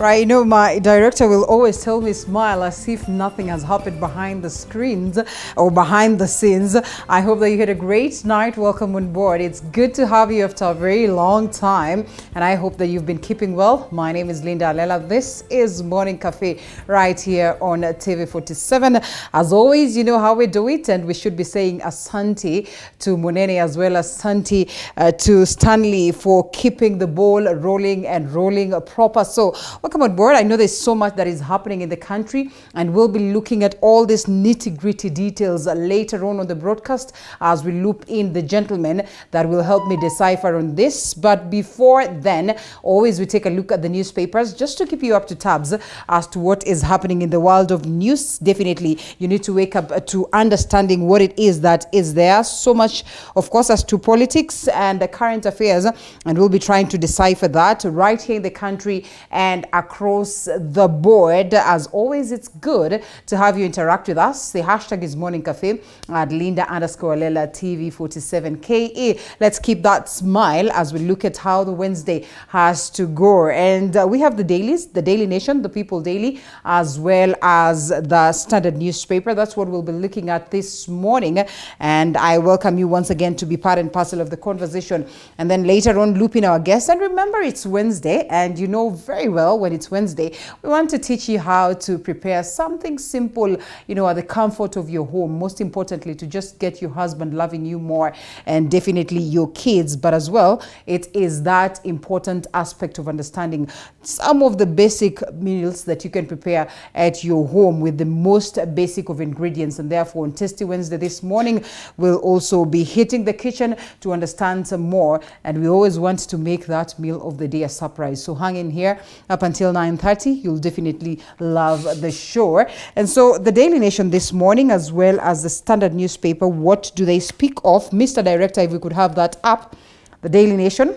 Right, you know, my director will always tell me smile as if nothing has happened behind the screens or behind the scenes. I hope that you had a great night. Welcome on board. It's good to have you after a very long time, and I hope that you've been keeping well. My name is Linda Alela. This is Morning Cafe right here on TV47. As always, you know how we do it, and we should be saying asante to Munene as well as asante to Stanley for keeping the ball rolling and rolling proper. So welcome on board. I know there's so much that is happening in the country, and we'll be looking at all these nitty-gritty details later on the broadcast as we loop in the gentleman that will help me decipher on this. But before then, always we take a look at the newspapers just to keep you up to tabs as to what is happening in the world of news. Definitely, you need to wake up to understanding what it is that is there. So much, of course, as to politics and the current affairs, and we'll be trying to decipher that right here in the country and across the board. As always, it's good to have you interact with us. The hashtag is Morning Cafe at Linda_Alela TV47KE. Let's keep that smile as we look at how the Wednesday has to go. And we have the dailies, the Daily Nation, the People Daily, as well as the Standard newspaper. That's what we'll be looking at this morning. And I welcome you once again to be part and parcel of the conversation. And then later on, loop in our guests. And remember, it's Wednesday, and you know very well when it's Wednesday, we want to teach you how to prepare something simple, you know, at the comfort of your home. Most importantly, to just get your husband loving you more, and definitely your kids. But as well, it is that important aspect of understanding some of the basic meals that you can prepare at your home with the most basic of ingredients. And therefore, on Tasty Wednesday this morning, we'll also be hitting the kitchen to understand some more. And we always want to make that meal of the day a surprise. So hang in here up until 9:30. You'll definitely love the show. And so the Daily Nation this morning, as well as the Standard newspaper, what do they speak of? Mr. Director, if we could have that up. The Daily Nation.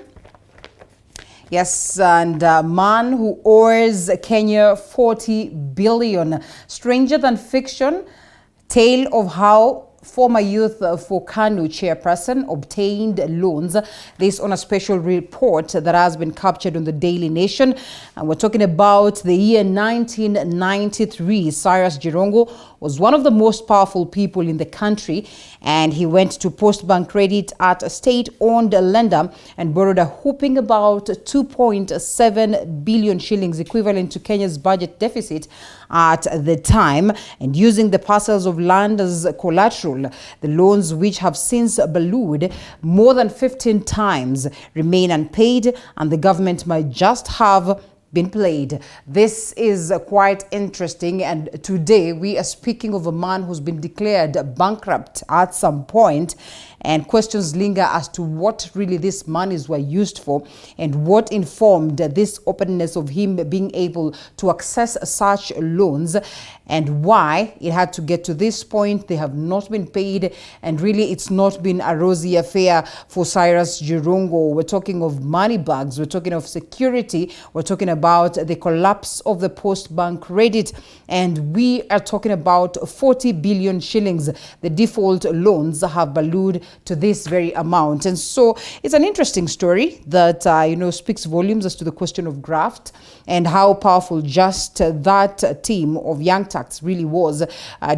Yes, and a man who owes Kenya 40 billion. Stranger than fiction, tale of how former Youth for KANU chairperson obtained loans. This on a special report that has been captured on the Daily Nation. And we're talking about the year 1993. Cyrus Jirongo was one of the most powerful people in the country, and he went to Post Bank Credit at a state-owned lender and borrowed a whopping about 2.7 billion shillings, equivalent to Kenya's budget deficit at the time, and using the parcels of land as collateral. The loans, which have since ballooned more than 15 times, remain unpaid, and the government might just have been played. This is quite interesting, and today we are speaking of a man who's been declared bankrupt at some point, and questions linger as to what really these monies were used for and what informed this openness of him being able to access such loans, and why it had to get to this point. They have not been paid, and really it's not been a rosy affair for Cyrus Jirongo. We're talking of money bags, we're talking of security, we're talking about the collapse of the Post Bank Credit, and we are talking about 40 billion shillings. The default loans have ballooned to this very amount. And so it's an interesting story that you know, speaks volumes as to the question of graft and how powerful just that team of young tax really was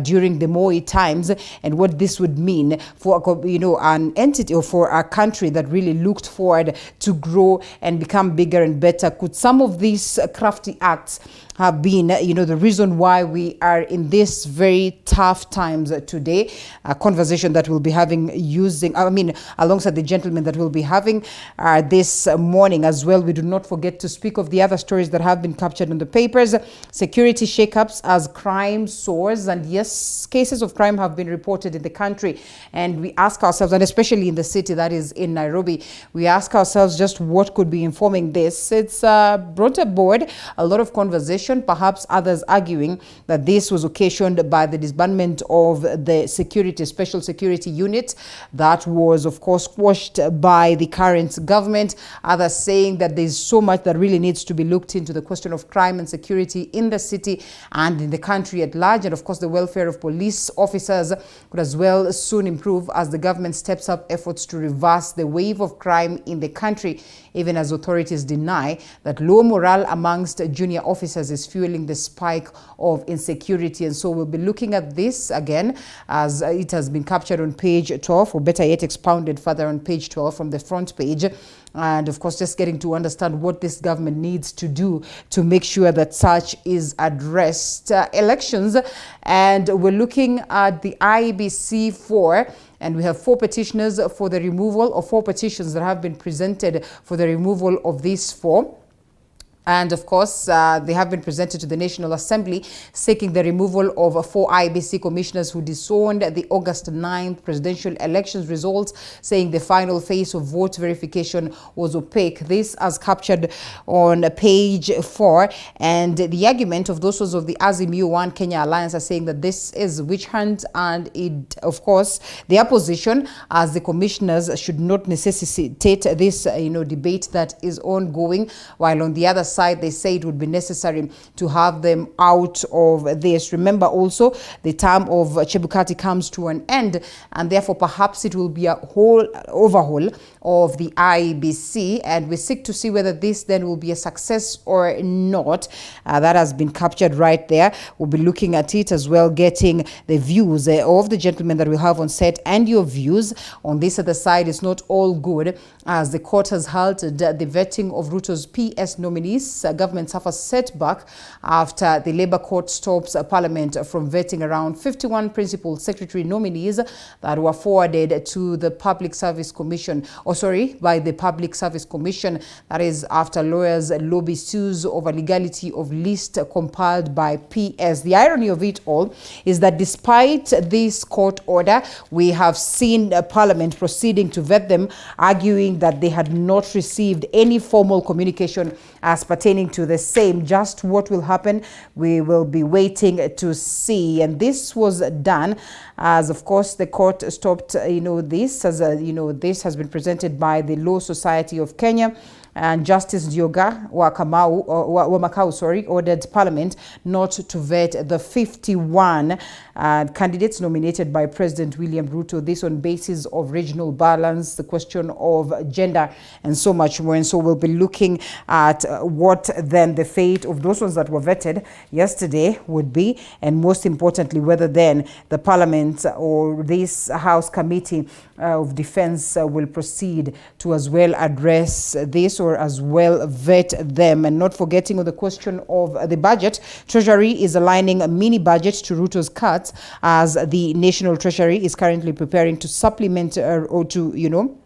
during the Moi times, and what this would mean for, you know, an entity or for a country that really looked forward to grow and become bigger and better. Could some of these crafty acts have been, you know, the reason why we are in this very tough times today? A conversation that we'll be having alongside the gentleman that we'll be having this morning as well. We do not forget to speak of the other stories that have been captured on the papers. Security shakeups as crime soars, and yes, cases of crime have been reported in the country, and we ask ourselves, and especially in the city that is in Nairobi, we ask ourselves just what could be informing this. It's brought aboard a lot of conversation, perhaps others arguing that this was occasioned by the disbandment of the special security unit that was, of course, squashed by the current government. Others saying that there's so much that really needs to be looked into the question of crime and security in the city and in the country at large. And of course, the welfare of police officers could as well soon improve as the government steps up efforts to reverse the wave of crime in the country, even as authorities deny that low morale amongst junior officers is fueling the spike of insecurity. And so we'll be looking at this again as it has been captured on page 12, or better yet expounded further on page 12 from the front page. And of course, just getting to understand what this government needs to do to make sure that such is addressed. Elections, and we're looking at the IEBC 4, and we have 4 petitioners for the removal, or 4 petitions that have been presented for the removal of these 4. And of course, they have been presented to the National Assembly seeking the removal of 4 IEBC commissioners who disowned the August 9th presidential elections results, saying the final phase of vote verification was opaque. This as captured on page 4. And the argument of those of the Azimio One Kenya Alliance are saying that this is witch hunt, and it, of course, their position as the commissioners should not necessitate this debate that is ongoing, while on the other side they say it would be necessary to have them out of this. Remember also, the term of Chebukati comes to an end, and therefore perhaps it will be a whole overhaul of the IEBC, and we seek to see whether this then will be a success or not. That has been captured right there. We'll be looking at it as well, getting the views of the gentlemen that we have on set and your views on this. Other side is not all good, as the court has halted the vetting of Ruto's PS nominees. Government suffers setback after the Labour Court stops Parliament from vetting around 51 principal secretary nominees that were forwarded to the Public Service Commission, by the Public Service Commission. That is after lawyers lobby sues over legality of list compiled by PS. The irony of it all is that despite this court order, we have seen Parliament proceeding to vet them, arguing that they had not received any formal communication as pertaining to the same. Just what will happen, we will be waiting to see. And this was done as, of course, the court stopped this, as this has been presented by the Law Society of Kenya. And Justice Dioga Wamakau ordered Parliament not to vet the 51 candidates nominated by President William Ruto. This on basis of regional balance, the question of gender, and so much more. And so we'll be looking at what then the fate of those ones that were vetted yesterday would be, and most importantly, whether then the Parliament or this House Committee of Defense will proceed to as well address this, or as well vet them. And not forgetting on the question of the budget, Treasury is aligning a mini budget to Ruto's cuts, as the National Treasury is currently preparing to supplement or to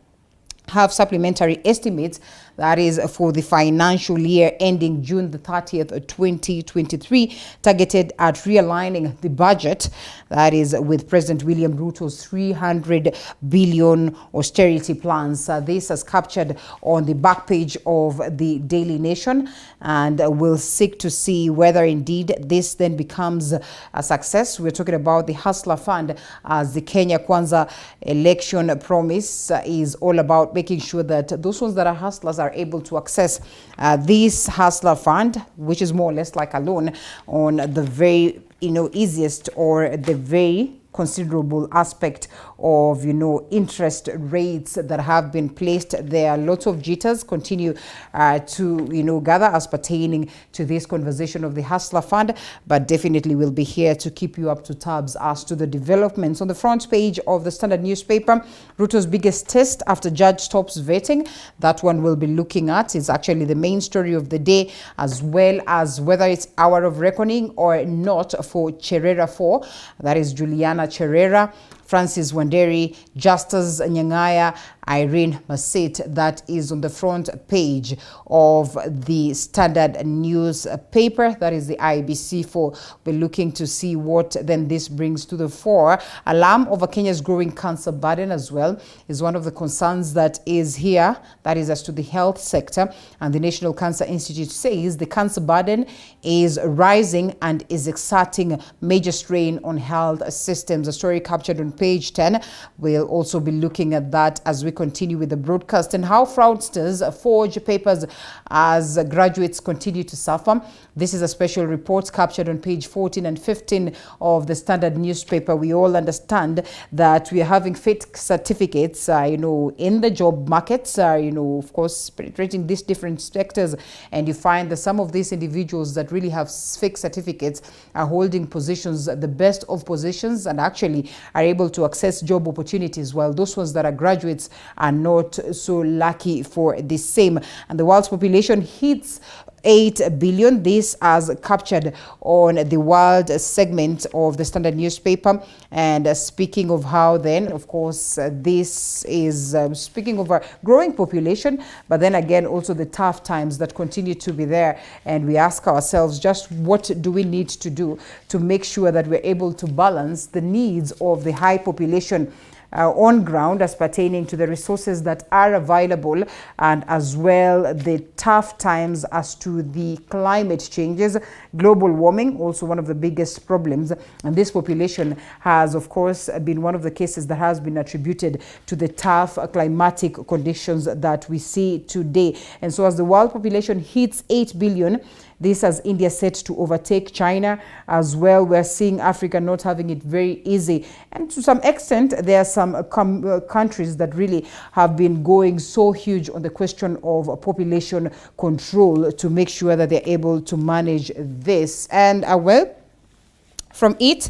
have supplementary estimates, that is for the financial year ending June the 30th, 2023, targeted at realigning the budget, that is with President William Ruto's 300 billion austerity plans. This is captured on the back page of the Daily Nation, and we'll seek to see whether indeed this then becomes a success. We're talking about the Hustler Fund, as the Kenya Kwanza election promise is all about making sure that those ones that are hustlers are able to access this Hustler Fund, which is more or less like a loan on the very easiest or the very considerable aspect of interest rates that have been placed there. Lots of jitters continue to gather as pertaining to this conversation of the Hustler Fund, but definitely we'll be here to keep you up to tabs as to the developments. On the front page of the Standard newspaper, Ruto's biggest test after judge stops vetting. That one we'll be looking at is actually the main story of the day, as well as whether it's hour of reckoning or not for Cherera 4, that is Juliana Cherera, Francis Wanderi, Justus Nyang'aya, Irene Masit. That is on the front page of the Standard newspaper. That is the IBC4. We're looking to see what then this brings to the fore. Alarm over Kenya's growing cancer burden as well is one of the concerns that is here. That is as to the health sector. And the National Cancer Institute says the cancer burden is rising and is exerting major strain on health systems. A story captured on page 10. We'll also be looking at that as we continue with the broadcast, and how fraudsters forge papers as graduates continue to suffer. This is a special report captured on page 14 and 15 of the Standard newspaper. We all understand that we are having fake certificates, in the job markets, of course, penetrating these different sectors, and you find that some of these individuals that really have fake certificates are holding positions, the best of positions, and actually are able to access job opportunities, while those ones that are graduates are not so lucky for the same. And the world's population hits 8 billion. This as captured on the world segment of the Standard newspaper. And speaking of how then, of course, this is speaking of a growing population, but then again, also the tough times that continue to be there. And we ask ourselves, just what do we need to do to make sure that we're able to balance the needs of the high population on ground as pertaining to the resources that are available, and as well the tough times as to the climate changes, global warming, also one of the biggest problems. And this population has, of course, been one of the cases that has been attributed to the tough climatic conditions that we see today. And so as the world population hits 8 billion, this as India set to overtake China as well. We're seeing Africa not having it very easy. And to some extent, there are some countries that really have been going so huge on the question of population control to make sure that they're able to manage this. And from it,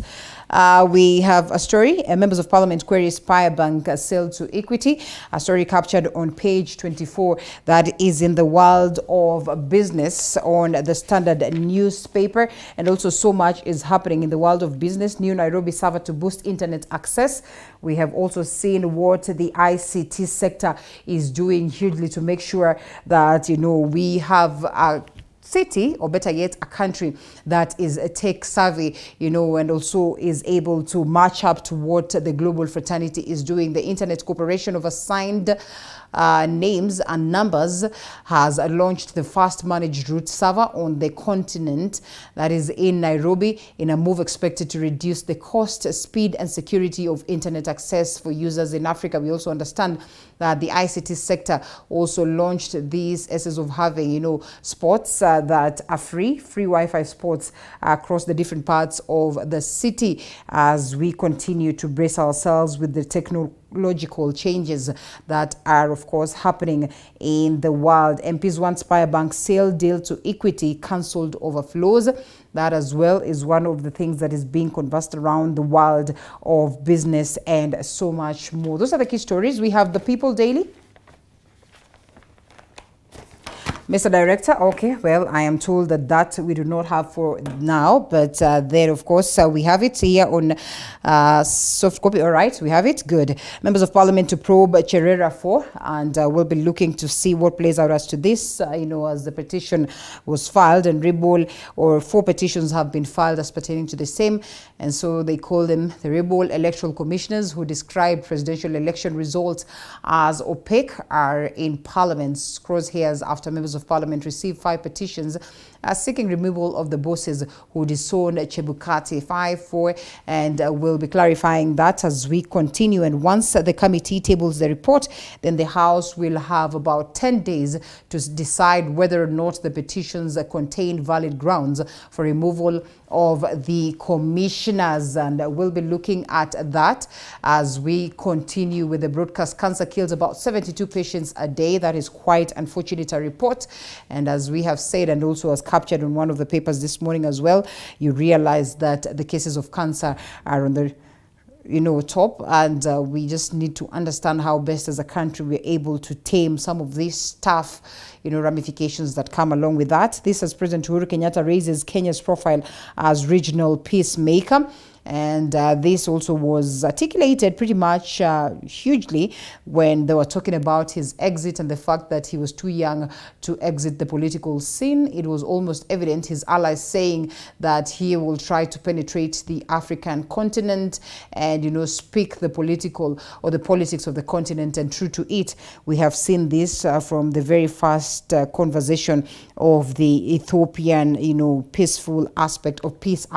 we have a story. Members of Parliament query Spire Bank sale to equity. A story captured on page 24 that is in the world of business on the Standard newspaper. And also so much is happening in the world of business. New Nairobi server to boost internet access. We have also seen what the ICT sector is doing hugely to make sure that, we have a city, or better yet, a country that is tech savvy, and also is able to match up to what the global fraternity is doing. The Internet Corporation of Assigned Names and Numbers has launched the first managed route server on the continent, that is in Nairobi, in a move expected to reduce the cost, speed, and security of internet access for users in Africa. We also understand that the ICT sector also launched these essence of having, spots that are free Wi-Fi spots across the different parts of the city, as we continue to brace ourselves with the technological changes that are, of course, happening in the world. MPs want Spire Bank sale deal to equity cancelled over flows. That as well is one of the things that is being conversed around the world of business, and so much more. Those are the key stories. We have the People Daily. Mr. Director, okay, well, I am told that we do not have for now, but then, of course, we have it here on soft copy. All right, we have it. Good. Members of Parliament to probe Cherera 4, and we'll be looking to see what plays out as to this, as the petition was filed, and 4 petitions have been filed as pertaining to the same, and so they call them the Rebel Electoral Commissioners, who describe presidential election results as opaque, are in Parliament's crosshairs after members of Parliament received 5 petitions seeking removal of the bosses who disowned Chebukati 5-4, and we'll be clarifying that as we continue. And once the committee tables the report, then the House will have about 10 days to decide whether or not the petitions contain valid grounds for removal of the commissioners, and we'll be looking at that as we continue with the broadcast. Cancer kills about 72 patients a day. That is quite unfortunate a report, and as we have said, and also as captured on one of the papers this morning as well, you realize that the cases of cancer are on the top, and we just need to understand how best as a country we're able to tame some of these tough ramifications that come along with that. This, as President Uhuru Kenyatta raises Kenya's profile as regional peacemaker. And this also was articulated pretty much hugely when they were talking about his exit and the fact that he was too young to exit the political scene. It was almost evident, his allies saying that he will try to penetrate the African continent and, you know, speak the political or the politics of the continent. And true to it, we have seen this from the very first conversation of the Ethiopian, you know, peaceful aspect or peace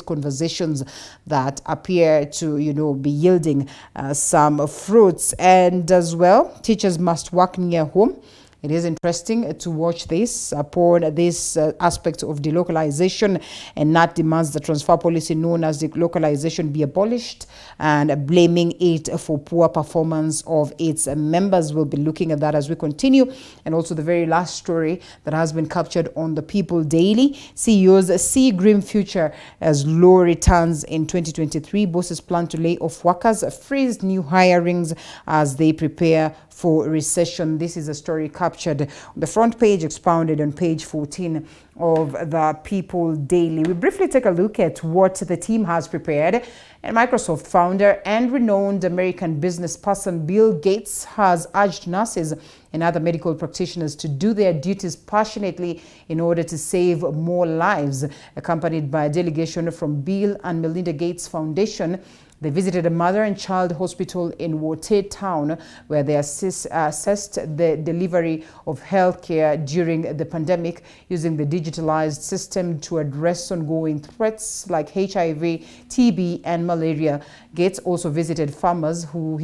conversations that appear to, you know, be yielding some fruits. And as well, teachers must work near home. It is interesting to watch this upon this aspect of delocalization, and NAT demands the transfer policy known as delocalization be abolished and blaming it for poor performance of its members. We'll be looking at that as we continue. And also the very last story that has been captured on the People Daily. CEOs see grim future as low returns in 2023. Bosses plan to lay off workers, freeze new hirings as they prepare for recession. This is a story captured on the front page, expounded on page 14 of the People Daily. We briefly take a look at what the team has prepared. And Microsoft founder and renowned American business person Bill Gates has urged nurses and other medical practitioners to do their duties passionately in order to save more lives. Accompanied by a delegation from Bill and Melinda Gates Foundation, they visited a mother and child hospital in Wote town, where they assessed the delivery of healthcare during the pandemic using the digitalized system to address ongoing threats like HIV, TB, and malaria. Gates also visited farmers who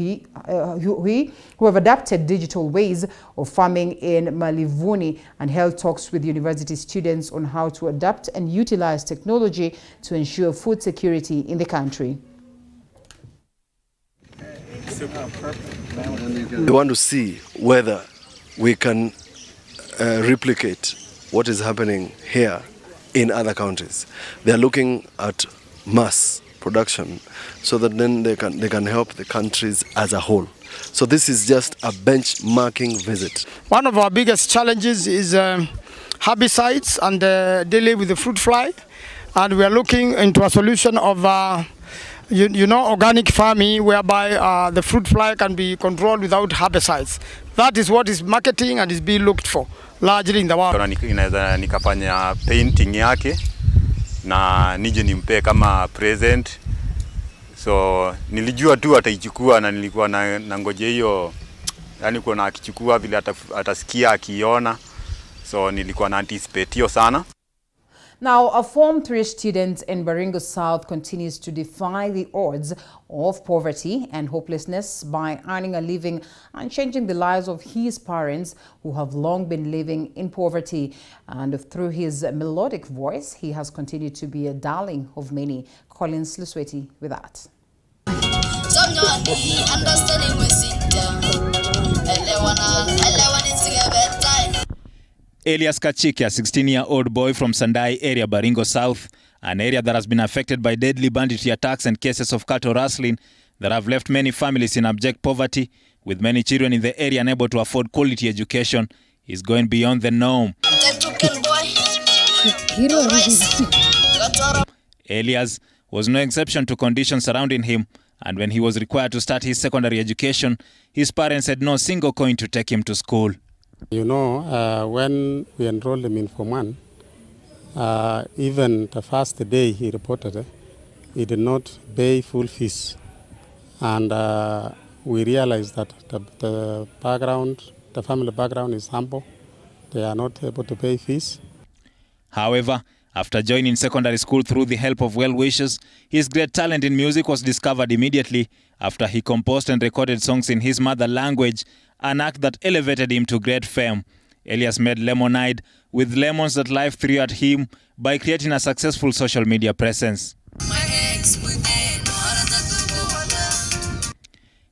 have adapted digital ways of farming in Malivuni and held talks with university students on how to adapt and utilize technology to ensure food security in the country. We want to see whether we can replicate what is happening here in other countries. They are looking at mass production so that then they can help the countries as a whole. So this is just a benchmarking visit. One of our biggest challenges is herbicides and dealing with the fruit fly, and we are looking into a solution of organic farming, whereby the fruit fly can be controlled without herbicides. That is what is marketing and is being looked for largely in the world. Inaweza nikafanya painting yake na nije nimpe kama present. So nilijua tu ataichukua na nilikuwa na ngoje hiyo, yani kuna akichukua vile atasikia akiona. So nilikuwa na anticipate hiyo sana. Now, a Form 3 student in Baringo South continues to defy the odds of poverty and hopelessness by earning a living and changing the lives of his parents who have long been living in poverty. And through his melodic voice, he has continued to be a darling of many. Collins Lusweti with that. Elias Kachiki, a 16-year-old boy from Sandai area, Baringo South, an area that has been affected by deadly banditry attacks and cases of cattle rustling that have left many families in abject poverty, with many children in the area unable to afford quality education, is going beyond the norm. Elias was no exception to conditions surrounding him, and when he was required to start his secondary education, his parents had no single coin to take him to school. You know, when we enrolled him in Form 1, even the first day he reported, he did not pay full fees. And we realized that the family background is humble. They are not able to pay fees. However, after joining secondary school through the help of well-wishers, his great talent in music was discovered immediately after he composed and recorded songs in his mother language, an act that elevated him to great fame. Elias made lemonade with lemons that life threw at him by creating a successful social media presence.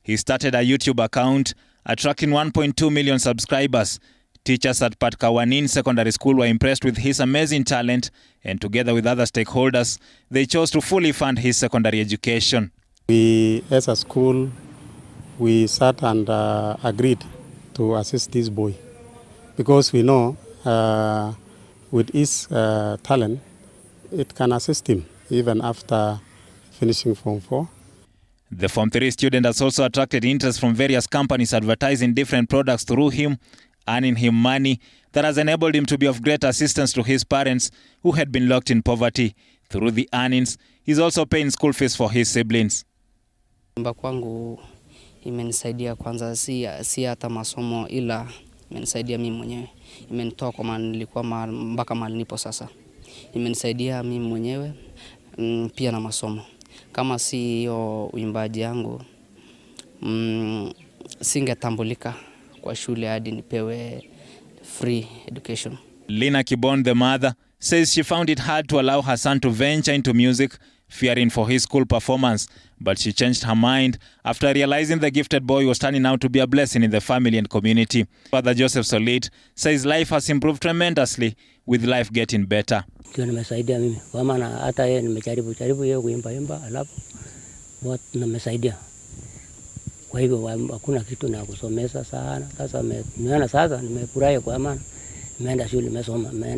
He started a YouTube account, attracting 1.2 million subscribers. Teachers at Patkawanin Secondary School were impressed with his amazing talent, and together with other stakeholders, they chose to fully fund his secondary education. We, as a school, we sat and agreed to assist this boy because we know with his talent, it can assist him even after finishing Form 4. The Form 3 student has also attracted interest from various companies advertising different products through him, earning him money that has enabled him to be of great assistance to his parents who had been locked in poverty. Through the earnings, he's also paying school fees for his siblings. Mba kwangu imenisaidia kwanza si hata masomo ila imenisaidia mimi mwenyewe. Imenitoa kwa mahali nilikuwa mpaka mahali nipo sasa. Imenisaidia mimi mwenyewe pia na masomo. Kama si hiyo uimbaji yangu singetambulika kwa shule hadi nipewe free education. Lina Kibon, the mother, says she found it hard to allow her son to venture into music, fearing for his school performance, but she changed her mind after realizing the gifted boy was turning out to be a blessing in the family and community. Father Joseph Solit says life has improved tremendously, with life getting better. Nimesaidia mimi kwa maana hata yeye nimejaribu yeye kuimba alafu nimesaidia. Kwa hivyo hakuna kitu na kusomesa sana. Sasa nimefurahi kwa maana nimeenda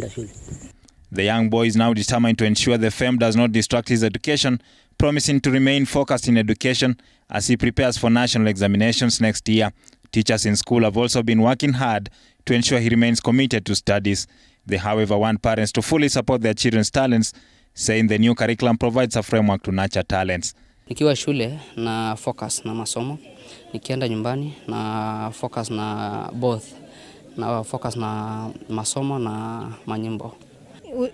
shule. The young boy is now determined to ensure the fame does not distract his education, promising to remain focused in education as he prepares for national examinations next year. Teachers in school have also been working hard to ensure he remains committed to studies. They, however, want parents to fully support their children's talents, saying the new curriculum provides a framework to nurture talents. Nikiwa shule na focus na masomo, nikienda nyumbani na focus na both, na focus na masomo na manyimbo.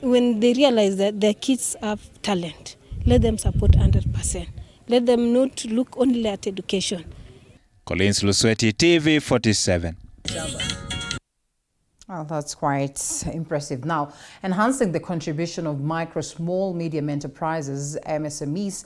When they realize that their kids have talent, let them support 100%. Let them not look only at education. Collins Lusweti, TV 47. Well, that's quite impressive. Now, enhancing the contribution of micro, small, medium enterprises, MSMEs,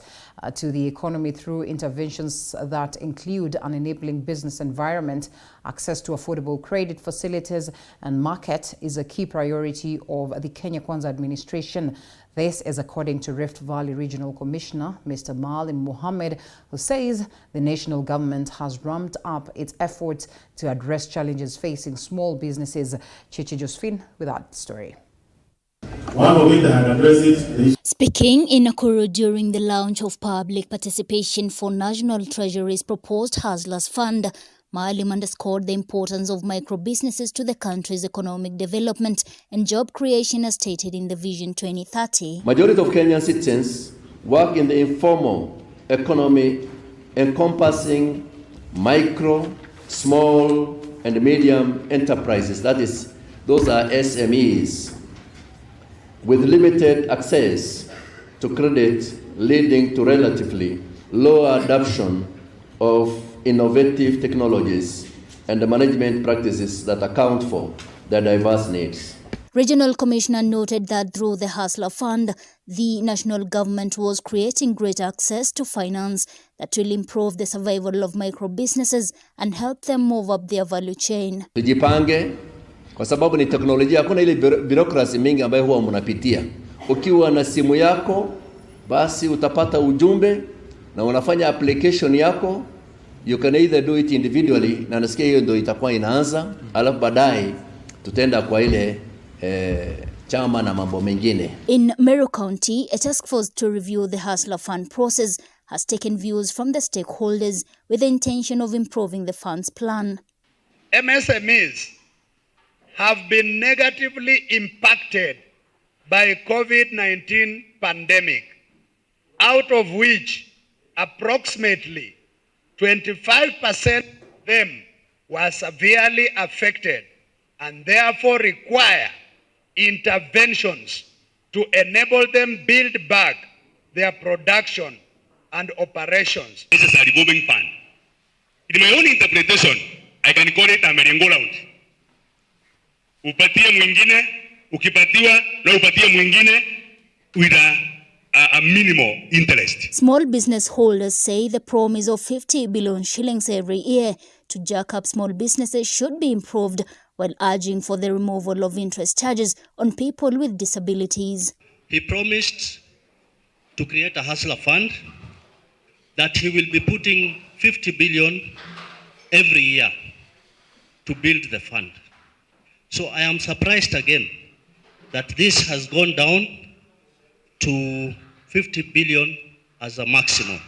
to the economy through interventions that include an enabling business environment, access to affordable credit facilities and market is a key priority of the Kenya Kwanza administration. This is according to Rift Valley Regional Commissioner, Mr. Maalim Mohammed, who says the national government has ramped up its efforts to address challenges facing small businesses. Chichi Josephine with that story. Speaking in Nakuru during the launch of public participation for National Treasury's proposed Hustlers Fund, Maalim underscored the importance of micro businesses to the country's economic development and job creation as stated in the Vision 2030. Majority of Kenyan citizens work in the informal economy encompassing micro, small and medium enterprises, that is, those are SMEs, with limited access to credit leading to relatively low adoption of innovative technologies and the management practices that account for their diverse needs. Regional Commissioner noted that through the Hustler Fund, the national government was creating greater access to finance that will improve the survival of micro businesses and help them move up their value chain. Tujipange kwa sababu ni teknolojia, hakuna ile bureaucracy mingi ambayo huwa mnapitia. Ukiwa na simu yako, basi utapata ujumbe na unafanya application yako. You can either do it individually, na nasikia hiyo ndio itakuwa inaanza, alafu baadaye tutaenda kwa ile chama na mambo mengine. In Meru County, a task force to review the Hustler Fund process has taken views from the stakeholders with the intention of improving the fund's plan. MSMEs have been negatively impacted by COVID-19 pandemic, out of which approximately 25% of them were severely affected and therefore require interventions to enable them build back their production and operations. This is a revolving fund. In my own interpretation, I can call it a merry-go-round. Upatie mwingine, ukipatiwa na upatie mwingine with a minimal interest. Small business holders say the promise of 50 billion shillings every year to jack up small businesses should be improved, while urging for the removal of interest charges on people with disabilities. He promised to create a hustler fund that he will be putting 50 billion every year to build the fund. So I am surprised again that this has gone down to 50 billion as a maximum.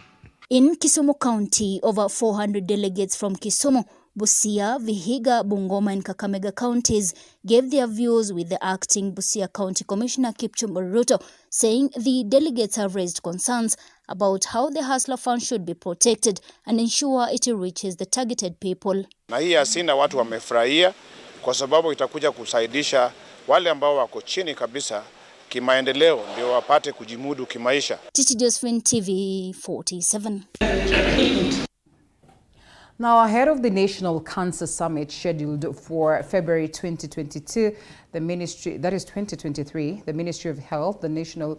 In Kisumu County, over 400 delegates from Kisumu, Busia, Vihiga, Bungoma and Kakamega counties gave their views, with the acting Busia County Commissioner Kipchumba Ruto saying the delegates have raised concerns about how the hustler fund should be protected and ensure it reaches the targeted people. Na hii asina watu wamefurahia kwa sababu itakuja kusaidisha wale ambao wako chini kabisa kimaendeleo ndio wapate kujimudu kimaisha. Titi Josephine, TV 47. Now, ahead of the National Cancer Summit scheduled for February 2022, the Ministry, that is 2023, the Ministry of Health, the National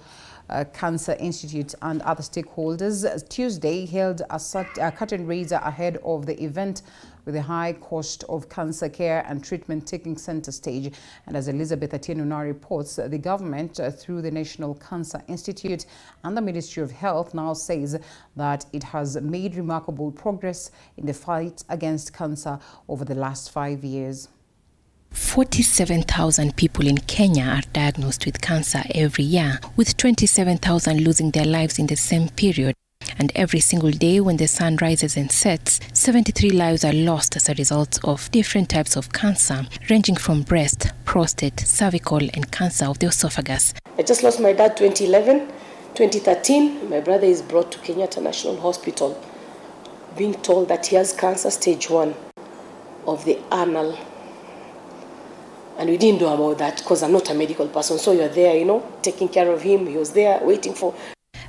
Cancer Institute and other stakeholders Tuesday held a curtain raiser ahead of the event, with the high cost of cancer care and treatment taking center stage. And as Elizabeth Atieno now reports, the government, through the National Cancer Institute and the Ministry of Health, now says that it has made remarkable progress in the fight against cancer over the last 5 years. 47,000 people in Kenya are diagnosed with cancer every year, with 27,000 losing their lives in the same period. And every single day when the sun rises and sets, 73 lives are lost as a result of different types of cancer, ranging from breast, prostate, cervical, and cancer of the esophagus. I just lost my dad 2011. 2013, my brother is brought to Kenyatta National Hospital, being told that he has cancer stage 1 of the anal. And we didn't know about that because I'm not a medical person. So you're there, you know, taking care of him. He was there waiting for...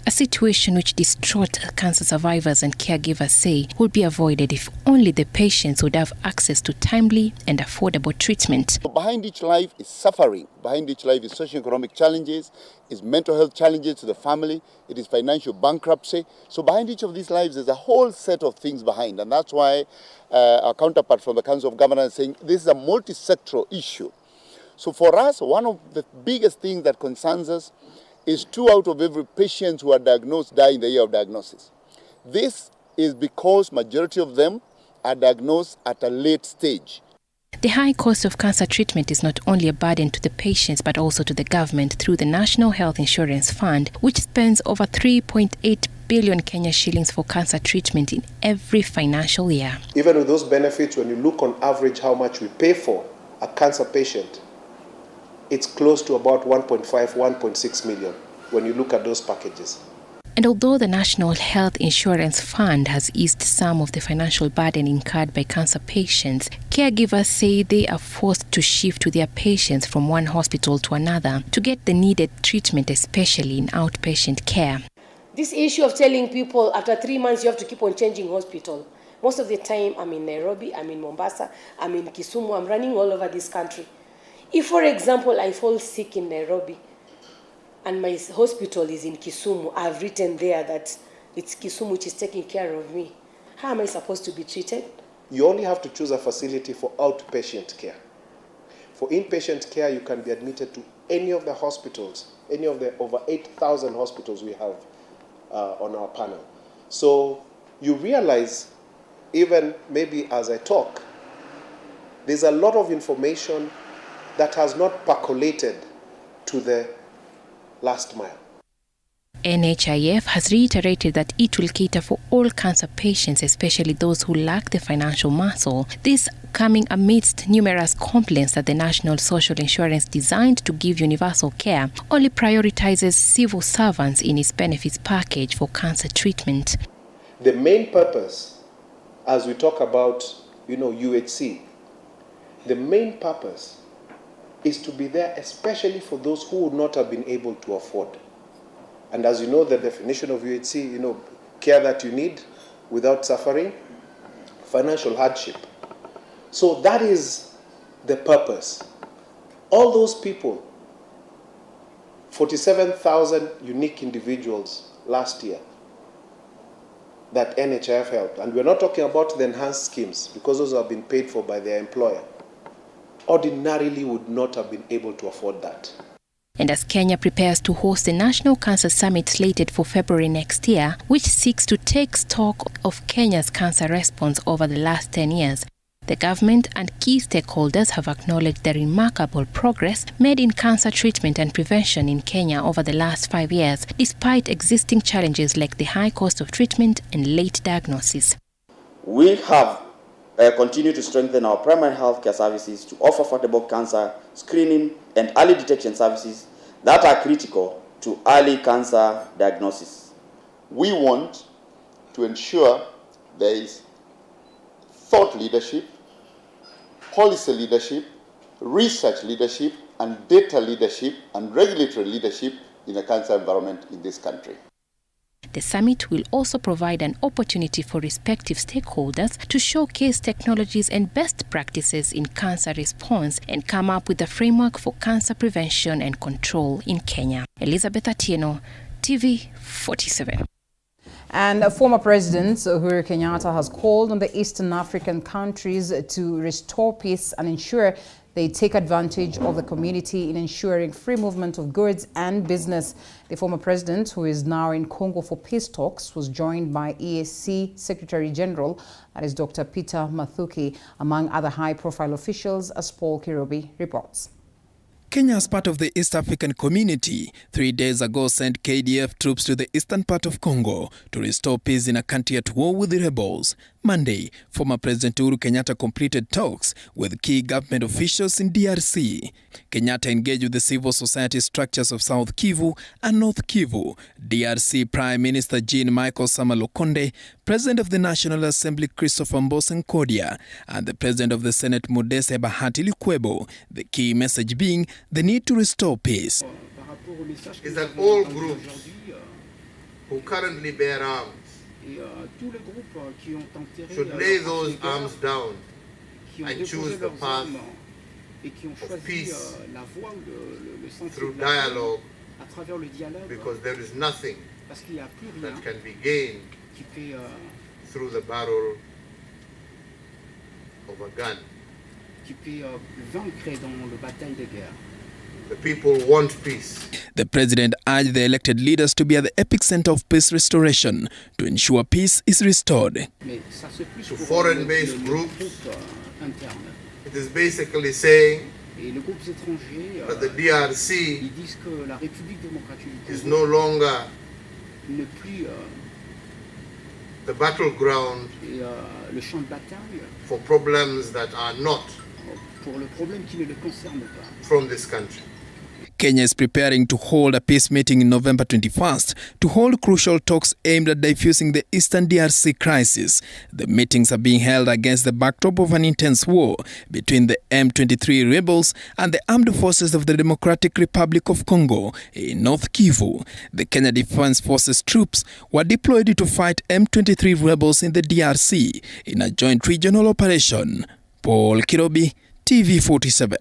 A situation which distraught cancer survivors and caregivers say would be avoided if only the patients would have access to timely and affordable treatment. Behind each life is suffering. Behind each life is socioeconomic challenges, is mental health challenges to the family, it is financial bankruptcy. So behind each of these lives there's a whole set of things behind. And that's why our counterpart from the Council of Governors is saying this is a multi-sectoral issue. So for us, one of the biggest things that concerns us is 2 out of every patient who are diagnosed die in the year of diagnosis. This is because majority of them are diagnosed at a late stage. The high cost of cancer treatment is not only a burden to the patients but also to the government through the National Health Insurance Fund, which spends over 3.8 billion Kenya shillings for cancer treatment in every financial year. Even with those benefits, when you look on average how much we pay for a cancer patient, it's close to about 1.5, 1.6 million when you look at those packages. And although the National Health Insurance Fund has eased some of the financial burden incurred by cancer patients, caregivers say they are forced to shift to their patients from one hospital to another to get the needed treatment, especially in outpatient care. This issue of telling people after 3 months you have to keep on changing hospital. Most of the time I'm in Nairobi, I'm in Mombasa, I'm in Kisumu, I'm running all over this country. If, for example, I fall sick in Nairobi and my hospital is in Kisumu, I've written there that it's Kisumu which is taking care of me. How am I supposed to be treated? You only have to choose a facility for outpatient care. For inpatient care, you can be admitted to any of the hospitals, any of the over 8,000 hospitals we have on our panel. So you realize, even maybe as I talk, there's a lot of information that has not percolated to the last mile. NHIF has reiterated that it will cater for all cancer patients, especially those who lack the financial muscle. This coming amidst numerous complaints that the National Social Insurance, designed to give universal care, only prioritizes civil servants in its benefits package for cancer treatment. The main purpose, as we talk about, UHC, the main purpose is to be there especially for those who would not have been able to afford. And as you know, the definition of UHC, care that you need without suffering, financial hardship. So that is the purpose. All those people, 47,000 unique individuals last year that NHIF helped. And we're not talking about the enhanced schemes because those have been paid for by their employer. Ordinarily would not have been able to afford that. And as Kenya prepares to host the National Cancer Summit slated for February next year, which seeks to take stock of Kenya's cancer response over the last 10 years, The government and key stakeholders have acknowledged the remarkable progress made in cancer treatment and prevention in Kenya over the last 5 years, despite existing challenges like the high cost of treatment and late diagnosis. We have continued to strengthen our primary healthcare services to offer affordable cancer screening and early detection services that are critical to early cancer diagnosis. We want to ensure there is thought leadership, policy leadership, research leadership, and data leadership and regulatory leadership in the cancer environment in this country. The summit will also provide an opportunity for respective stakeholders to showcase technologies and best practices in cancer response and come up with a framework for cancer prevention and control in Kenya. Elizabeth Atieno, TV 47. And former President Uhuru Kenyatta has called on the Eastern African countries to restore peace and ensure they take advantage of the community in ensuring free movement of goods and business. The former president, who is now in Congo for peace talks, was joined by EAC Secretary General, that is Dr. Peter Mathuki, among other high-profile officials, as Paul Kirobi reports. Kenya, as part of the East African community, 3 days ago sent KDF troops to the eastern part of Congo to restore peace in a country at war with the rebels. Monday, former President Uhuru Kenyatta completed talks with key government officials in DRC. Kenyatta engaged with the civil society structures of South Kivu and North Kivu, DRC Prime Minister Jean-Michel Sama Lukonde, President of the National Assembly Christopher Mbosen Kodia, and the President of the Senate Modese Bahati Lukwebo, the key message being the need to restore peace. Is that all groups who currently bear arms should lay those arms down and choose the path of peace through dialogue, because there is nothing that can be gained through the barrel of a gun. The people want peace. The president urged the elected leaders to be at the epicenter of peace restoration to ensure peace is restored. To foreign-based groups, it is basically saying that the DRC is no longer the battleground for problems that are not from this country. Kenya is preparing to hold a peace meeting in November 21st to hold crucial talks aimed at diffusing the Eastern DRC crisis. The meetings are being held against the backdrop of an intense war between the M23 rebels and the armed forces of the Democratic Republic of Congo in North Kivu. The Kenya Defense Forces troops were deployed to fight M23 rebels in the DRC in a joint regional operation. Paul Kirobi, TV 47.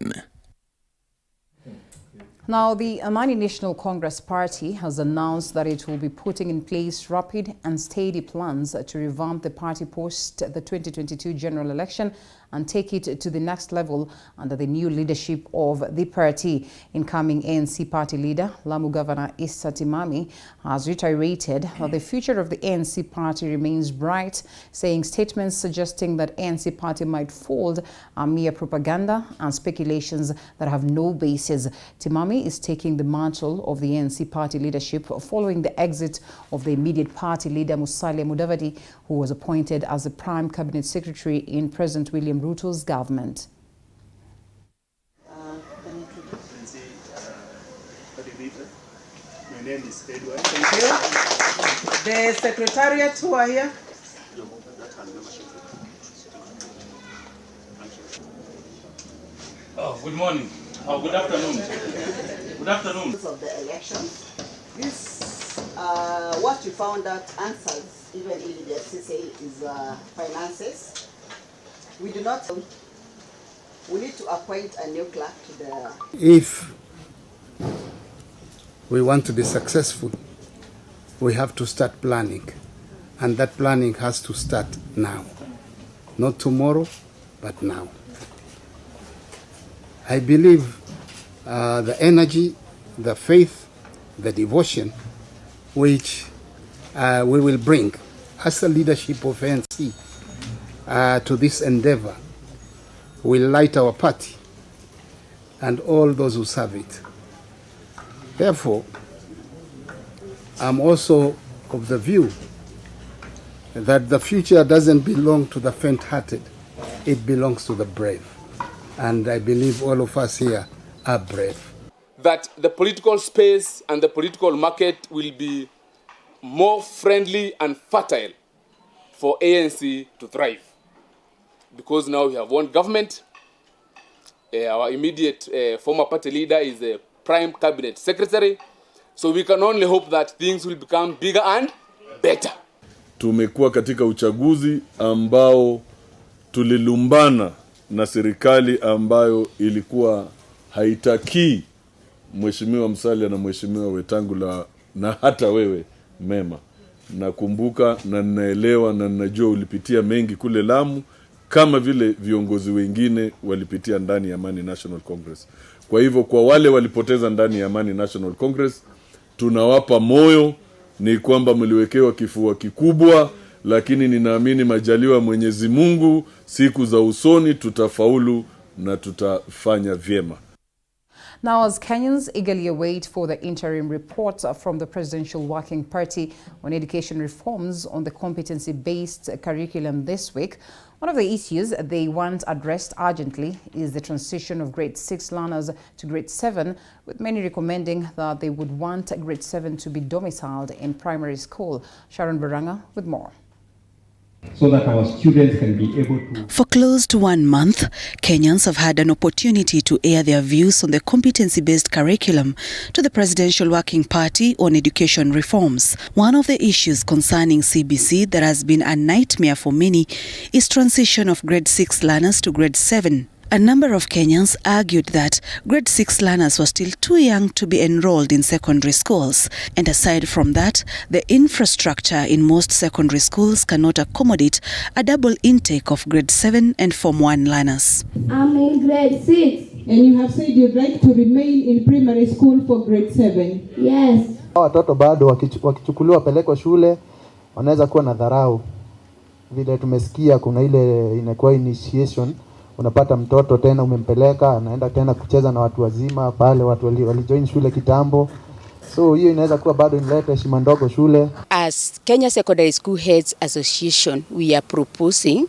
Now, the Amani National Congress Party has announced that it will be putting in place rapid and steady plans to revamp the party post the 2022 general election and take it to the next level under the new leadership of the party. Incoming ANC party leader, Lamu Governor Issa Timami, has reiterated that the future of the ANC party remains bright, saying statements suggesting that ANC party might fold are mere propaganda and speculations that have no basis. Timami is taking the mantle of the ANC party leadership following the exit of the immediate party leader Musalia Mudavadi, who was appointed as the prime cabinet secretary in President William Ruto's government. My name is Edward. Thank you. The secretariat who are here. Oh, good morning. Oh, good afternoon. Good afternoon. Of the elections, this what we found out answers even in the FCC is finances. We do not. We need to appoint a new clerk to the. If we want to be successful, we have to start planning, and that planning has to start now, not tomorrow, but now. I believe the energy, the faith, the devotion which we will bring as the leadership of ANC to this endeavor will light our party and all those who serve it. Therefore, I'm also of the view that the future doesn't belong to the faint-hearted, it belongs to the brave. And I believe all of us here are brave. That the political space and the political market will be more friendly and fertile for ANC to thrive. Because now we have one government, our immediate former party leader is a prime cabinet secretary, so we can only hope that things will become bigger and better. Tumekuwa katika uchaguzi ambao tulilumbana na serikali ambayo ilikuwa haitaki Mheshimiwa Musalia na Mheshimiwa Wetangula na hata wewe Mema. Nakumbuka na ninaelewa na ninajua ulipitia mengi kule Lamu kama vile viongozi wengine walipitia ndani ya Amani National Congress. Kwa hivyo kwa wale walipoteza ndani ya Amani National Congress, tunawapa moyo, ni kwamba mliwekewa kifua kikubwa, lakini ninaamini majaliwa Mwenyezi Mungu siku za usoni tutafaulu na tutafanya vyema. Now, as Kenyans eagerly await for the interim report from the Presidential Working Party on education reforms on the competency-based curriculum this week, one of the issues they want addressed urgently is the transition of grade 6 learners to grade 7, with many recommending that they would want grade 7 to be domiciled in primary school. Sharon Baranga with more. So that our students can be able to... For close to 1 month, Kenyans have had an opportunity to air their views on the competency-based curriculum to the Presidential Working Party on education reforms. One of the issues concerning CBC that has been a nightmare for many is transition of grade 6 learners to grade 7. A number of Kenyans argued that grade 6 learners were still too young to be enrolled in secondary schools. And aside from that, the infrastructure in most secondary schools cannot accommodate a double intake of grade 7 and Form 1 learners. I'm in grade 6. And you have said you'd like to remain in primary school for grade 7? Yes. Watoto bado wakichukuliwa pelekwa shule wanaweza kuwa na dharau. Vile tumesikia kuna ile inakuwa initiation, unapata mtoto tena umempeleka anaenda tena kucheza na watu wazima pale watu walijoin shule kitambo. So hiyo inaweza kuwa bado inaleta heshima ndogo shule. As Kenya Secondary School Heads Association, we are proposing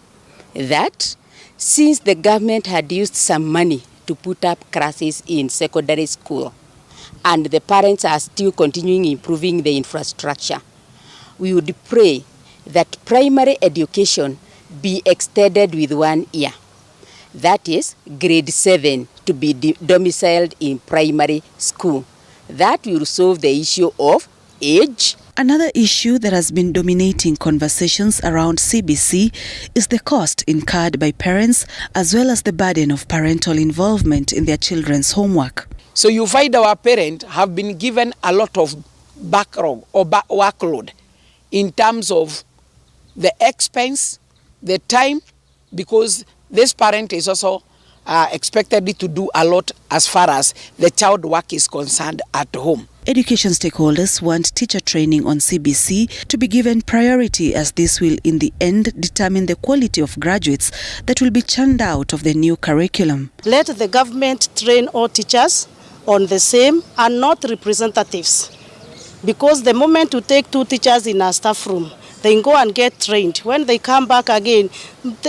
that since the government had used some money to put up classes in secondary school and the parents are still continuing improving the infrastructure, we would pray that primary education be extended with 1 year. That is grade 7 to be domiciled in primary school. That will solve the issue of age. Another issue that has been dominating conversations around CBC is the cost incurred by parents as well as the burden of parental involvement in their children's homework. So you find our parents have been given a lot of backlog or workload in terms of the expense, the time, because this parent is also expected to do a lot as far as the child work is concerned at home. Education stakeholders want teacher training on CBC to be given priority, as this will in the end determine the quality of graduates that will be churned out of the new curriculum. Let the government train all teachers on the same and not representatives. Because the moment you take 2 teachers in a staff room, they go and get trained. When they come back again,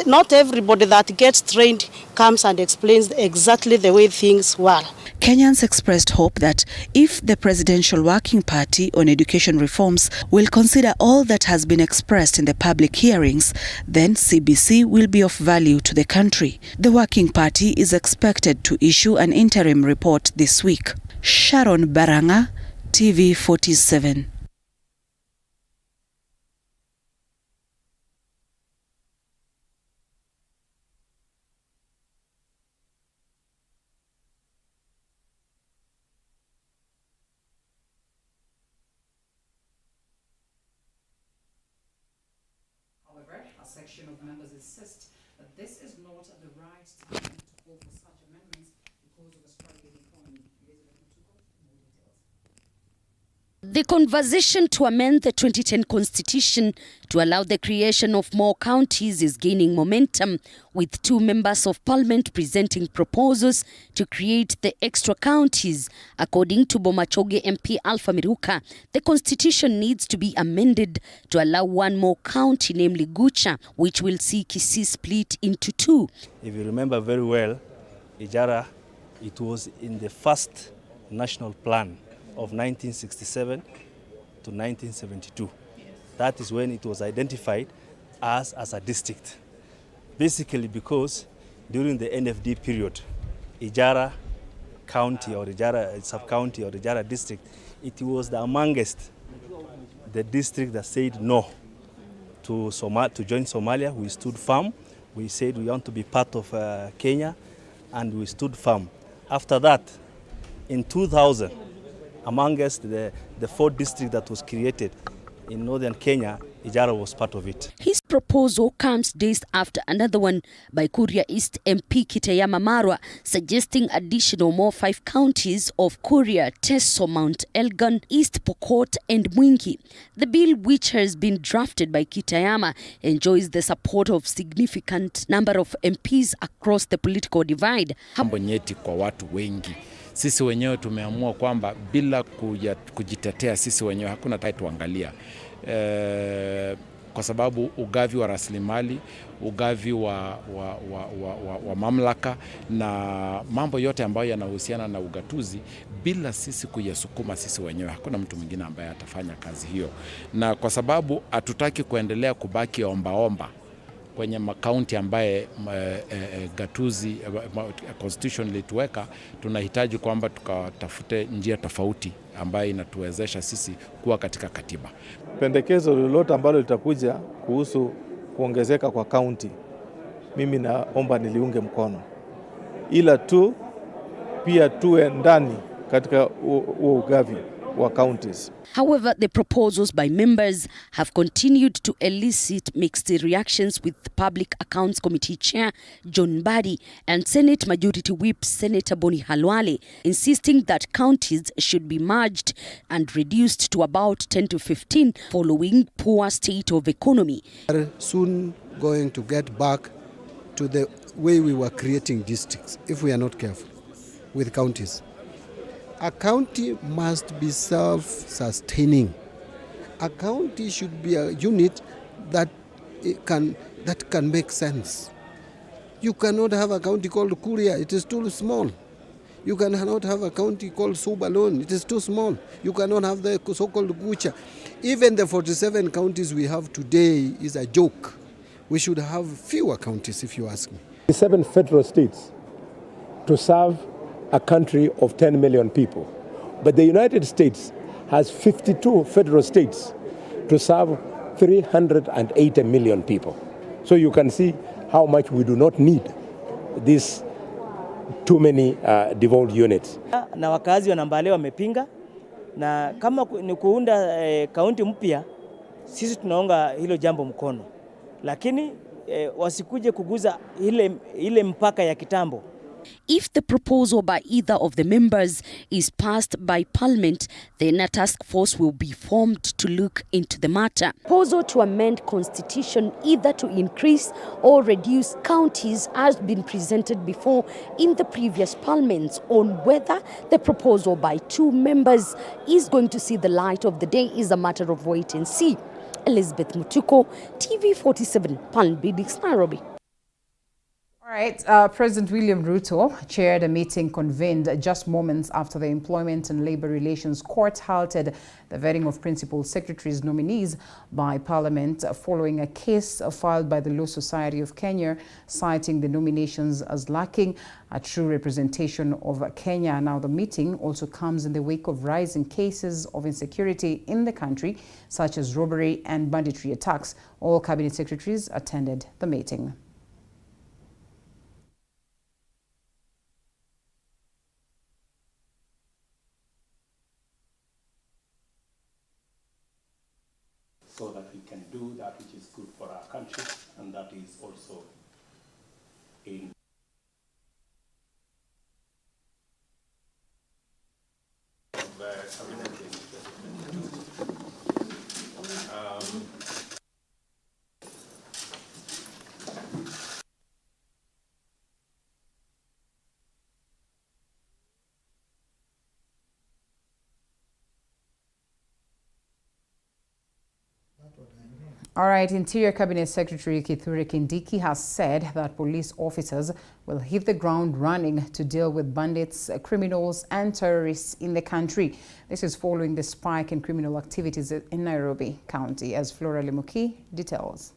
not everybody that gets trained comes and explains exactly the way things were. Kenyans expressed hope that if the Presidential Working Party on education reforms will consider all that has been expressed in the public hearings, then CBC will be of value to the country. The Working Party is expected to issue an interim report this week. Sharon Baranga, TV 47. A section of members insist that this is not the right time to call for such amendments because of a struggling economy. The conversation to amend the 2010 constitution to allow the creation of more counties is gaining momentum, with 2 members of parliament presenting proposals to create the extra counties. According to Bomachoge MP Alpha Miruka, the constitution needs to be amended to allow 1 more county, namely Gucha, which will see Kisii split into 2. If you remember very well, Ijara, it was in the first national plan of 1967 to 1972. That is when it was identified as a district. Basically because during the NFD period, Ijara County or Ijara Sub-County or Ijara District, it was the amongst the district that said no to join Somalia. We stood firm. We said we want to be part of Kenya, and we stood firm. After that, in 2000, amongst the 4 districts that was created in northern Kenya, Ijara was part of it. His proposal comes days after another one by Kuria East MP Kitayama Marwa, suggesting additional more 5 counties of Kuria, Teso, Mount Elgon, East Pokot and Mwingi. The bill, which has been drafted by Kitayama, enjoys the support of significant number of MPs across the political divide. Mambo nyeti kwa watu wengi. Sisi wenyewe tumeamua kwamba bila kujitetea sisi wenyewe hakuna tai tuangalia. Kwa sababu ugavi wa rasilimali, ugavi wa mamlaka na mambo yote ambayo yanahusiana na ugatuzi, bila sisi kuyasukuma sisi wenyewe hakuna mtu mwingine ambaye atafanya kazi hiyo. Na kwa sababu hatutaki kuendelea kubaki omba kwenye makaunti ambaye gatuzi constitution lituweka, tunahitaji kwamba tukatafute njia tofauti ambayo inatuwezesha sisi kuwa katika katiba. Pendekezo lolote ambalo litakuja kuhusu kuongezeka kwa kaunti, mimi naomba niliunge mkono, ila tu pia tuwe ndani katika ugavi wa counties. However, the proposals by members have continued to elicit mixed reactions, with Public Accounts Committee Chair John Badi and Senate Majority Whip Senator Boni Halwale insisting that counties should be merged and reduced to about 10 to 15 following poor state of economy. We are soon going to get back to the way we were creating districts if we are not careful with counties. A county must be self-sustaining. A county should be a unit that can make sense. You cannot have a county called Kuria, it is too small. You cannot have a county called Subalon, it is too small. You cannot have the so-called Gucha. Even the 47 counties we have today is a joke. We should have fewer counties, if you ask me. 7 federal states to serve a country of 10 million people. But the United States has 52 federal states to serve 380 million people. So you can see how much we do not need these too many devolved units. Na wakazi wa Nambale wamepinga, na kama ni kuunda kaunti mpya, sisi tunaunga hilo jambo mkono. Lakini wasikuje kuguza ile mpaka ya kitambo. If the proposal by either of the members is passed by Parliament, then a task force will be formed to look into the matter. Proposal to amend constitution either to increase or reduce counties has been presented before in the previous parliaments. On whether the proposal by 2 members is going to see the light of the day is a matter of wait and see. Elizabeth Mutuko, TV47, Palm Beach, Nairobi. All right, President William Ruto chaired a meeting convened just moments after the Employment and Labor Relations Court halted the vetting of principal secretaries' nominees by Parliament following a case filed by the Law Society of Kenya citing the nominations as lacking a true representation of Kenya. Now, the meeting also comes in the wake of rising cases of insecurity in the country, such as robbery and banditry attacks. All cabinet secretaries attended the meeting. So that we can do that which is good for our country, and that is also in cabinet in 2022. All right, Interior Cabinet Secretary Kithure Kindiki has said that police officers will hit the ground running to deal with bandits, criminals and terrorists in the country. This is following the spike in criminal activities in Nairobi County, as Flora Lemuki details.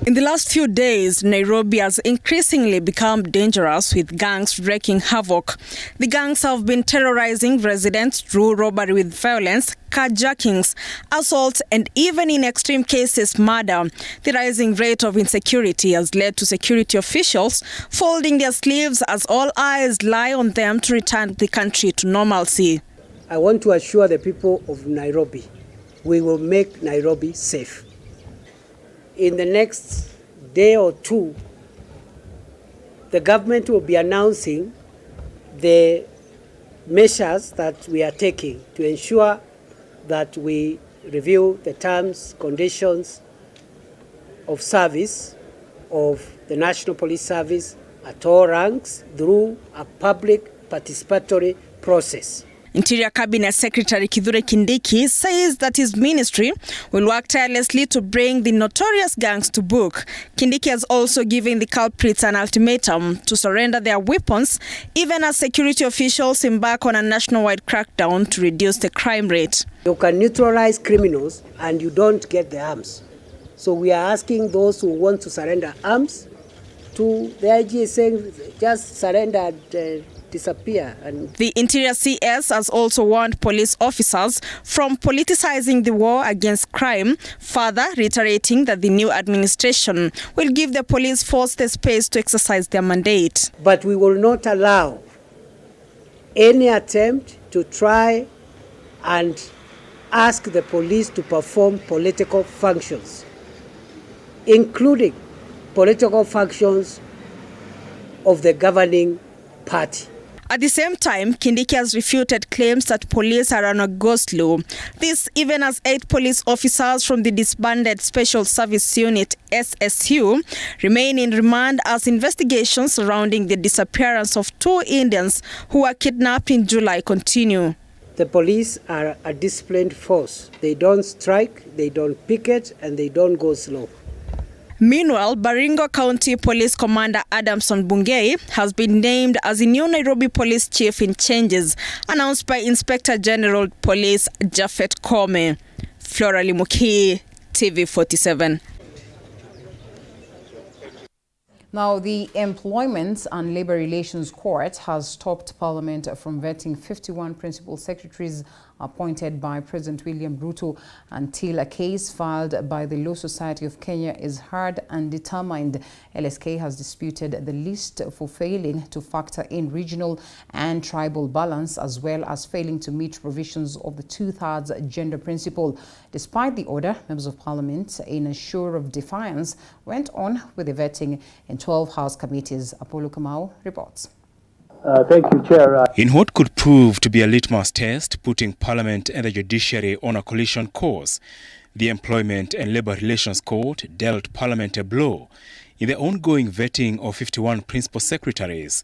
In the last few days, Nairobi has increasingly become dangerous, with gangs wreaking havoc. The gangs have been terrorizing residents through robbery with violence, carjackings, assaults, and even in extreme cases, murder. The rising rate of insecurity has led to security officials folding their sleeves as all eyes lie on them to return the country to normalcy. I want to assure the people of Nairobi, we will make Nairobi safe. In the next day or two, the government will be announcing the measures that we are taking to ensure that we review the terms, conditions of service of the National Police Service at all ranks through a public participatory process. Interior Cabinet Secretary Kithure Kindiki says that his ministry will work tirelessly to bring the notorious gangs to book. Kindiki has also given the culprits an ultimatum to surrender their weapons, even as security officials embark on a nationwide crackdown to reduce the crime rate. You can neutralize criminals and you don't get the arms. So we are asking those who want to surrender arms to the IG is saying just surrender and disappear. And the Interior CS has also warned police officers from politicizing the war against crime, further reiterating that the new administration will give the police force the space to exercise their mandate. But we will not allow any attempt to try and ask the police to perform political functions, including political functions of the governing party. At the same time, Kindiki has refuted claims that police are on a ghost law. This even as 8 police officers from the disbanded Special Service Unit SSU remain in remand as investigations surrounding the disappearance of 2 Indians who were kidnapped in July continue. The police are a disciplined force. They don't strike, they don't picket, and they don't go slow. Meanwhile, Baringo County Police Commander Adamson Bungei has been named as the new Nairobi Police Chief in changes announced by Inspector General Police Japhet Kome. Flora Lemuki, TV47. Now, the Employment and Labor Relations Court has stopped Parliament from vetting 51 principal secretaries appointed by President William Ruto until a case filed by the Law Society of Kenya is heard and determined. LSK has disputed the list for failing to factor in regional and tribal balance, as well as failing to meet provisions of the 2/3 gender principle. Despite the order, members of Parliament, in a show of defiance, went on with the vetting in 12 House committees. Apollo Kamau reports. Thank you, Chair. In what could prove to be a litmus test, putting Parliament and the judiciary on a collision course, the Employment and Labor Relations Court dealt Parliament a blow in the ongoing vetting of 51 principal secretaries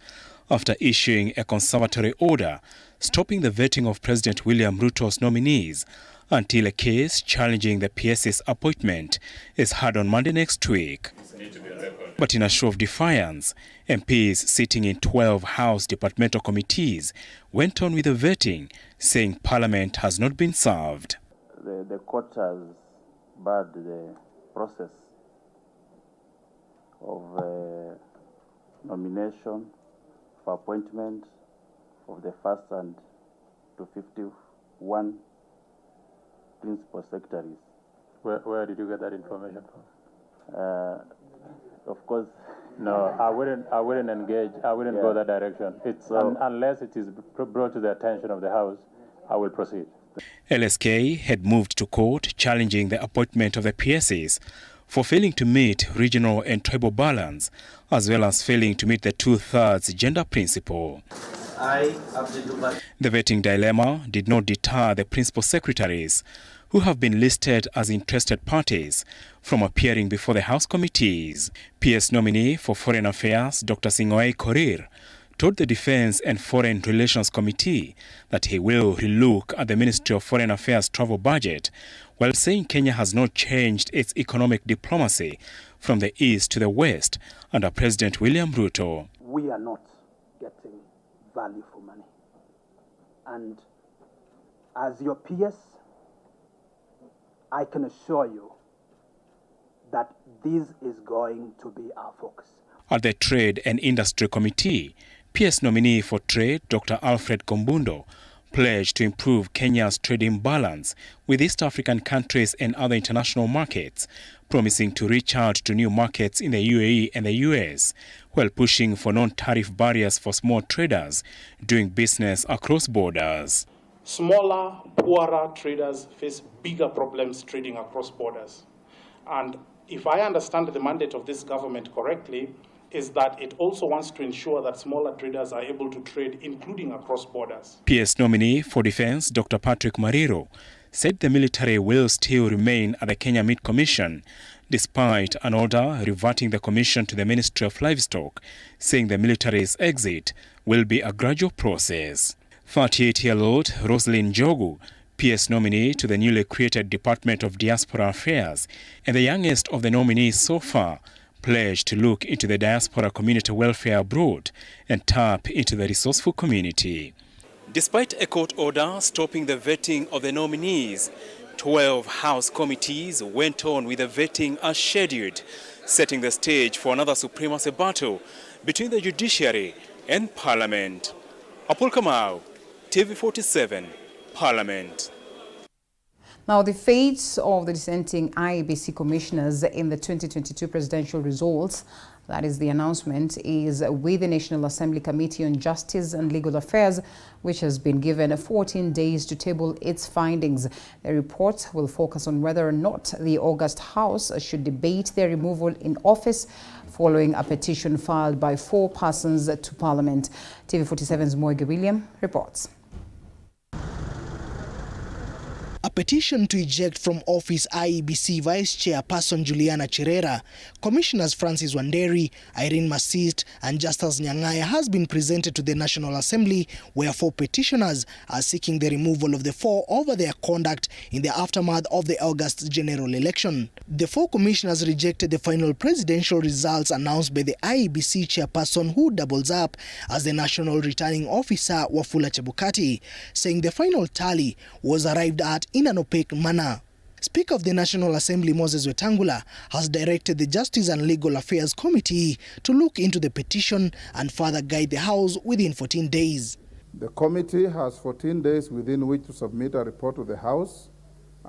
after issuing a conservatory order stopping the vetting of President William Ruto's nominees until a case challenging the PS's appointment is heard on Monday next week. But in a show of defiance, MPs sitting in 12 House departmental committees went on with the vetting, saying Parliament has not been served. The court has barred the process of nomination for appointment of the first and to 51 principal secretaries. Where did you get that information from? Of course, no, I wouldn't engage. I wouldn't go that direction. It's unless it is brought to the attention of the House, I will proceed. LSK had moved to court challenging the appointment of the PSs for failing to meet regional and tribal balance, as well as failing to meet the 2/3 gender principle. The vetting dilemma did not deter the principal secretaries, who have been listed as interested parties, from appearing before the House committees. PS nominee for Foreign Affairs, Dr. Singoei Korir, told the Defense and Foreign Relations Committee that he will relook at the Ministry of Foreign Affairs travel budget, while saying Kenya has not changed its economic diplomacy from the east to the west under President William Ruto. We are not getting value for money. And as your peers, I can assure you that this is going to be our focus. At the Trade and Industry Committee, PS nominee for Trade, Dr. Alfred Kombundo, pledged to improve Kenya's trading balance with East African countries and other international markets, promising to reach out to new markets in the UAE and the US, while pushing for non-tariff barriers for small traders doing business across borders. Smaller, poorer traders face bigger problems trading across borders. And if I understand the mandate of this government correctly, is that it also wants to ensure that smaller traders are able to trade, including across borders. PS nominee for Defense, Dr. Patrick Mariro, said the military will still remain at the Kenya Meat Commission, despite an order reverting the commission to the Ministry of Livestock, saying the military's exit will be a gradual process. 38-year-old Roslyn Jogu, PS nominee to the newly created Department of Diaspora Affairs, and the youngest of the nominees so far, pledged to look into the diaspora community welfare abroad and tap into the resourceful community. Despite a court order stopping the vetting of the nominees, 12 House committees went on with the vetting as scheduled, setting the stage for another supremacy battle between the judiciary and Parliament. Apol Kamau, TV47, Parliament. Now, the fates of the dissenting IEBC commissioners in the 2022 presidential results, that is the announcement, is with the National Assembly Committee on Justice and Legal Affairs, which has been given 14 days to table its findings. The report will focus on whether or not the August House should debate their removal in office following a petition filed by 4 persons to Parliament. TV47's Moige William reports. A petition to eject from office IEBC Vice Chairperson Juliana Cherera, Commissioners Francis Wanderi, Irene Masist and Justus Nyang'aya has been presented to the National Assembly, where 4 petitioners are seeking the removal of the 4 over their conduct in the aftermath of the August general election. The 4 commissioners rejected the final presidential results announced by the IEBC Chairperson, who doubles up as the National Returning Officer Wafula Chebukati, saying the final tally was arrived at in an opaque manner. Speaker of the National Assembly Moses Wetangula has directed the Justice and Legal Affairs Committee to look into the petition and further guide the House within 14 days. The committee has 14 days within which to submit a report to the House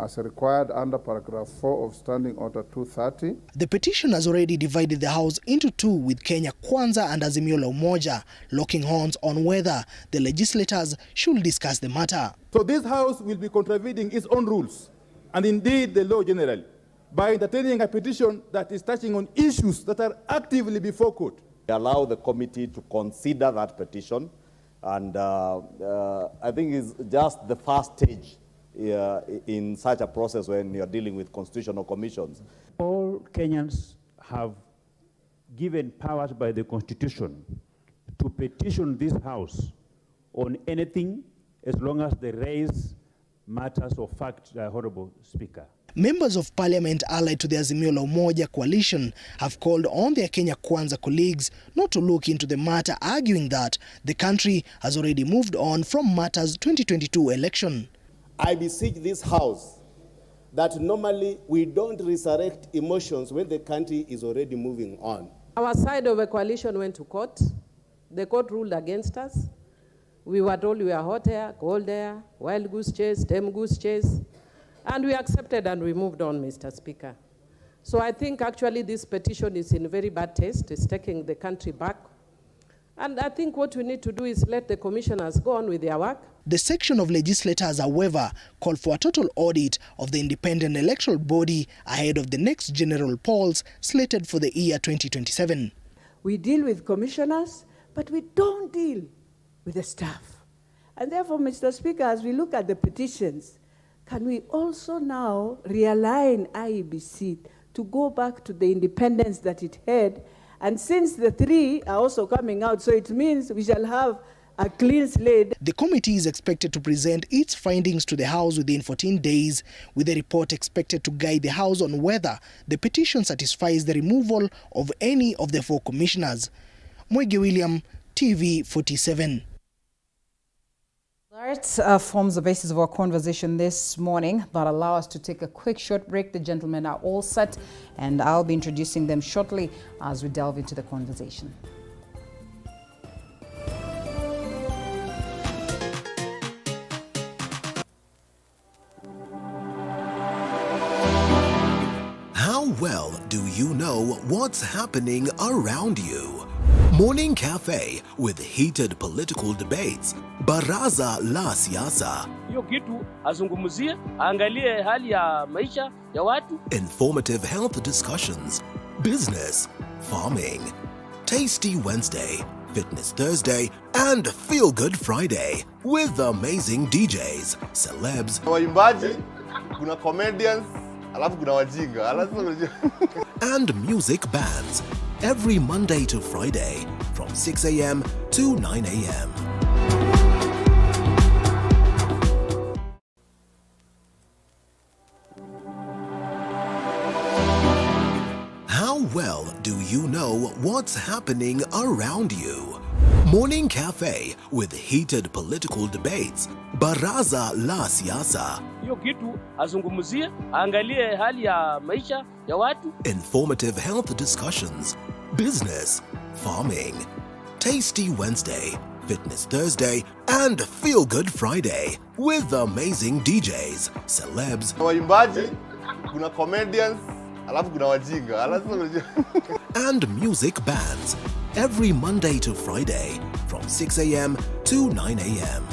as required under paragraph 4 of Standing Order 230. The petition has already divided the House into 2, with Kenya Kwanza and Azimio la Umoja locking horns on whether the legislators should discuss the matter. So this House will be contravening its own rules and indeed the law generally by entertaining a petition that is touching on issues that are actively before court. Allow the committee to consider that petition, and I think it's just the first stage in such a process when you're dealing with constitutional commissions. All Kenyans have given powers by the Constitution to petition this House on anything as long as they raise matters of fact, Honorable Speaker. Members of Parliament allied to the Azimio la Umoja coalition have called on their Kenya Kwanza colleagues not to look into the matter, arguing that the country has already moved on from matters 2022 election. I beseech this House that normally we don't resurrect emotions when the country is already moving on. Our side of a coalition went to court. The court ruled against us. We were told we were hot air, cold air, wild goose chase, tame goose chase, and we accepted and we moved on, Mr. Speaker. So I think actually this petition is in very bad taste. It's taking the country back. And I think what we need to do is let the commissioners go on with their work. The section of legislators, however, called for a total audit of the independent electoral body ahead of the next general polls slated for the year 2027. We deal with commissioners, but we don't deal with the staff. And therefore, Mr. Speaker, as we look at the petitions, can we also now realign IEBC to go back to the independence that it had And since the 3 are also coming out, so it means we shall have a clean slate. The committee is expected to present its findings to the House within 14 days, with the report expected to guide the House on whether the petition satisfies the removal of any of the 4 commissioners. Mwege William, TV 47. That forms the basis of our conversation this morning, but allow us to take a quick short break. The gentlemen are all set, and I'll be introducing them shortly as we delve into the conversation. How well do you know what's happening around you? Morning Cafe with heated political debates. Baraza la Siasa. Hiyo kitu azungumzie, angalie hali ya maisha ya watu. Informative health discussions. Business, farming. Tasty Wednesday, Fitness Thursday, and Feel Good Friday with amazing DJs, celebs, waimbaji, kuna comedians, alafu kuna wajinga, and music bands every Monday to Friday from 6 a.m. to 9 a.m. How well do you know what's happening around you? Morning Cafe with heated political debates. Baraza la Siasa. Hiyo kitu azungumzie, angalie hali ya maisha ya watu. Informative health discussions. Business, farming. Tasty Wednesday, Fitness Thursday, and Feel Good Friday with amazing DJs, celebs, waimbaji, kuna comedians, alafu kuna wajinga, and music bands every Monday to Friday from 6 a.m. to 9 a.m.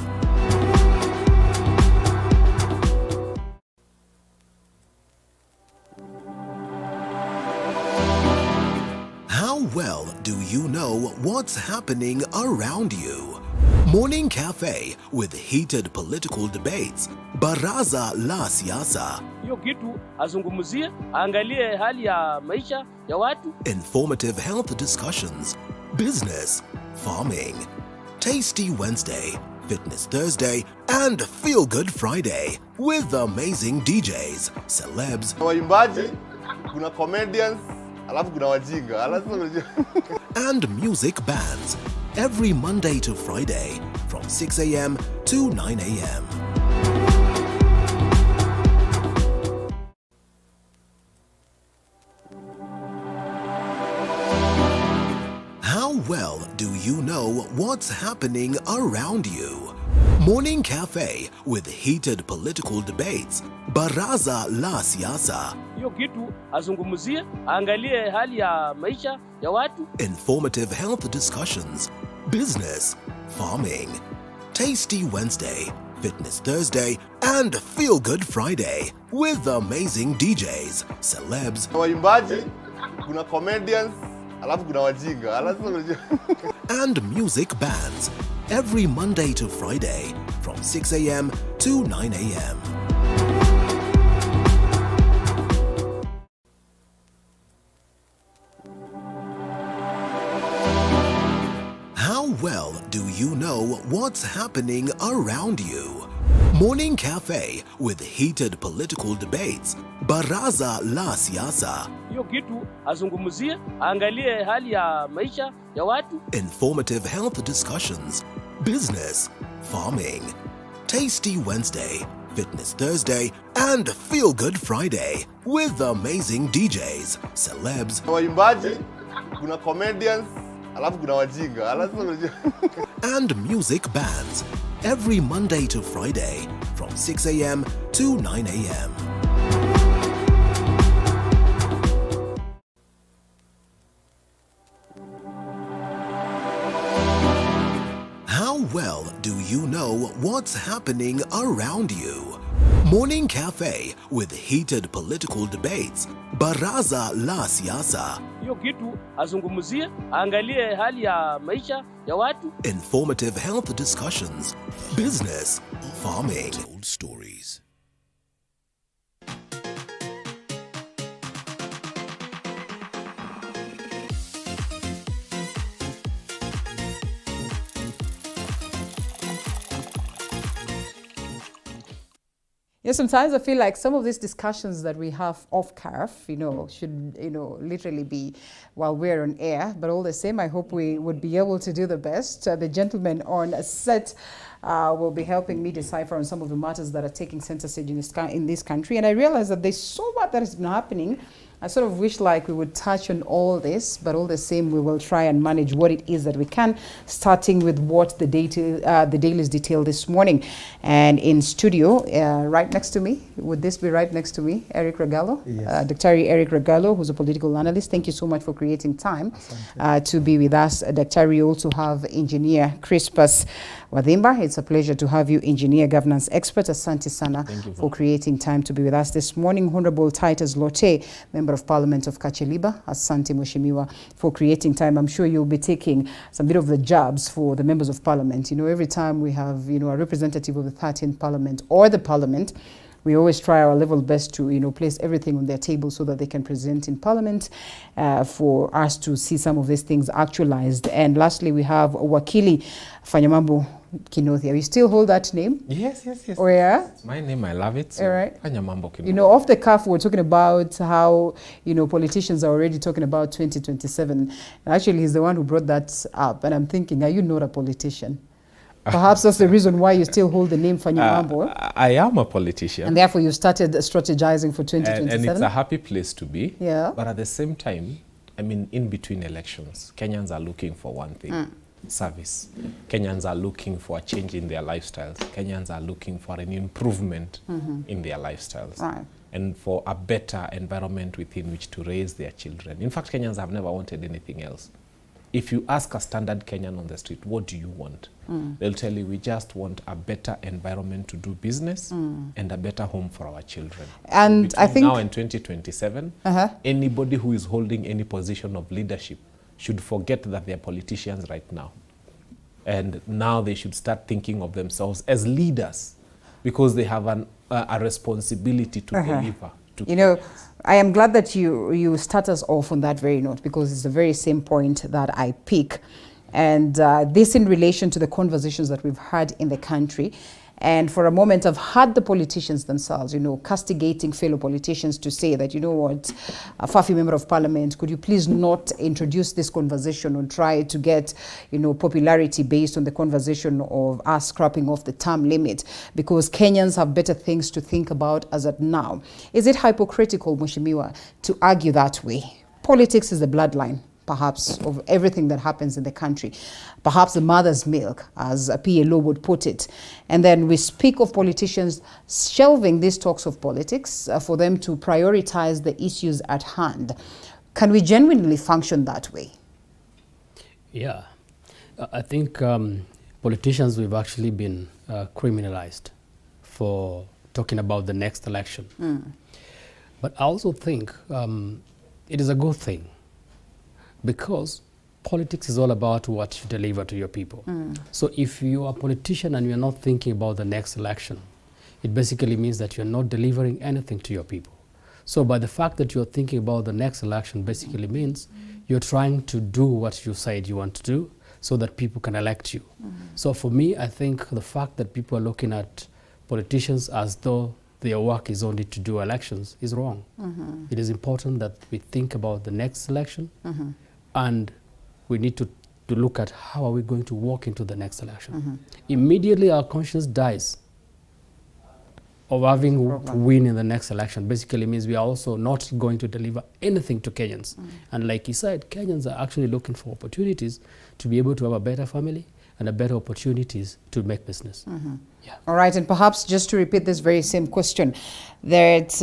How well do you know what's happening around you? Morning Cafe with heated political debates. Baraza la Siasa. Hiyo kitu azungumzie, angalie hali ya maisha ya watu. Informative health discussions. Business, farming. Tasty Wednesday, Fitness Thursday, and Feel Good Friday with amazing DJs, celebs, waimbaji, kuna comedians, alafu kuna wajinga, and music bands every Monday to Friday from 6 a.m. to 9 a.m. How well do you know what's happening around you? Morning Cafe with heated political debates. Baraza la Siasa. Hiyo kitu azungumzie, angalie hali ya maisha ya watu. Informative health discussions. Business, farming. Tasty Wednesday, Fitness Thursday, and Feel Good Friday with amazing DJs, celebs, waimbaji, kuna comedians, alafu kuna wajinga, and music bands every Monday to Friday from 6 a.m. to 9 a.m. How well do you know what's happening around you? Morning Cafe with heated political debates. Baraza la Siasa. Hiyo kitu azungumzie, angalie hali ya maisha ya watu. Informative health discussions. Business, farming. Tasty Wednesday, Fitness Thursday, and Feel Good Friday with amazing DJs, celebs, waimbaji, kuna comedians, alafu kuna wajinga, and music bands every Monday to Friday from 6 a.m. to 9 a.m. How well do you know what's happening around you? Morning Cafe with heated political debates. Baraza la Siasa. Hiyo kitu azungumzie, angalie hali ya maisha ya watu. Informative health discussions. Business, farming. Old stories. Yeah, sometimes I feel like some of these discussions that we have off carf, should, literally be while we're on air. But all the same, I hope we would be able to do the best. The gentleman on set will be helping me decipher on some of the matters that are taking center stage in this country. And I realize that there's so much that has been happening. I sort of wish like we would touch on all this, but all the same, we will try and manage what it is that we can, starting with what the dailies detail this morning. And in studio, right next to me, would this be right next to me, Eric Regalo? Yes. Dr. Eric Regalo, who's a political analyst. Thank you so much for creating time to be with us. Dr. We also have engineer Crispus Wadhimba. It's a pleasure to have you, engineer governance expert. Asante sana for creating time to be with us this morning. Honorable Titus Lote, Member of Parliament of Kacheliba. Asante Mheshimiwa for creating time. I'm sure you'll be taking some bit of the jabs for the members of Parliament. Every time we have, a representative of the 13th Parliament or the Parliament, we always try our level best to, place everything on their table so that they can present in Parliament for us to see some of these things actualized. And lastly, we have Wakili Fanya Mambo Kinuthia. You still hold that name? Yes. Oh, yeah? It's my name, I love it. So all right. Fanya Mambo Kinuthia. Off the cuff, we're talking about how, politicians are already talking about 2027. And actually, he's the one who brought that up. And I'm thinking, are you not a politician? Perhaps that's the reason why you still hold the name Fanya Mambo. I am a politician. And therefore, you started strategizing for 2027. And it's a happy place to be. Yeah. But at the same time, in between elections, Kenyans are looking for one thing. Service. Kenyans are looking for a change in their lifestyles. Kenyans are looking for an improvement in their lifestyles. Right. And for a better environment within which to raise their children. In fact, Kenyans have never wanted anything else. If you ask a standard Kenyan on the street, what do you want? They'll tell you, we just want a better environment to do business and a better home for our children. And between I think now and 2027, anybody who is holding any position of leadership should forget that they're politicians right now. And now they should start thinking of themselves as leaders because they have a responsibility to deliver. I am glad that you start us off on that very note because it's the very same point that I pick. And this in relation to the conversations that we've had in the country. And for a moment, I've had the politicians themselves, castigating fellow politicians to say that, what, a Fafi member of parliament, could you please not introduce this conversation or try to get, popularity based on the conversation of us scrapping off the term limit because Kenyans have better things to think about as at now. Is it hypocritical, Mheshimiwa, to argue that way? Politics is the bloodline, perhaps, of everything that happens in the country. Perhaps the mother's milk, as a PLO would put it. And then we speak of politicians shelving these talks of politics for them to prioritize the issues at hand. Can we genuinely function that way? Yeah. I think politicians, we've actually been criminalized for talking about the next election. But I also think it is a good thing because politics is all about what you deliver to your people. So if you are a politician and you're not thinking about the next election, it basically means that you're not delivering anything to your people. So by the fact that you're thinking about the next election basically means you're trying to do what you said you want to do so that people can elect you. So for me, I think the fact that people are looking at politicians as though their work is only to do elections is wrong. It is important that we think about the next election and we need to look at how are we going to walk into the next election. Immediately our conscience dies of having to win in the next election basically means we are also not going to deliver anything to Kenyans. And like he said, Kenyans are actually looking for opportunities to be able to have a better family and a better opportunities to make business. Yeah. All right, and perhaps just to repeat this very same question, that,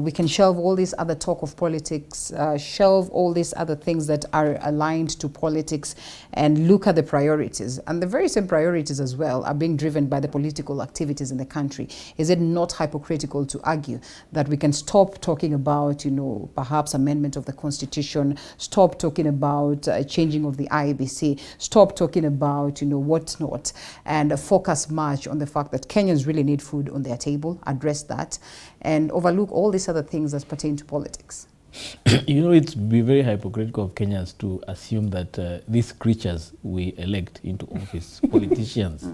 we can shelve all this other talk of politics, shelve all these other things that are aligned to politics and look at the priorities. And the very same priorities as well are being driven by the political activities in the country. Is it not hypocritical to argue that we can stop talking about, perhaps amendment of the Constitution, stop talking about changing of the IEBC, stop talking about, what's not, and focus much on the fact that Kenyans really need food on their table, address that, and overlook all these other things that pertain to politics? It's be very hypocritical of Kenyans to assume that these creatures we elect into office, politicians,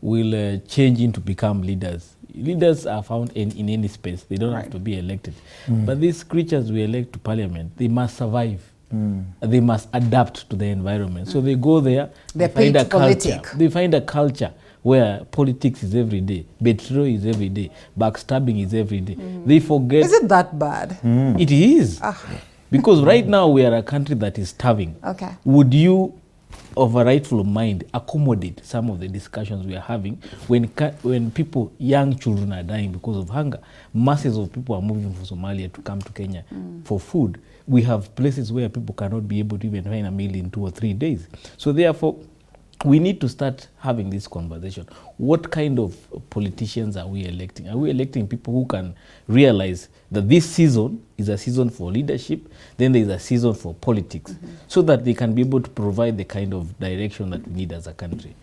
will change into become leaders, leaders are found in any space. They don't have to be elected. But these creatures we elect to parliament, they must survive. They must adapt to the environment. So they go there, they find a culture. They find a culture where politics is every day, betrayal is every day, backstabbing is every day. They forget. Is it that bad? It is. Because right now we are a country that is starving. Okay. Would you, of a rightful mind, accommodate some of the discussions we are having when people, young children are dying because of hunger? Masses of people are moving from Somalia to come to Kenya for food. We have places where people cannot be able to even find a meal in 2 or 3 days. So therefore, we need to start having this conversation. What kind of politicians are we electing? Are we electing people who can realize that this season is a season for leadership, then there is a season for politics, so that they can be able to provide the kind of direction that we need as a country?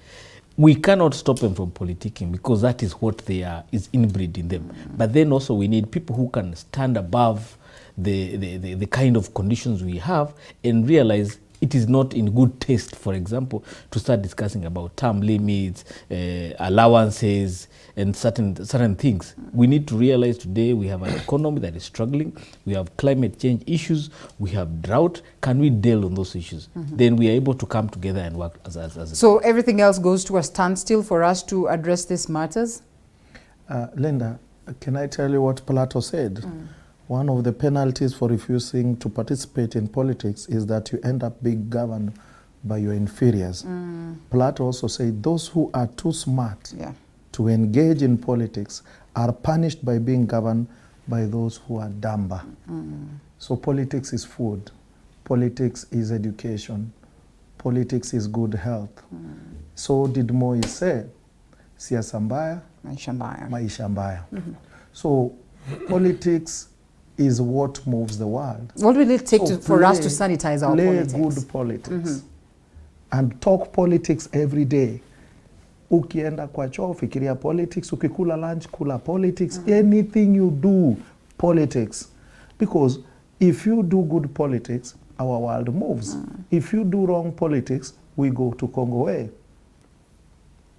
We cannot stop them from politicking because that is what they are, is inbred in them. But then also we need people who can stand above the kind of conditions we have and realize it is not in good taste, for example, to start discussing about term limits, allowances, and certain things. We need to realize today we have an economy that is struggling, we have climate change issues, we have drought. Can we deal on those issues? Then we are able to come together and work as a So everything else goes to a standstill for us to address these matters? Linda, can I tell you what Plato said? One of the penalties for refusing to participate in politics is that you end up being governed by your inferiors. Plato also said those who are too smart to engage in politics are punished by being governed by those who are dumber. So politics is food, politics is education, politics is good health. So did Moi say, siasa mbaya, maisha mbaya. So politics is what moves the world. What will it take for us to sanitize our politics? Play good politics. And talk politics every day. Ukienda kwa choo, fikiria politics. Ukikula lunch, kula politics. Anything you do, politics. Because if you do good politics, our world moves. If you do wrong politics, we go to Congo way.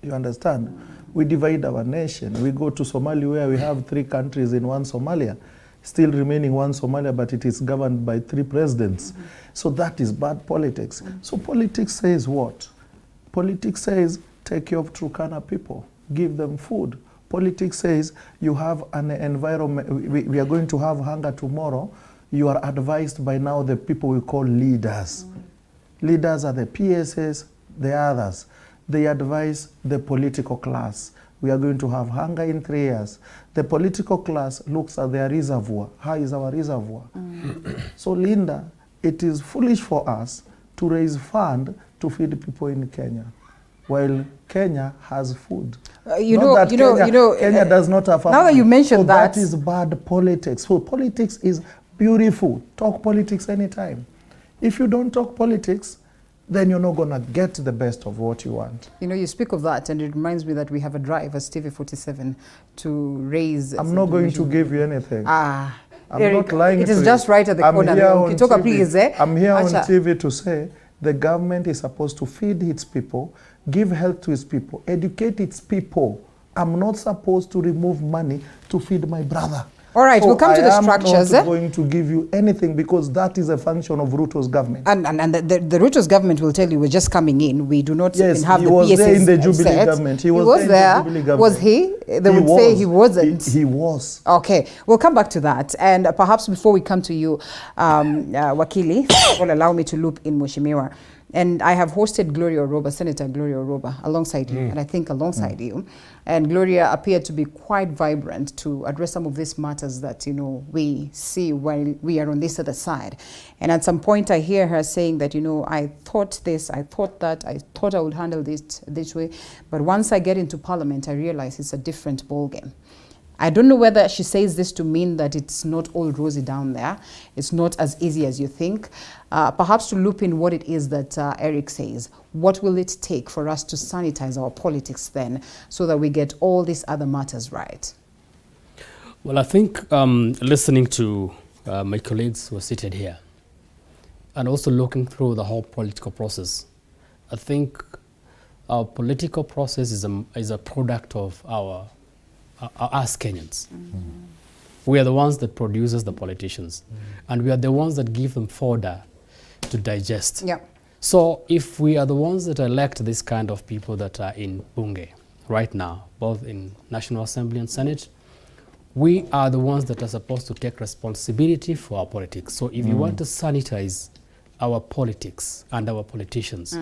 You understand? We divide our nation. We go to Somalia where we have 3 countries in one Somalia. Still remaining one Somalia, but it is governed by 3 presidents. So that is bad politics. So politics says what? Politics says take care of Turkana people, give them food. Politics says you have an environment, we are going to have hunger tomorrow. You are advised by now the people we call leaders. Leaders are the PSS, the others. They advise the political class. We are going to have hunger in 3 years. The political class looks at their reservoir. How is our reservoir? So Linda, it is foolish for us to raise fund to feed people in Kenya, while Kenya has food. Kenya does not have. Now that you mentioned that is bad politics. So politics is beautiful. Talk politics anytime. If you don't talk politics, then you're not going to get the best of what you want. You know, you speak of that, and it reminds me that we have a drive as TV47 to raise... I'm not going to give you anything. I'm not lying. It is just right at the corner. I'm here on TV to say the government is supposed to feed its people, give health to its people, educate its people. I'm not supposed to remove money to feed my brother. All right, we'll come to the structures. I'm not going to give you anything because that is a function of Ruto's government. And the Ruto's government will tell you we're just coming in. We do not even have the PSS. He was there in the Jubilee government. He was there. In the Jubilee government. Was he? They would say he wasn't. He was. Okay, we'll come back to that. And perhaps before we come to you, Wakili, will allow me to loop in Mheshimiwa. And I have hosted Gloria Oroba, Senator Gloria Oroba, alongside you, and I think alongside you. And Gloria appeared to be quite vibrant to address some of these matters that, you know, we see while we are on this other side. And at some point I hear her saying that, you know, I thought this, I thought that, I thought I would handle this way. But once I get into Parliament, I realize it's a different ballgame. I don't know whether she says this to mean that it's not all rosy down there. It's not as easy as you think. Perhaps to loop in what it is that Eric says. What will it take for us to sanitize our politics then so that we get all these other matters right? Well, I think listening to my colleagues who are seated here and also looking through the whole political process, I think our political process is a product of our us Kenyans. We are the ones that produces the politicians, and we are the ones that give them fodder to digest. Yeah. So if we are the ones that elect this kind of people that are in Bunge right now, both in National Assembly and Senate, we are the ones that are supposed to take responsibility for our politics. So if you want to sanitize our politics and our politicians,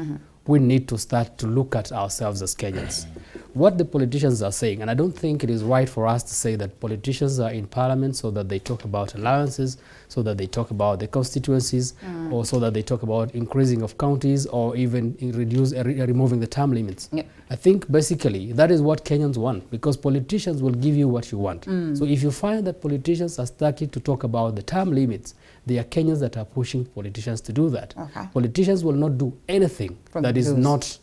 we need to start to look at ourselves as Kenyans. What the politicians are saying, and I don't think it is right for us to say that politicians are in parliament so that they talk about alliances, so that they talk about the constituencies, or so that they talk about increasing of counties, or even removing the term limits. Yep. I think basically that is what Kenyans want, because politicians will give you what you want. So if you find that politicians are starting to talk about the term limits, they are Kenyans that are pushing politicians to do that. Politicians will not do anything that is not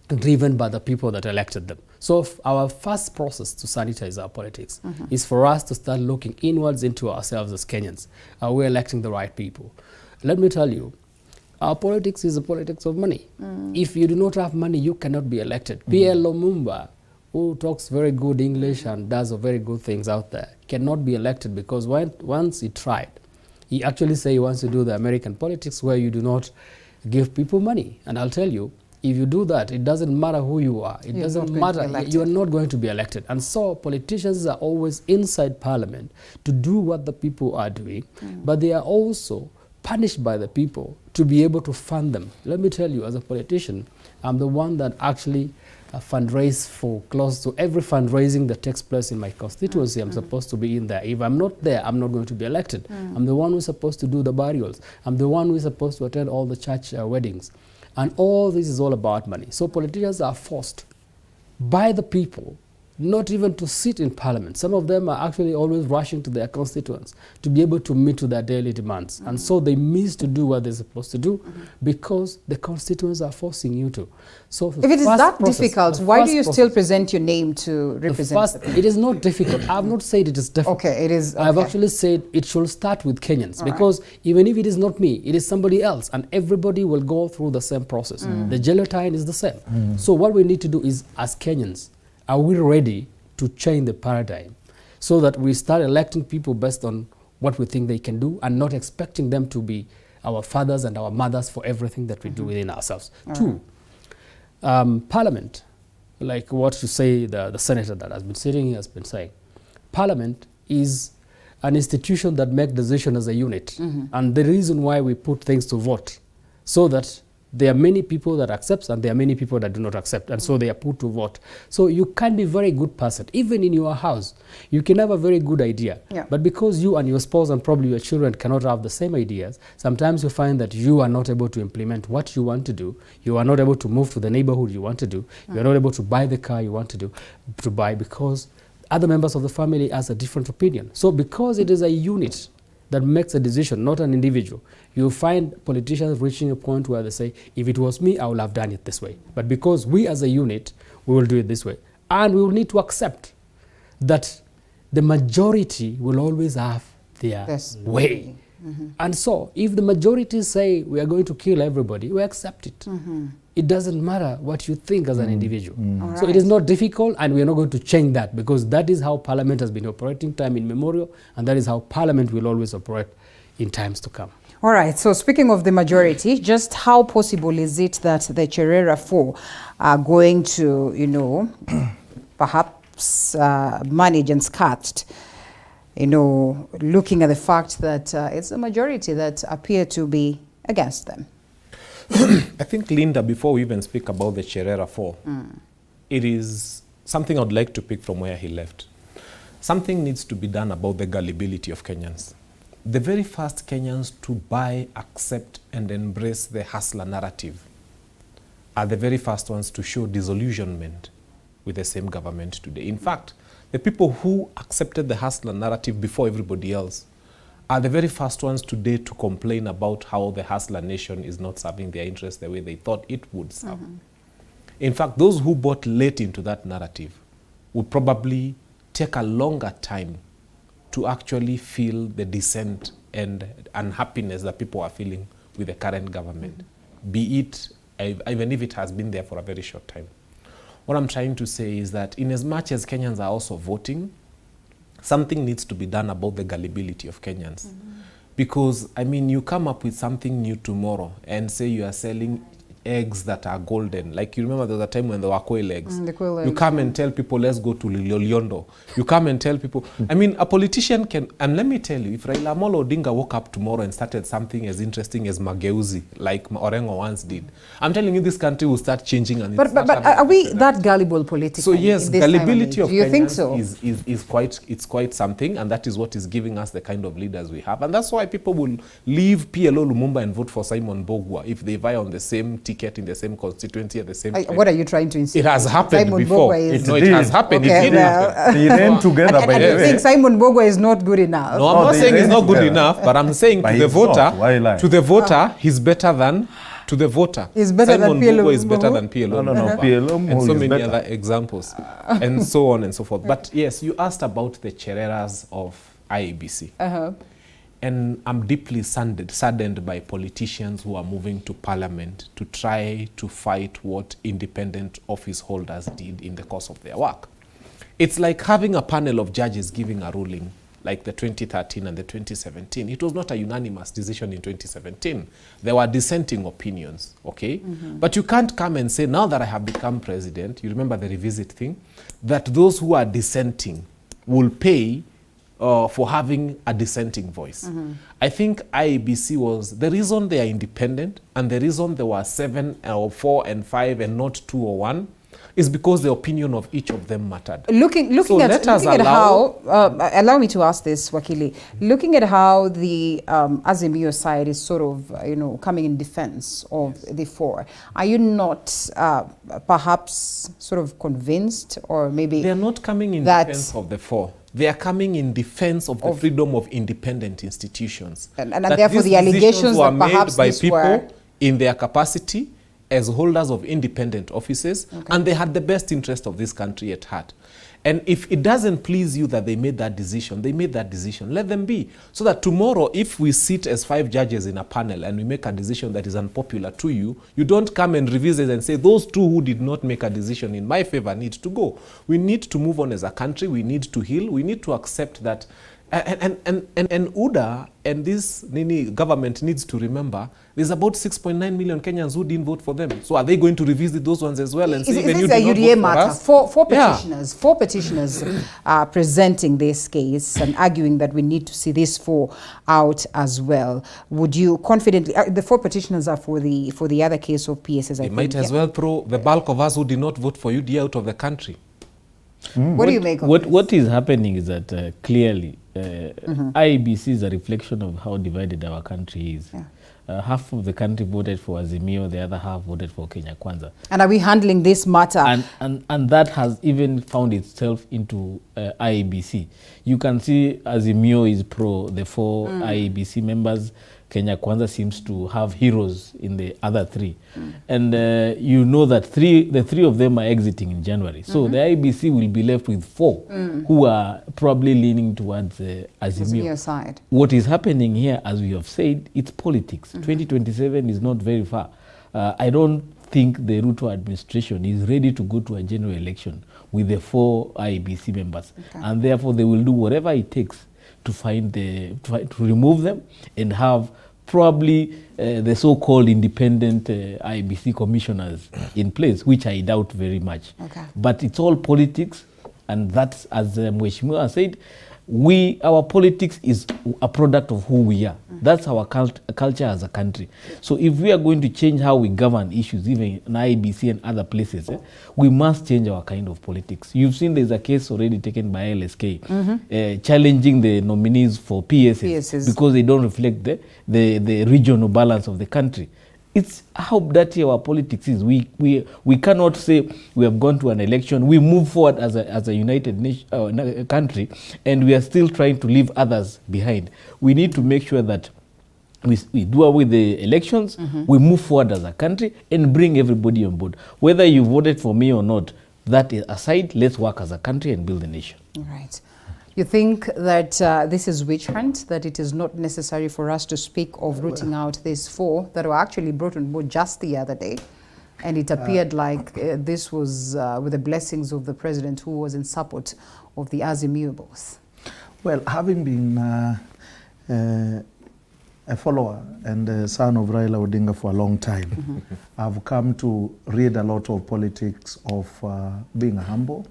driven by the people that elected them. So our first process to sanitize our politics is for us to start looking inwards into ourselves as Kenyans. Are we electing the right people? Let me tell you, our politics is a politics of money. If you do not have money, you cannot be elected. Pierre Lumumba, who talks very good English and does very good things out there, cannot be elected because once he tried, he actually said he wants to do the American politics where you do not give people money. And I'll tell you, if you do that, it doesn't matter who you are. It doesn't matter. You are not going to be elected. And so politicians are always inside parliament to do what the people are doing, but they are also punished by the people to be able to fund them. Let me tell you, as a politician, I'm the one that actually fundraise for close to every fundraising that takes place in my constituency. I'm supposed to be in there. If I'm not there, I'm not going to be elected. I'm the one who's supposed to do the burials. I'm the one who's supposed to attend all the church weddings. And all this is all about money. So politicians are forced by the people not even to sit in parliament. Some of them are actually always rushing to their constituents to be able to meet to their daily demands. And so they miss to do what they're supposed to do because the constituents are forcing you to. So if it is that difficult, why do you still present your name to represent the people? It is not difficult. I have not said it is difficult. Okay, it is. Okay. I've actually said it should start with Kenyans because even if it is not me, it is somebody else, and everybody will go through the same process. The gelatine is the same. So what we need to do is, as Kenyans, are we ready to change the paradigm so that we start electing people based on what we think they can do and not expecting them to be our fathers and our mothers for everything that we do within ourselves? Two, Parliament, like what you say, the senator that has been sitting here has been saying, Parliament is an institution that makes decisions as a unit. And the reason why we put things to vote, so that there are many people that accept and there are many people that do not accept, and so they are put to vote. So you can be a very good person. Even in your house, you can have a very good idea. But because you and your spouse and probably your children cannot have the same ideas, sometimes you find that you are not able to implement what you want to do. You are not able to move to the neighborhood you want to do. You are not able to buy the car you want to buy because other members of the family has a different opinion. So because it is a unit that makes a decision, not an individual, you find politicians reaching a point where they say, if it was me, I would have done it this way. But because we as a unit, we will do it this way. And we will need to accept that the majority will always have their way. And so if the majority say we are going to kill everybody, we accept it. It doesn't matter what you think as an individual. So it is not difficult, and we are not going to change that because that is how Parliament has been operating time immemorial, and that is how Parliament will always operate in times to come. All right, so speaking of the majority, just how possible is it that the Cherera 4 are going to, you know, perhaps manage and skirt, you know, looking at the fact that it's a majority that appear to be against them? I think, Linda, before we even speak about the Cherera 4, it is something I'd like to pick from where he left. Something needs to be done about the gullibility of Kenyans. The very first Kenyans to buy, accept, and embrace the hustler narrative are the very first ones to show disillusionment with the same government today. In fact, the people who accepted the hustler narrative before everybody else are the very first ones today to complain about how the hustler nation is not serving their interests the way they thought it would serve. In fact, those who bought late into that narrative would probably take a longer time to actually feel the dissent and unhappiness that people are feeling with the current government, be it, even if it has been there for a very short time. What I'm trying to say is that in as much as Kenyans are also voting, something needs to be done about the gullibility of Kenyans. Because, I mean, you come up with something new tomorrow and say you are selling eggs that are golden. Like, you remember there was a time when there were quail eggs. The quail eggs. You come and tell people, let's go to Loliondo. You come and tell people, I mean, a politician can, and let me tell you, if Raila Amolo Odinga woke up tomorrow and started something as interesting as Mageuzi, like Orengo once did, I'm telling you, this country will start changing. And But are we that gullible politically? So yes, gullibility of Do you think Kenyans so? is quite something, and that is what is giving us the kind of leaders we have. And that's why people will leave PLO Lumumba and vote for Simon Mbogwa if they vie on the same ticket in the same constituency at the same time. What are you trying to insinuate? It has happened Simon before. It has happened. Okay, It did happen. They ran together, by the I way. think Simon Mbogwa is not good enough. No, I'm not saying he's not good enough, but I'm saying to the voter, he's better than. To the voter, He's better Simon than PLO. Mbogwa is better than PLO. No, PLO and so is many better. other examples, and so on and so forth. But yes, you asked about the chereras of IEBC. And I'm deeply saddened by politicians who are moving to parliament to try to fight what independent office holders did in the course of their work. It's like having a panel of judges giving a ruling, like the 2013 and the 2017. It was not a unanimous decision in 2017. There were dissenting opinions, okay? But you can't come and say, now that I have become president, you remember the revisit thing, that those who are dissenting will pay for having a dissenting voice. I think IEBC was the reason they are independent, and the reason there were 7 or 4 and 5 and not 2 or 1 is because the opinion of each of them mattered. Looking at how, allow me to ask this, Wakili, looking at how the Azimio side is sort of, coming in defense of the 4, are you not perhaps sort of convinced, or maybe... They're not coming in defense of the 4. They are coming in defense of the freedom of independent institutions. And therefore the allegations were that perhaps made by this people were... in their capacity as holders of independent offices, and they had the best interest of this country at heart. And if it doesn't please you that they made that decision, they made that decision. Let them be. So that tomorrow, if we sit as 5 judges in a panel and we make a decision that is unpopular to you, you don't come and revisit and say, those 2 who did not make a decision in my favor need to go. We need to move on as a country. We need to heal. We need to accept that. And UDA and this government needs to remember there's about 6.9 million Kenyans who didn't vote for them. So are they going to revisit those ones as well and say, even you did not vote for us? Four petitioners are presenting this case and arguing that we need to see this 4 out as well. Would you confidently, the 4 petitioners are for the other case of PSS, I think. They might as well throw the bulk of us who did not vote for UDA out of the country. What do you make of this? What is happening is that clearly IEBC is a reflection of how divided our country is. Half of the country voted for Azimio, the other half voted for Kenya Kwanza. And are we handling this matter? And that has even found itself into IEBC. You can see Azimio is pro the 4 IEBC members. Kenya Kwanza seems to have heroes in the other 3. And you know that the 3 of them are exiting in January. So the IEBC will be left with 4 who are probably leaning towards Azimio side. What is happening here, as we have said, it's politics. 2027 is not very far. I don't think the Ruto administration is ready to go to a general election with the 4 IEBC members. And therefore they will do whatever it takes to to remove them and have probably the so-called independent IEBC commissioners in place, which I doubt very much. But it's all politics, and that's, as Mheshimiwa said, our politics is a product of who we are. That's our culture as a country. So if we are going to change how we govern issues, even in IEBC and other places, we must change our kind of politics. You've seen there's a case already taken by LSK challenging the nominees for PSS because they don't reflect the regional balance of the country. It's how dirty our politics is. We cannot say we have gone to an election, we move forward as a united nation, country, and we are still trying to leave others behind. We need to make sure that we do away with the elections, we move forward as a country and bring everybody on board. Whether you voted for me or not, that aside, let's work as a country and build a nation. Right. You think that this is witch hunt, that it is not necessary for us to speak of rooting out these 4 that were actually brought on board just the other day? And it appeared like this was with the blessings of the president, who was in support of the Azimio. Well, having been a follower and a son of Raila Odinga for a long time, I've come to read a lot of politics of being humble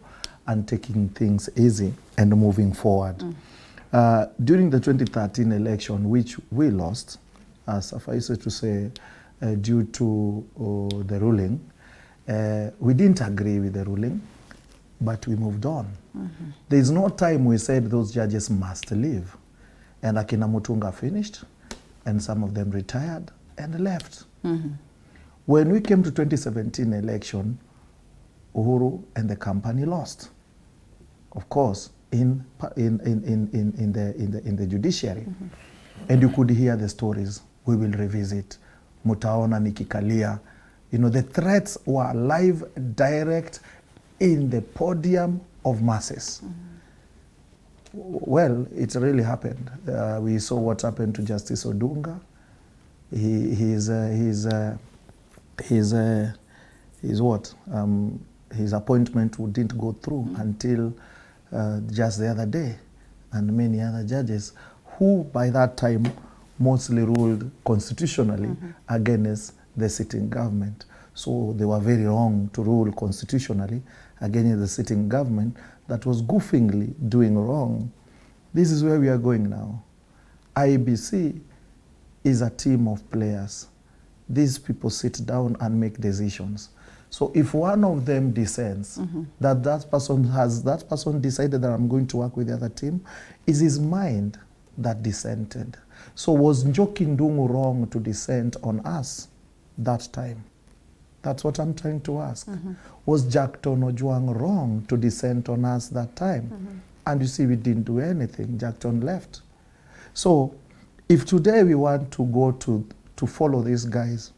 and taking things easy and moving forward. During the 2013 election, which we lost, suffice it to say, due to the ruling, we didn't agree with the ruling, but we moved on. There's no time we said those judges must leave. And Akina Mutunga finished, and some of them retired and left. When we came to 2017 election, Uhuru and the company lost. Of course, in the judiciary. And you could hear the stories. We will revisit. Mutaona nikikalia. You know, the threats were live, direct, in the podium of masses. Well, it really happened. We saw what happened to Justice Odunga. His appointment didn't go through until just the other day, and many other judges who by that time mostly ruled constitutionally against the sitting government. So they were very wrong to rule constitutionally against the sitting government that was goofingly doing wrong. This is where we are going now. IEBC is a team of players. These people sit down and make decisions. So if one of them dissents, that person decided that I'm going to work with the other team, is his mind that dissented. So was Njoki Ndung'u wrong to dissent on us that time? That's what I'm trying to ask. Was Jackton Ojwang wrong to dissent on us that time? And you see, we didn't do anything. Jackton left. So if today we want to go to follow these guys,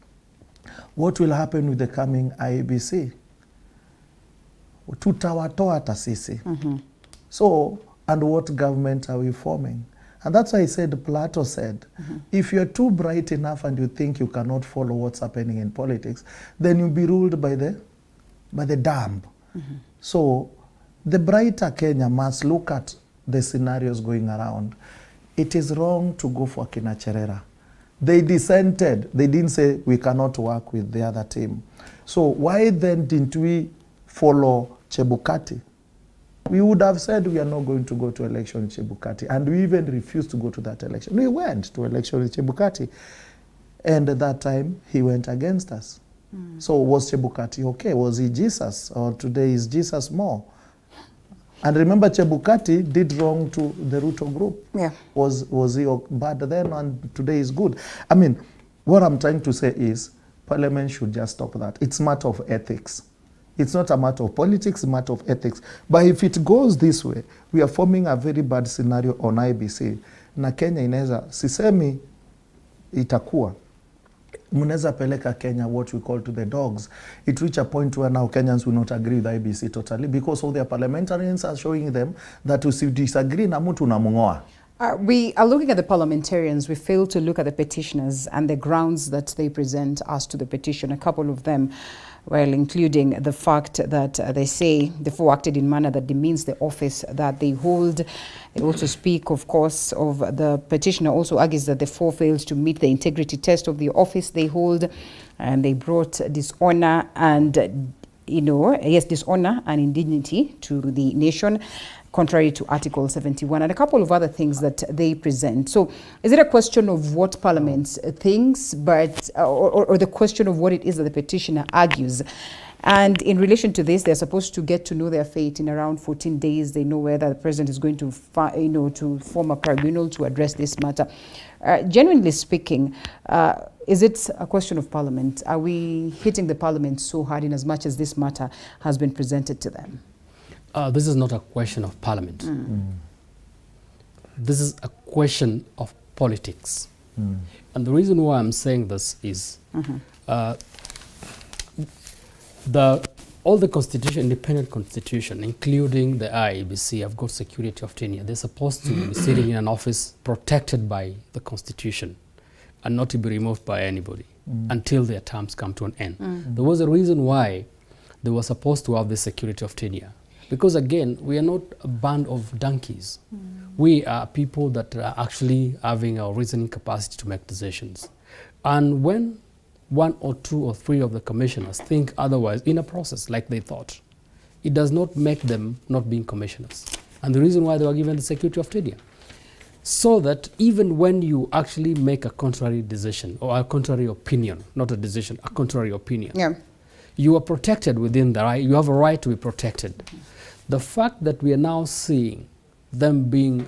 what will happen with the coming IEBC? Tutawatoa tasisi. So, and what government are we forming? And that's why I said, Plato said, if you're too bright enough and you think you cannot follow what's happening in politics, then you'll be ruled by the dumb. So the brighter Kenya must look at the scenarios going around. It is wrong to go for Kina Cherera. They dissented. They didn't say we cannot work with the other team. So why then didn't we follow Chebukati? We would have said we are not going to go to election with Chebukati, and we even refused to go to that election. We went to election with Chebukati, and at that time he went against us. So was Chebukati okay? Was he Jesus, or today is Jesus more? And remember, Chebukati did wrong to the Ruto group. Was he bad then and today is good? I mean, what I'm trying to say is Parliament should just stop that. It's a matter of ethics. It's not a matter of politics, it's a matter of ethics. But if it goes this way, we are forming a very bad scenario on IBC. Na Kenya inaweza, sisemi itakuwa. Muneza peleka Kenya what we call to the dogs. It reach a point where now Kenyans will not agree with IBC totally because all their parliamentarians are showing them that if you disagree na mtu unamungoa. We are looking at the parliamentarians. We fail to look at the petitioners and the grounds that they present as to the petition. A couple of them, well, including the fact that they say the four acted in manner that demeans the office that they hold. They also speak, of course, of the petitioner also argues that the four fails to meet the integrity test of the office they hold, and they brought dishonor and, dishonor and indignity to the nation, contrary to Article 71, and a couple of other things that they present. So is it a question of what Parliament thinks, but or the question of what it is that the petitioner argues? And in relation to this, they're supposed to get to know their fate in around 14 days. They know whether the president is going to, to form a tribunal to address this matter. Genuinely speaking, is it a question of Parliament? Are we hitting the Parliament so hard in as much as this matter has been presented to them? This is not a question of Parliament. This is a question of politics. And the reason why I'm saying this is all the constitution, independent constitution, including the IEBC, have got security of tenure. They're supposed to be sitting in an office protected by the constitution. and not to be removed by anybody until their terms come to an end. There was a reason why they were supposed to have the security of tenure. Because again, we are not a band of donkeys. We are people that are actually having our reasoning capacity to make decisions. And when 1 or 2 or 3 of the commissioners think otherwise in a process like they thought, it does not make them not being commissioners. And the reason why they were given the security of tenure, so that even when you actually make a contrary decision or a contrary opinion, not a decision, a contrary opinion, you are protected within the right, you have a right to be protected. The fact that we are now seeing them being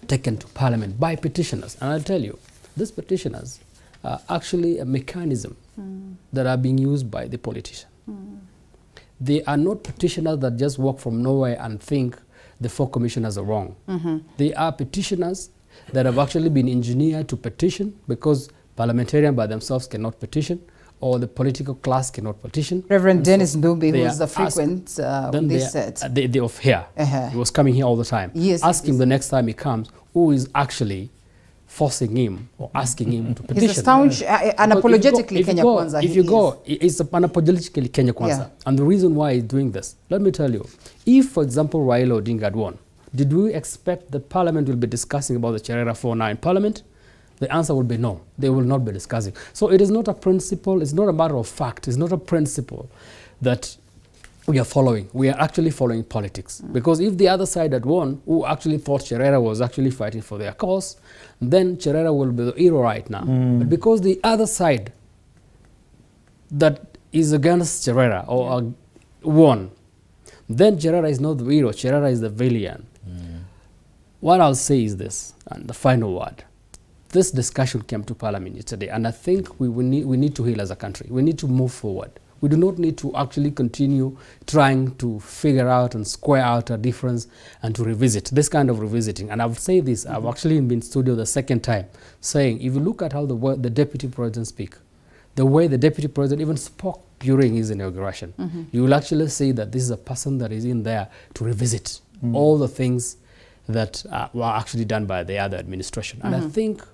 taken to parliament by petitioners, and I'll tell you, these petitioners are actually a mechanism that are being used by the politician. They are not petitioners that just walk from nowhere and think the 4 commissioners are wrong. They are petitioners that have actually been engineered to petition, because parliamentarians by themselves cannot petition, or the political class cannot petition. Reverend Dennis Ndumbi, who is the frequent on this set. They of here. He was coming here all the time. Yes, ask him the next time he comes, who is actually forcing him or asking him to petition. He's a staunch, unapologetically Kenya Kwanza. If you go, it's unapologetically Kenya Kwanza. And the reason why he's doing this, let me tell you, if, for example, Raila Odinga had won, did we expect that Parliament will be discussing about the Cherera 4 now in Parliament? The answer would be no. They will not be discussing. So it is not a principle, it's not a matter of fact, it's not a principle that we are following. We are actually following politics. Because if the other side had won, who actually thought Cherera was actually fighting for their cause, then Cherera will be the hero right now. But because the other side that is against Cherera or won, then Cherera is not the hero, Cherera is the villain. What I'll say is this, and the final word. This discussion came to Parliament yesterday, and I think we need to heal as a country. We need to move forward. We do not need to actually continue trying to figure out and square out a difference and to revisit, this kind of revisiting. And I would say this, I've actually been in studio the second time, saying if you look at how the Deputy President speak, the way the Deputy President even spoke during his inauguration, you will actually see that this is a person that is in there to revisit all the things that were actually done by the other administration. And I think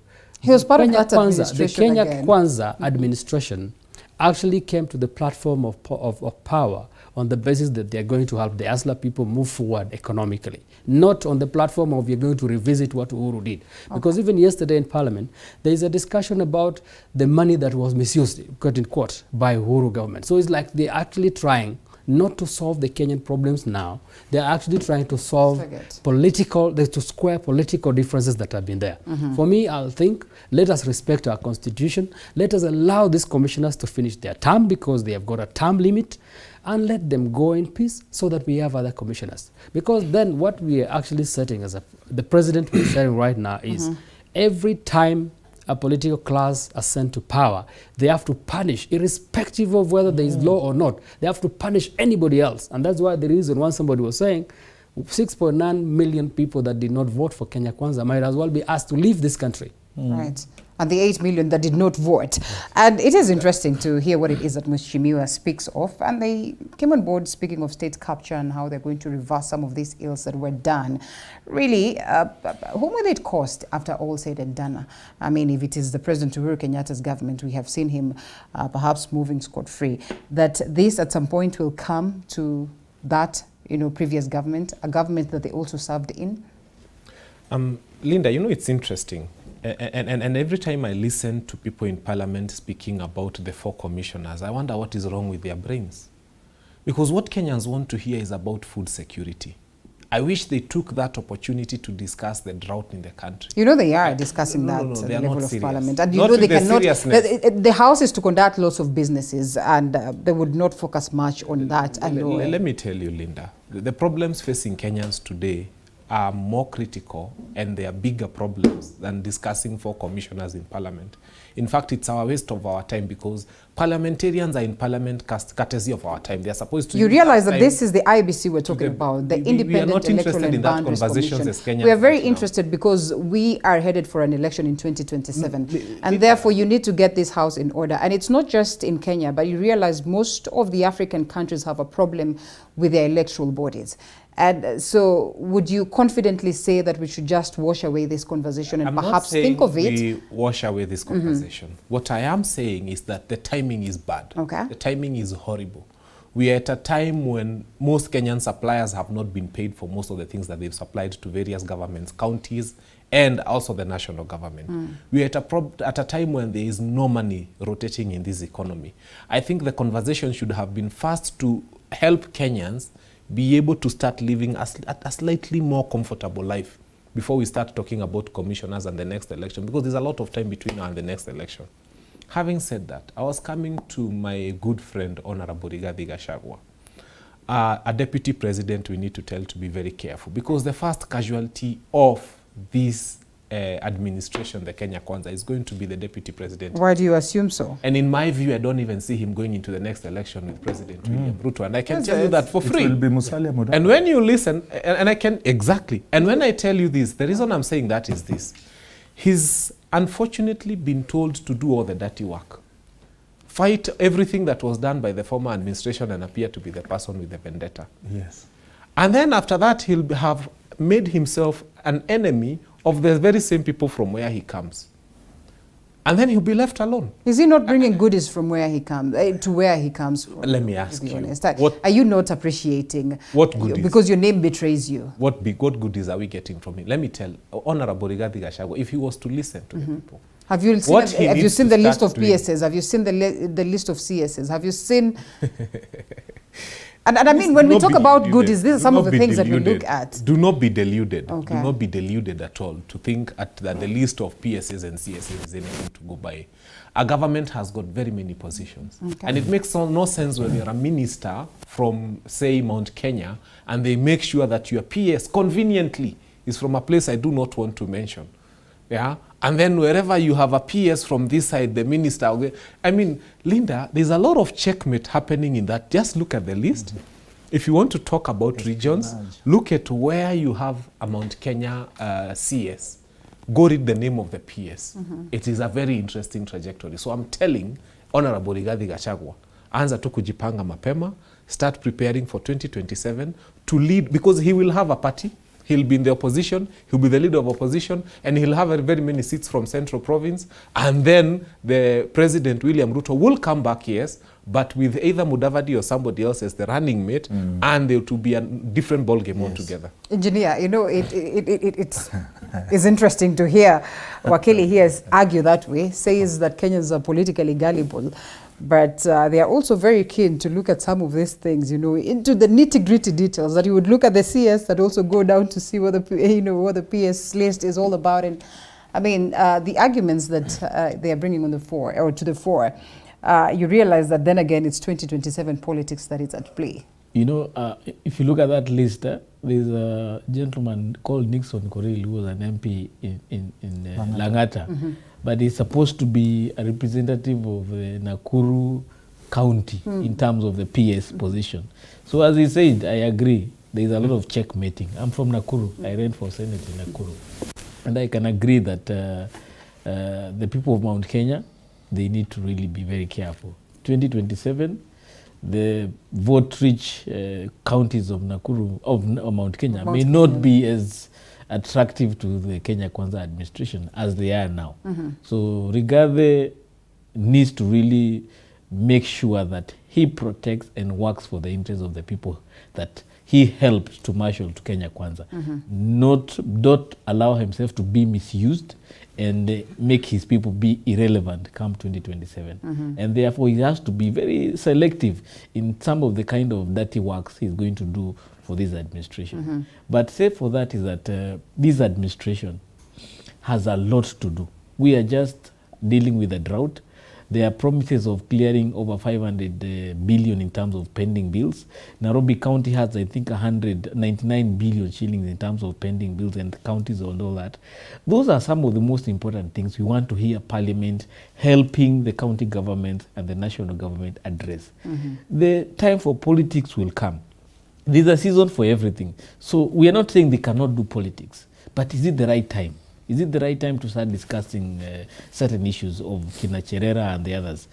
he was part of that administration. The Kenya Kwanza administration actually came to the platform of power on the basis that they're going to help the Asla people move forward economically, not on the platform of you're going to revisit what Uhuru did. Because even yesterday in Parliament, there is a discussion about the money that was misused, quote unquote, by Uhuru government. So it's like they're actually trying not to solve the Kenyan problems now. They're actually trying to solve to square political differences that have been there. For me, I'll think, let us respect our constitution. Let us allow these commissioners to finish their term because they have got a term limit, and let them go in peace so that we have other commissioners. Because then what we are actually setting as the president we're setting right now is every time a political class are sent to power, they have to punish, irrespective of whether there is law or not. They have to punish anybody else. And that's why the reason once somebody was saying 6.9 million people that did not vote for Kenya Kwanza might as well be asked to leave this country. Right. And the 8 million that did not vote. And it is interesting to hear what it is that Mheshimiwa speaks of. And they came on board speaking of state capture and how they're going to reverse some of these ills that were done. Really, whom will it cost after all said and done? I mean, if it is the President Uhuru Kenyatta's government, we have seen him perhaps moving scot-free, that this at some point will come to that, previous government, a government that they also served in? Linda, it's interesting. And every time I listen to people in Parliament speaking about the 4 commissioners, I wonder what is wrong with their brains. Because what Kenyans want to hear is about food security. I wish they took that opportunity to discuss the drought in the country. They are discussing that at the level of Parliament. And they cannot. The House is to conduct lots of businesses, and they would not focus much on that. Let me tell you, Linda, the problems facing Kenyans today are more critical and they are bigger problems than discussing 4 commissioners in Parliament. In fact, it's our waste of our time because parliamentarians are in parliament courtesy of our time. They are supposed to. You realize that this is the IBC we're talking about, the Independent we are not Electoral interested in and that Boundaries conversations Commission. as Kenyans We are very right now. interested because we are headed for an election in 2027. And therefore, you need to get this house in order. And it's not just in Kenya, but you realize most of the African countries have a problem with their electoral bodies. And so would you confidently say that we should just wash away this conversation and I'm perhaps not saying think of it? we wash away this conversation. What I am saying is that the timing is bad. Okay. The timing is horrible. We are at a time when most Kenyan suppliers have not been paid for most of the things that they've supplied to various governments, counties, and also the national government. We are at a time when there is no money rotating in this economy. I think the conversation should have been first to help Kenyans be able to start living a slightly more comfortable life before we start talking about commissioners and the next election, because there's a lot of time between now and the next election. Having said that, I was coming to my good friend, Honorable Gachagua. A deputy president we need to tell to be very careful, because the first casualty of this administration, the Kenya Kwanza, is going to be the deputy president. Why do you assume so? And in my view, I don't even see him going into the next election with President William Ruto. And I can tell you that for free. It will be Musalia Mudavadi. And when you listen, and I can, exactly. And when I tell you this, the reason I'm saying that is this. He's unfortunately been told to do all the dirty work. Fight everything that was done by the former administration and appear to be the person with the vendetta. Yes. And then after that, he'll have made himself an enemy of the very same people from where he comes. And then he'll be left alone. Is he not bringing goodies from where he comes to where he comes from? Let me ask you. What are you not appreciating? What goodies? Because your name betrays you. What goodies are we getting from him? Let me tell Honorable Rigathi Gachagua, if he was to listen to the people. Have you seen the list of PSs? Have you seen the list of CSs? Have you seen? And I mean, when we talk about goodies, these are some of the things that we look at. Do not be deluded. Okay. Do not be deluded at all to think that the list of PSs and CSs is anything to go by. A government has got very many positions. Okay. And it makes no sense when you're a minister from, say, Mount Kenya, and they make sure that your PS conveniently is from a place I do not want to mention. Yeah? And then wherever you have a PS from this side, the minister, I mean, Linda, there's a lot of checkmate happening in that. Just look at the list. If you want to talk about regions, look at where you have a Mount Kenya CS. Go read the name of the PS. It is a very interesting trajectory. So I'm telling Honorable Rigathi Gachagua, anza tu kujipanga mapema, start preparing for 2027 to lead, because he will have a party. He'll be in the opposition, he'll be the leader of opposition, and he'll have very many seats from Central Province. And then the President, William Ruto, will come back, yes, but with either Mudavadi or somebody else as the running mate, and there to be a different ballgame altogether. Engineer, you know, it's interesting to hear Wakili here argue that way, says that Kenyans are politically gullible. But they are also very keen to look at some of these things, you know, into the nitty-gritty details, that you would look at the CS that also go down to see what the, you know, what the PS list is all about. And I mean, the arguments that they are bringing on the fore, or to the fore, you realize that then again, it's 2027 politics that is at play. You know, if you look at that list, there's a gentleman called Nixon Koril who was an MP in Langata. But he's supposed to be a representative of Nakuru County in terms of the PS position. So as he said, I agree, there's a lot of checkmating. I'm from Nakuru. I ran for Senate in Nakuru. And I can agree that the people of Mount Kenya, they need to really be very careful. 2027, the vote-rich counties of Nakuru, of Mount Kenya, may not be as attractive to the Kenya Kwanza administration as they are now. So Rigathi needs to really make sure that he protects and works for the interests of the people that he helped to marshal to Kenya Kwanza. Don't allow himself to be misused and make his people be irrelevant come 2027. And therefore he has to be very selective in some of the kind of dirty works he's going to do for this administration. But say for that is that this administration has a lot to do. We are just dealing with a drought. There are promises of clearing over 500 billion in terms of pending bills. Nairobi County has, I think, 199 billion shillings in terms of pending bills, and counties and all that. Those are some of the most important things we want to hear Parliament helping the county government and the national government address. The time for politics will come. There's a season for everything. So we are not saying they cannot do politics, but is it the right time? Is it the right time to start discussing certain issues of Kina Cherera and the others?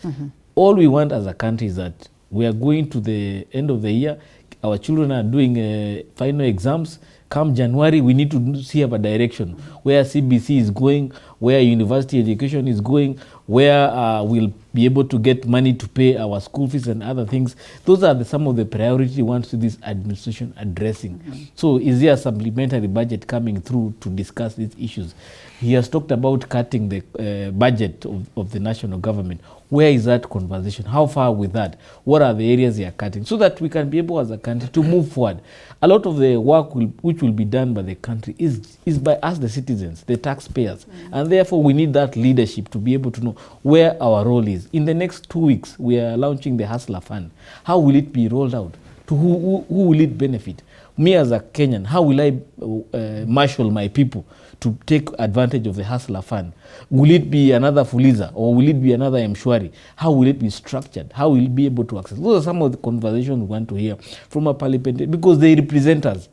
All we want as a country is that we are going to the end of the year. Our children are doing final exams. Come January, we need to see a direction where CBC is going, where university education is going, where we'll be able to get money to pay our school fees and other things. Those are some of the priority ones to this administration addressing. So is there a supplementary budget coming through to discuss these issues? He has talked about cutting the budget of the national government. Where is that conversation? How far with that? What are the areas they are cutting? So that we can be able as a country to move forward. A lot of the work which will be done by the country is by us, the citizens, the taxpayers. And therefore we need that leadership to be able to know where our role is. In the next 2 weeks, we are launching the Hustler Fund. How will it be rolled out? To who will it benefit? Me as a Kenyan, how will I marshal my people to take advantage of the Hustler Fund? Will it be another Fuliza or will it be another Mshwari? How will it be structured? How will it be able to access? Those are some of the conversations we want to hear from a parliament, because they represent us.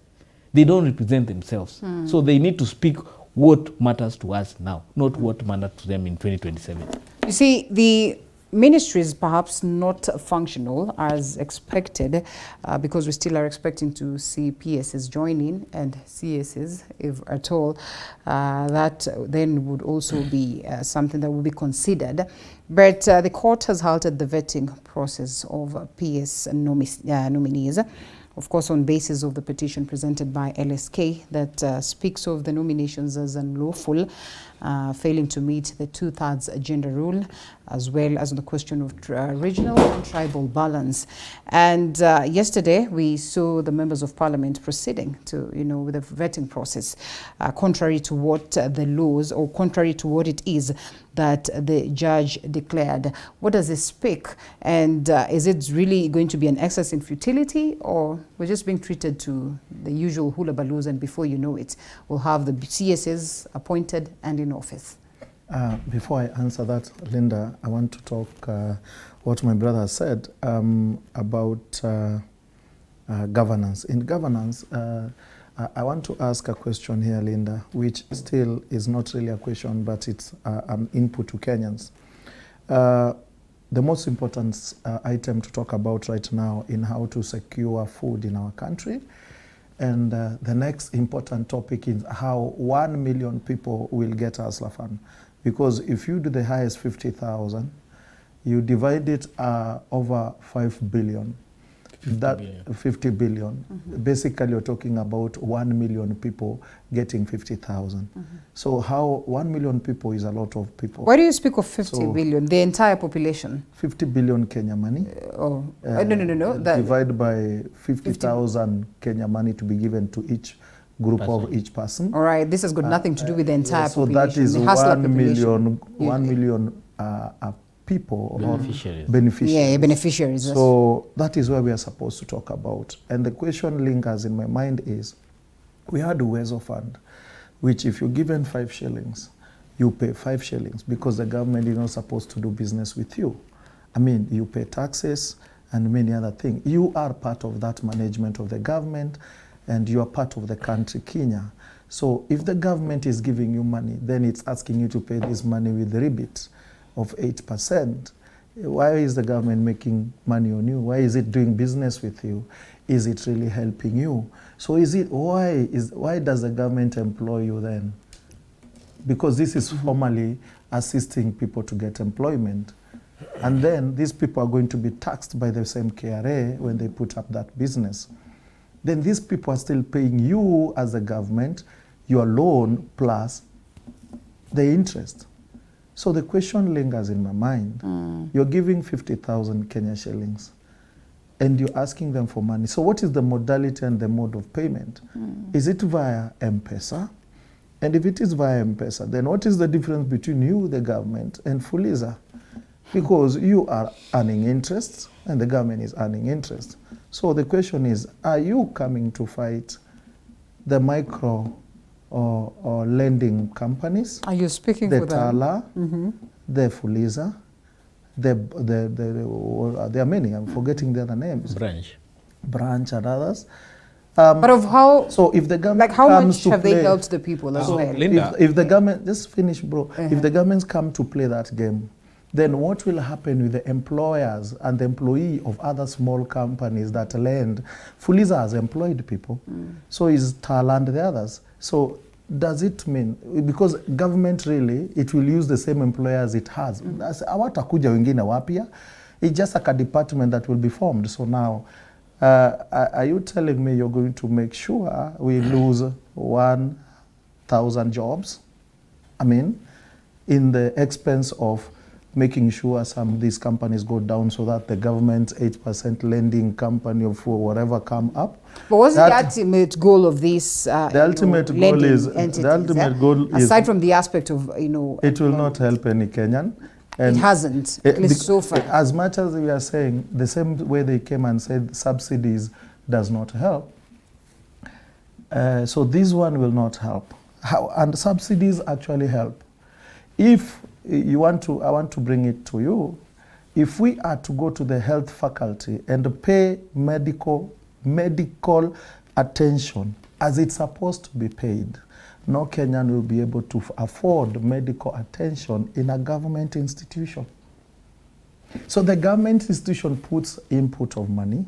They don't represent themselves. So they need to speak what matters to us now, not what matters to them in 2027. You see, the ministry is perhaps not functional as expected because we still are expecting to see PSs join in and CSs, if at all. That then would also be something that will be considered. But the court has halted the vetting process of PS nominees. Of course, on basis of the petition presented by LSK that speaks of the nominations as unlawful, failing to meet the 2/3 gender rule, as well as on the question of regional and tribal balance. And yesterday, we saw the members of parliament proceeding to, with the vetting process, contrary to what the laws, or contrary to what it is that the judge declared. What does it speak? And is it really going to be an exercise in futility, or we're just being treated to the usual hula baloos, and before you know it, we'll have the CSs appointed and in office? Before I answer that, Linda, I want to talk what my brother said about governance. In governance, I want to ask a question here, Linda, which still is not really a question, but it's an input to Kenyans. The most important item to talk about right now in how to secure food in our country. And the next important topic is how 1 million people will get Hustler Fund. Because if you do the highest 50,000, you divide it over 5 billion. 50 billion. Basically, you're talking about 1 million people getting 50,000. So how 1 million people is a lot of people. Why do you speak of 50 billion? The entire population? 50 billion Kenya money. No. Divided by 50,000 Kenya money to be given to each group of each person. All right, this has got nothing to do with the entire so population. So that is 1 million people beneficiaries. Yeah, beneficiaries. So that is where we are supposed to talk about. And the question lingers in my mind is, we had a Uwezo Fund, which if you're given 5 shillings, you pay 5 shillings because the government is not supposed to do business with you. I mean, you pay taxes and many other things. You are part of that management of the government, and you are part of the country, Kenya. So if the government is giving you money, then it's asking you to pay this money with the rebate of 8%. Why is the government making money on you? Why is it doing business with you? Is it really helping you? So why does the government employ you then? Because this is formally assisting people to get employment. And then these people are going to be taxed by the same KRA when they put up that business. Then these people are still paying you as a government your loan plus the interest. So the question lingers in my mind. You're giving 50,000 Kenya shillings and you're asking them for money. So what is the modality and the mode of payment? Is it via M-Pesa? And if it is via M-Pesa, then what is the difference between you, the government, and Fuliza? because you are earning interest and the government is earning interest. So the question is, are you coming to fight the micro or lending companies? Are you speaking the for them? Tala, the Fuliza, there are many, I'm forgetting the other names. Branch and others. But of how, so if the government like how comes much to have play, they helped the people as well? Linda, if the government, just finish bro, if the governments come to play that game, then what will happen with the employers and the employee of other small companies that lend? Fuliza has employed people, so is Tala and the others. So does it mean, because government really, it will use the same employers it has. Hawatakuja wengine wapya. It's just like a department that will be formed. So now, are you telling me you're going to make sure we lose 1,000 jobs? I mean, in the expense of making sure some of these companies go down so that the government's 8% lending company of whatever come up. But what's the ultimate goal of this? The ultimate goal is aside from the aspect of it will not help any Kenyan. And it hasn't, at least so far. As much as we are saying, the same way they came and said subsidies does not help. So this one will not help. And subsidies actually help. If you want to, I want to bring it to you. If we are to go to the health faculty and pay medical attention as it's supposed to be paid, no Kenyan will be able to afford medical attention in a government institution. So the government institution puts input of money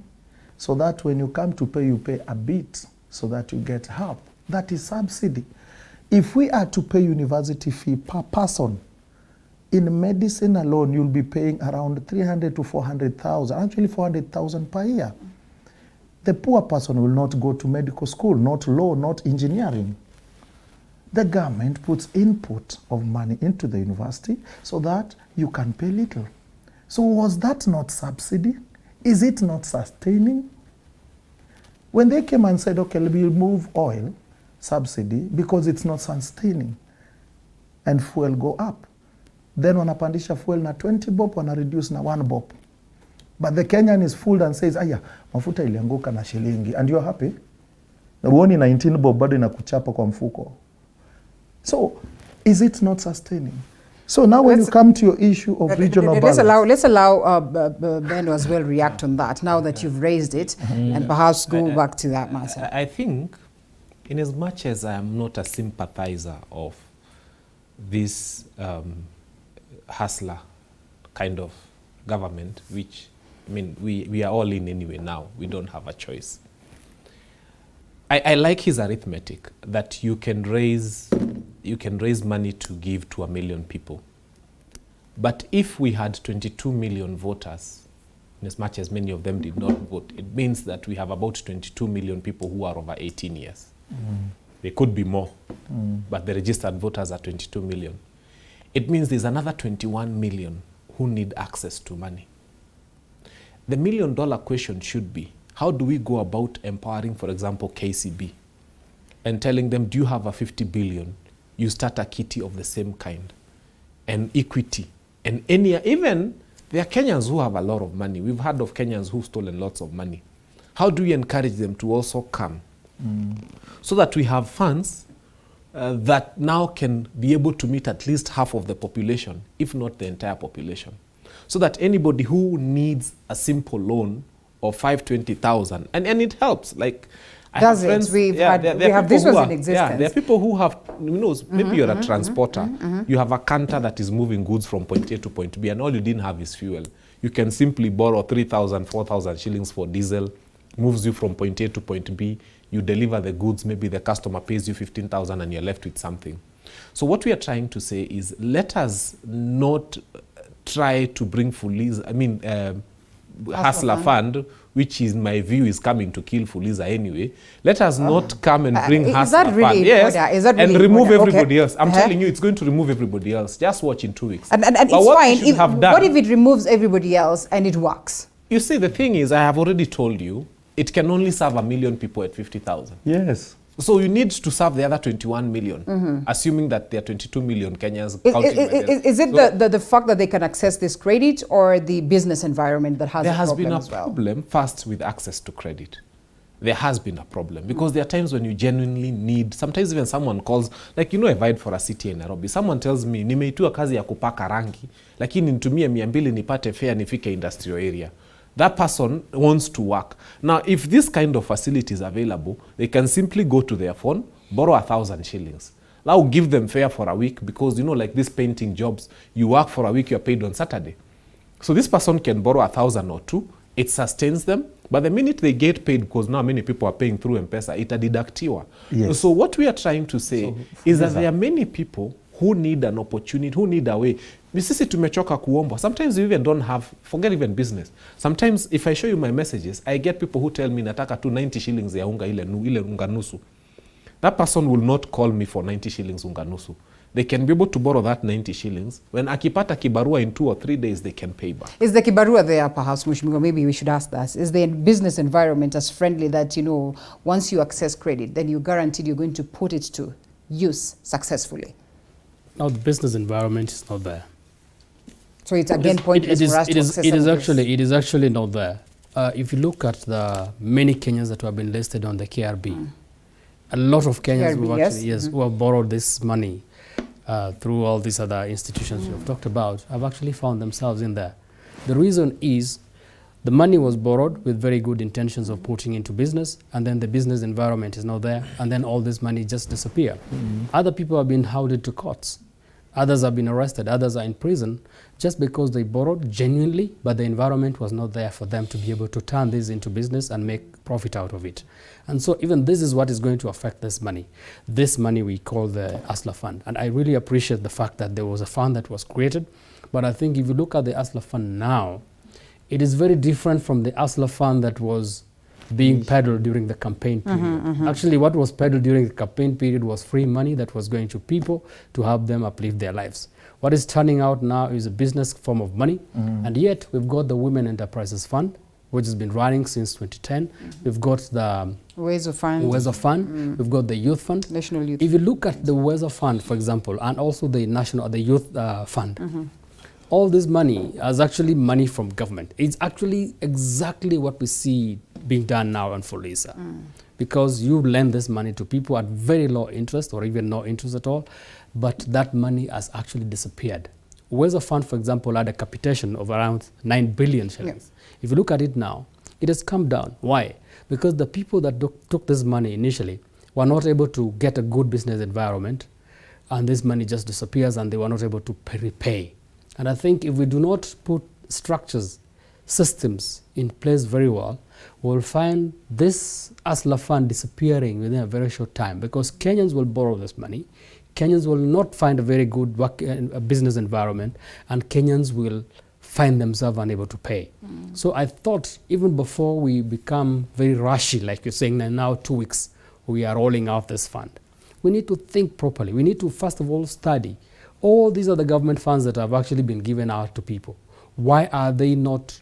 so that when you come to pay, you pay a bit so that you get help. That is subsidy. If we are to pay university fee per person, in medicine alone, you'll be paying around 300 to 400,000, actually 400,000 per year. The poor person will not go to medical school, not law, not engineering. The government puts input of money into the university so that you can pay little. So was that not subsidy? Is it not sustaining? When they came and said, okay, we'll remove oil subsidy because it's not sustaining and fuel go up. Then wanapandisha fuel na 20 bob, wana reduce na 1 bob. But the Kenyan is fooled and says, aya, mafuta ilianguka na shilingi. And you're happy? Uoni 19 bob bado inakuchapa kwa mfuko. So, is it not sustaining? So now when you come to your issue of regional balance. Let's allow Ben as well react on that now that you've raised it and perhaps go back to that matter. I think, in as much as I am not a sympathizer of this hustler kind of government, which, I mean, we are all in anyway now. We don't have a choice. I like his arithmetic that you can raise money to give to 1 million people. But if we had 22 million voters, in as much as many of them did not vote, it means that we have about 22 million people who are over 18 years. There could be more, but the registered voters are 22 million. It means there's another 21 million who need access to money. The $1 million question should be, how do we go about empowering, for example, KCB and telling them, do you have a 50 billion? You start a kitty of the same kind, and equity. And even there are Kenyans who have a lot of money. We've heard of Kenyans who've stolen lots of money. How do we encourage them to also come? So that we have funds that now can be able to meet at least half of the population, if not the entire population. So that anybody who needs a simple loan of 520,000, and it helps. Like, I have friends, we have this was in existence. Yeah, there are people who have, maybe you're a transporter. You have a canter that is moving goods from point A to point B, and all you didn't have is fuel. You can simply borrow 3,000, 4,000 shillings for diesel, moves you from point A to point B. You deliver the goods, maybe the customer pays you 15,000 and you're left with something. So what we are trying to say is, let us not try to bring Hustler Fund, which in my view is coming to kill Fuliza anyway. Let us not come and bring Hustler Fund. Yes, and remove everybody else. I'm telling you, it's going to remove everybody else. Just watch in 2 weeks. And it's fine. What if it removes everybody else and it works? You see, the thing is, I have already told you, it can only serve 1 million people at 50,000. Yes. So you need to serve the other 21 million, assuming that there are 22 million Kenyans. Is it the fact that they can access this credit, or the business environment that has there a has problem been a as well? problem first with access to credit. There has been a problem because there are times when you genuinely need, sometimes even someone calls, like, you know, I vied for a city in Nairobi. Someone tells me, nimeitua kazi ya kupaka rangi, lakini nitumie 200 nipate fare nifike industrial area. That person wants to work. Now, if this kind of facility is available, they can simply go to their phone, borrow 1,000 shillings. That will give them fare for a week because, you know, like these painting jobs, you work for a week, you're paid on Saturday. So this person can borrow 1,000 or 2, it sustains them, but the minute they get paid, because now many people are paying through M-Pesa, it deductiwa. Yes. So what we are trying to say is that there are many people who need an opportunity, who need a way. Sisi tumechoka kuomba. Sometimes you even don't have, forget even business. Sometimes if I show you my messages, I get people who tell me nataka tu 90 shillings ya unga ile unga nusu. That person will not call me for 90 shillings unga nusu. They can be able to borrow that 90 shillings. When akipata kibarua in 2 or 3 days, they can pay back. Is the kibarua there, perhaps, Mheshimiwa? Maybe we should ask that. Is the business environment as friendly that, you know, once you access credit, then you're guaranteed you're going to put it to use successfully? Now, the business environment is not there. So it's again pointless for us to access it is actually not there. If you look at the many Kenyans that have been listed on the KRB, a lot of Kenyans who have borrowed this money through all these other institutions we have talked about have actually found themselves in there. The reason is the money was borrowed with very good intentions of putting into business, and then the business environment is not there, and then all this money just disappear. Other people have been hounded to courts. Others have been arrested. Others are in prison just because they borrowed genuinely, but the environment was not there for them to be able to turn this into business and make profit out of it. And so even this is what is going to affect this money. This money we call the ASLA fund. And I really appreciate the fact that there was a fund that was created. But I think if you look at the ASLA fund now, it is very different from the ASLA fund that was being peddled during the campaign period. Actually, what was peddled during the campaign period was free money that was going to people to help them uplift their lives. What is turning out now is a business form of money, and yet we've got the Women Enterprises Fund, which has been running since 2010. We've got the Ways of Fund. We've got the Youth Fund. National Youth If you look at the Ways of Fund, for example, and also the Youth Fund, all this money is actually money from government. It's actually exactly what we see being done now on Fulisa. Because you lend this money to people at very low interest or even no interest at all, but that money has actually disappeared. Ways of Fund, for example, had a capitation of around 9 billion shillings. If you look at it now, it has come down. Why? Because the people that took this money initially were not able to get a good business environment, and this money just disappears and they were not able to repay. And I think if we do not put structures, systems in place very well, we'll find this ASLA fund disappearing within a very short time, because Kenyans will borrow this money, Kenyans will not find a very good business environment, and Kenyans will find themselves unable to pay. So I thought even before we become very rushy, like you're saying, now 2 weeks we are rolling out this fund, we need to think properly. We need to first of all study all these other government funds that have actually been given out to people. Why are they not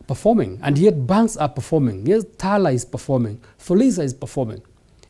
performing? And yet banks are performing. Yes, Tala is performing. Fulisa is performing.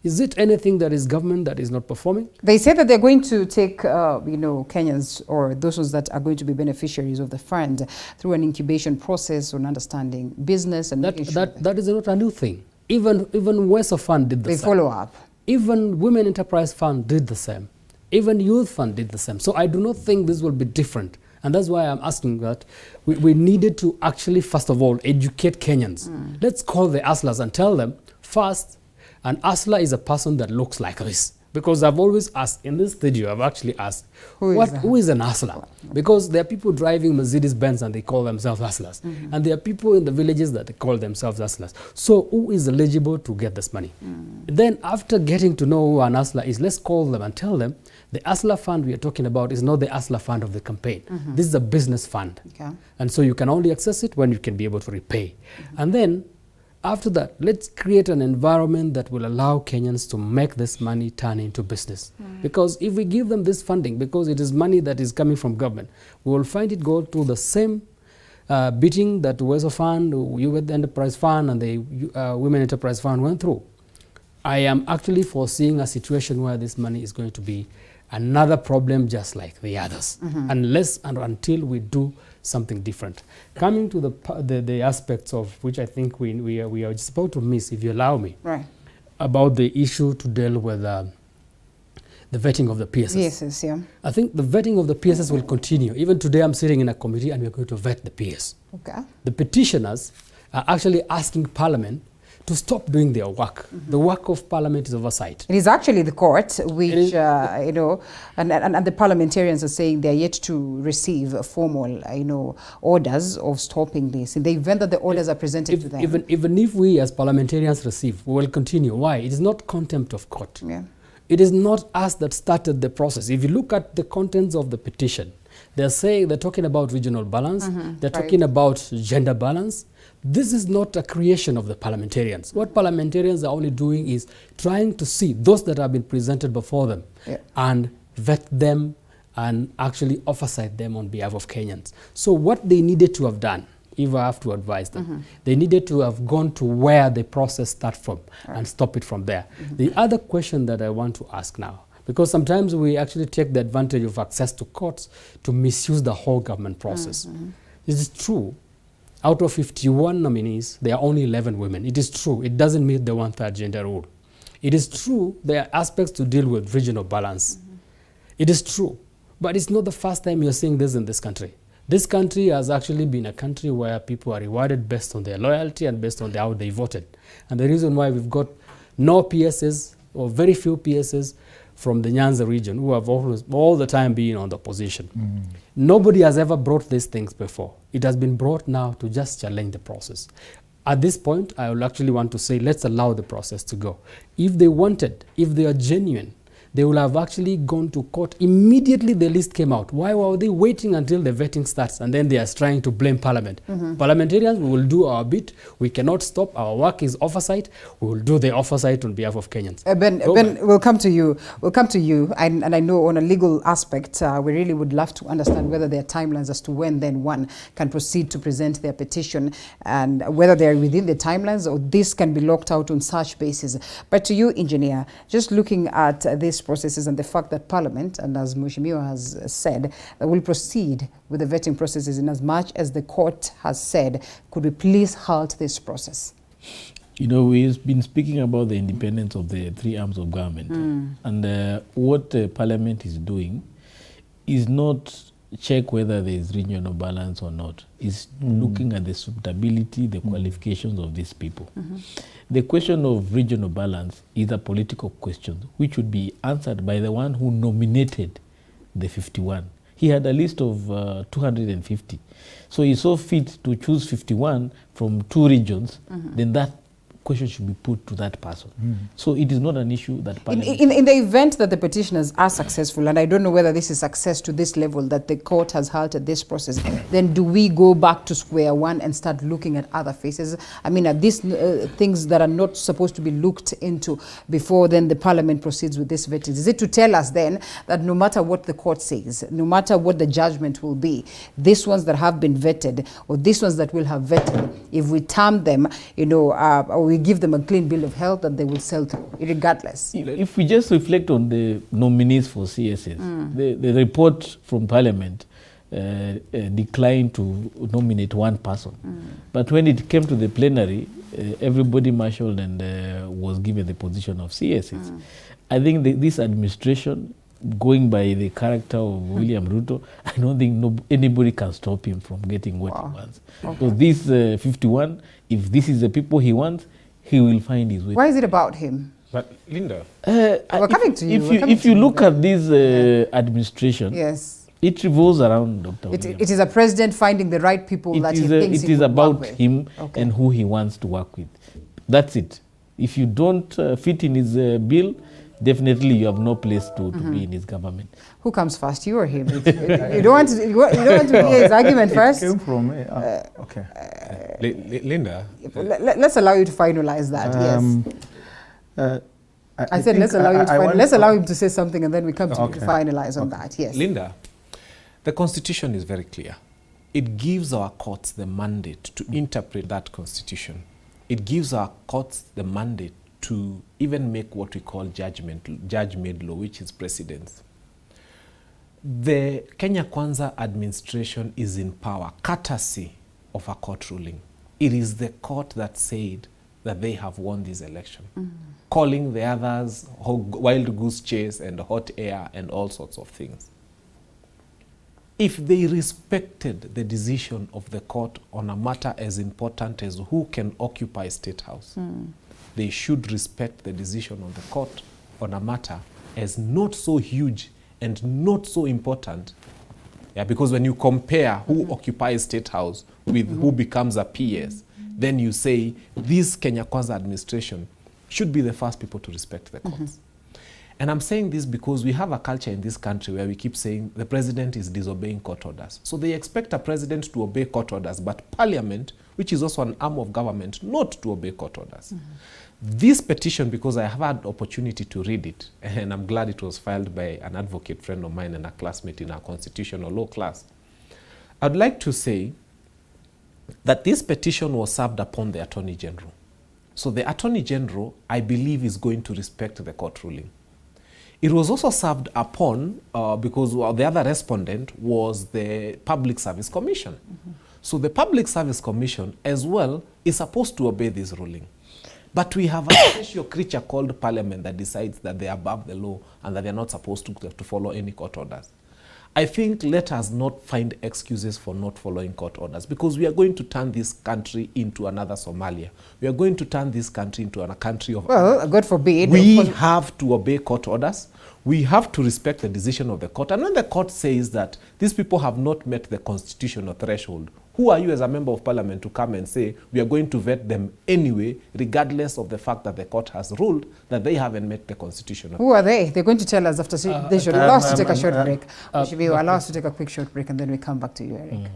Is it anything that is government that is not performing? They say that they're going to take, Kenyans or those that are going to be beneficiaries of the fund through an incubation process on understanding business and that is not a new thing. Even Weso Fund did the same. They follow up. Even Women Enterprise Fund did the same. Even Youth Fund did the same. So I do not think this will be different. And that's why I'm asking that we needed to actually, first of all, educate Kenyans. Let's call the ASLAs and tell them, first, an ASLA is a person that looks like this. Because I've always asked, in this studio, I've actually asked, who is an ASLA? Because there are people driving Mercedes-Benz and they call themselves ASLAs. And there are people in the villages that they call themselves ASLAs. So who is eligible to get this money? Then after getting to know who an ASLA is, let's call them and tell them, the ASLA fund we are talking about is not the ASLA fund of the campaign. This is a business fund. And so you can only access it when you can be able to repay. And then after that, let's create an environment that will allow Kenyans to make this money turn into business. Because if we give them this funding, because it is money that is coming from government, we will find it go to the same bidding that Weso Fund, Youth Enterprise Fund, and the Women Enterprise Fund went through. I am actually foreseeing a situation where this money is going to be another problem just like the others, unless and until we do something different. Coming to the aspects of which I think we are just about to miss, if you allow me, right, about the issue to deal with the vetting of the PSS. Yes, yeah. I think the vetting of the PSS will continue. Even today I'm sitting in a committee and we're going to vet the PS. Okay. The petitioners are actually asking Parliament to stop doing their work. The work of Parliament is oversight. It is actually the court which, you know, and the parliamentarians are saying they are yet to receive formal, you know, orders of stopping this. In the event that the orders are presented to them. Even if we as parliamentarians receive, we will continue. Why? It is not contempt of court. Yeah. It is not us that started the process. If you look at the contents of the petition, they're talking about regional balance, they're talking about gender balance. This is not a creation of the parliamentarians. What parliamentarians are only doing is trying to see those that have been presented before them and vet them and actually oversight them on behalf of Kenyans. So what they needed to have done, if I have to advise them, they needed to have gone to where the process starts from and stop it from there. The other question that I want to ask now, because sometimes we actually take the advantage of access to courts to misuse the whole government process. It is true, out of 51 nominees, there are only 11 women. It is true, it doesn't meet the 1/3 gender rule. It is true, there are aspects to deal with regional balance. It is true, but it's not the first time you're seeing this in this country. This country has actually been a country where people are rewarded based on their loyalty and based on how they voted. And the reason why we've got no PSs or very few PSs from the Nyanza region who have always, all the time been on the opposition. Nobody has ever brought these things before. It has been brought now to just challenge the process. At this point, I will actually want to say, let's allow the process to go. If they wanted, if they are genuine, they will have actually gone to court immediately the list came out. Why were they waiting until the vetting starts and then they are trying to blame Parliament? Parliamentarians, we will do our bit. We cannot stop. Our work is oversight. We will do the oversight on behalf of Kenyans. Ben, we'll come to you. We'll come to you. And I know on a legal aspect, we really would love to understand whether there are timelines as to when then one can proceed to present their petition and whether they are within the timelines or this can be locked out on such basis. But to you, engineer, just looking at this processes and the fact that Parliament, and as Mheshimiwa has said, that will proceed with the vetting processes in as much as the court has said, could we please halt this process? You know, we've been speaking about the independence of the three arms of government. And what Parliament is doing is not check whether there is regional balance or not. It's looking at the suitability, the qualifications of these people. The question of regional balance is a political question which would be answered by the one who nominated the 51. He had a list of 250. So he saw fit to choose 51 from 2 regions, then that question should be put to that person. So it is not an issue that Parliament... In the event that the petitioners are successful, and I don't know whether this is success to this level, that the court has halted this process, then do we go back to square one and start looking at other faces? I mean, are these things that are not supposed to be looked into before then the Parliament proceeds with this vetting? Is it to tell us then that no matter what the court says, no matter what the judgment will be, these ones that have been vetted or these ones that will have vetted, if we term them, you know, or we give them a clean bill of health, that they will sell through, regardless? If we just reflect on the nominees for CSS, the report from Parliament declined to nominate one person. But when it came to the plenary, everybody marshaled and was given the position of CSS. I think this administration, going by the character of William Ruto, I don't think anybody can stop him from getting what he wants. So this 51, if this is the people he wants, he will find his way. Why is it about him? But Linda, we're coming to you. If you look at this administration, yes, it revolves around Dr. William. It is a president finding the right people that he thinks it is about him and who he wants to work with. That's it. If you don't fit in his bill, definitely you have no place to be in his government. Who comes first, you or him? You don't want to hear his argument first? It came from me. Okay. Linda? Let's allow you to finalize that, yes. I said let's allow you to let's allow him to say something and then we come to you to finalize on that, yes. Linda, the Constitution is very clear. It gives our courts the mandate to interpret that Constitution. It gives our courts the mandate to even make what we call judge-made law, which is precedence. The Kenya Kwanza administration is in power, courtesy of a court ruling. It is the court that said that they have won this election, calling the others wild goose chase and hot air and all sorts of things. If they respected the decision of the court on a matter as important as who can occupy State House, they should respect the decision of the court on a matter as not so huge and not so important. Yeah, because when you compare who occupies State House with who becomes a PS, then you say this Kenya Kwanza administration should be the first people to respect the courts. And I'm saying this because we have a culture in this country where we keep saying the president is disobeying court orders. So they expect a president to obey court orders, but parliament, which is also an arm of government, not to obey court orders. This petition, because I have had opportunity to read it, and I'm glad it was filed by an advocate friend of mine and a classmate in our constitutional law class, I'd like to say that this petition was served upon the Attorney General. So the Attorney General, I believe, is going to respect the court ruling. It was also served upon because the other respondent was the Public Service Commission. So the Public Service Commission as well is supposed to obey this ruling. But we have a special creature called Parliament that decides that they are above the law and that they are not supposed to follow any court orders. I think let us not find excuses for not following court orders, because we are going to turn this country into another Somalia. We are going to turn this country into a country of... Well, God forbid. We have to obey court orders. We have to respect the decision of the court. And when the court says that these people have not met the constitutional threshold, who are you as a member of parliament to come and say we are going to vet them anyway, regardless of the fact that the court has ruled that they haven't met the constitutional? Who are they? They're going to tell us after they should allow us to take a short break. We should be allowed us to take a quick short break and then we come back to you, Eric.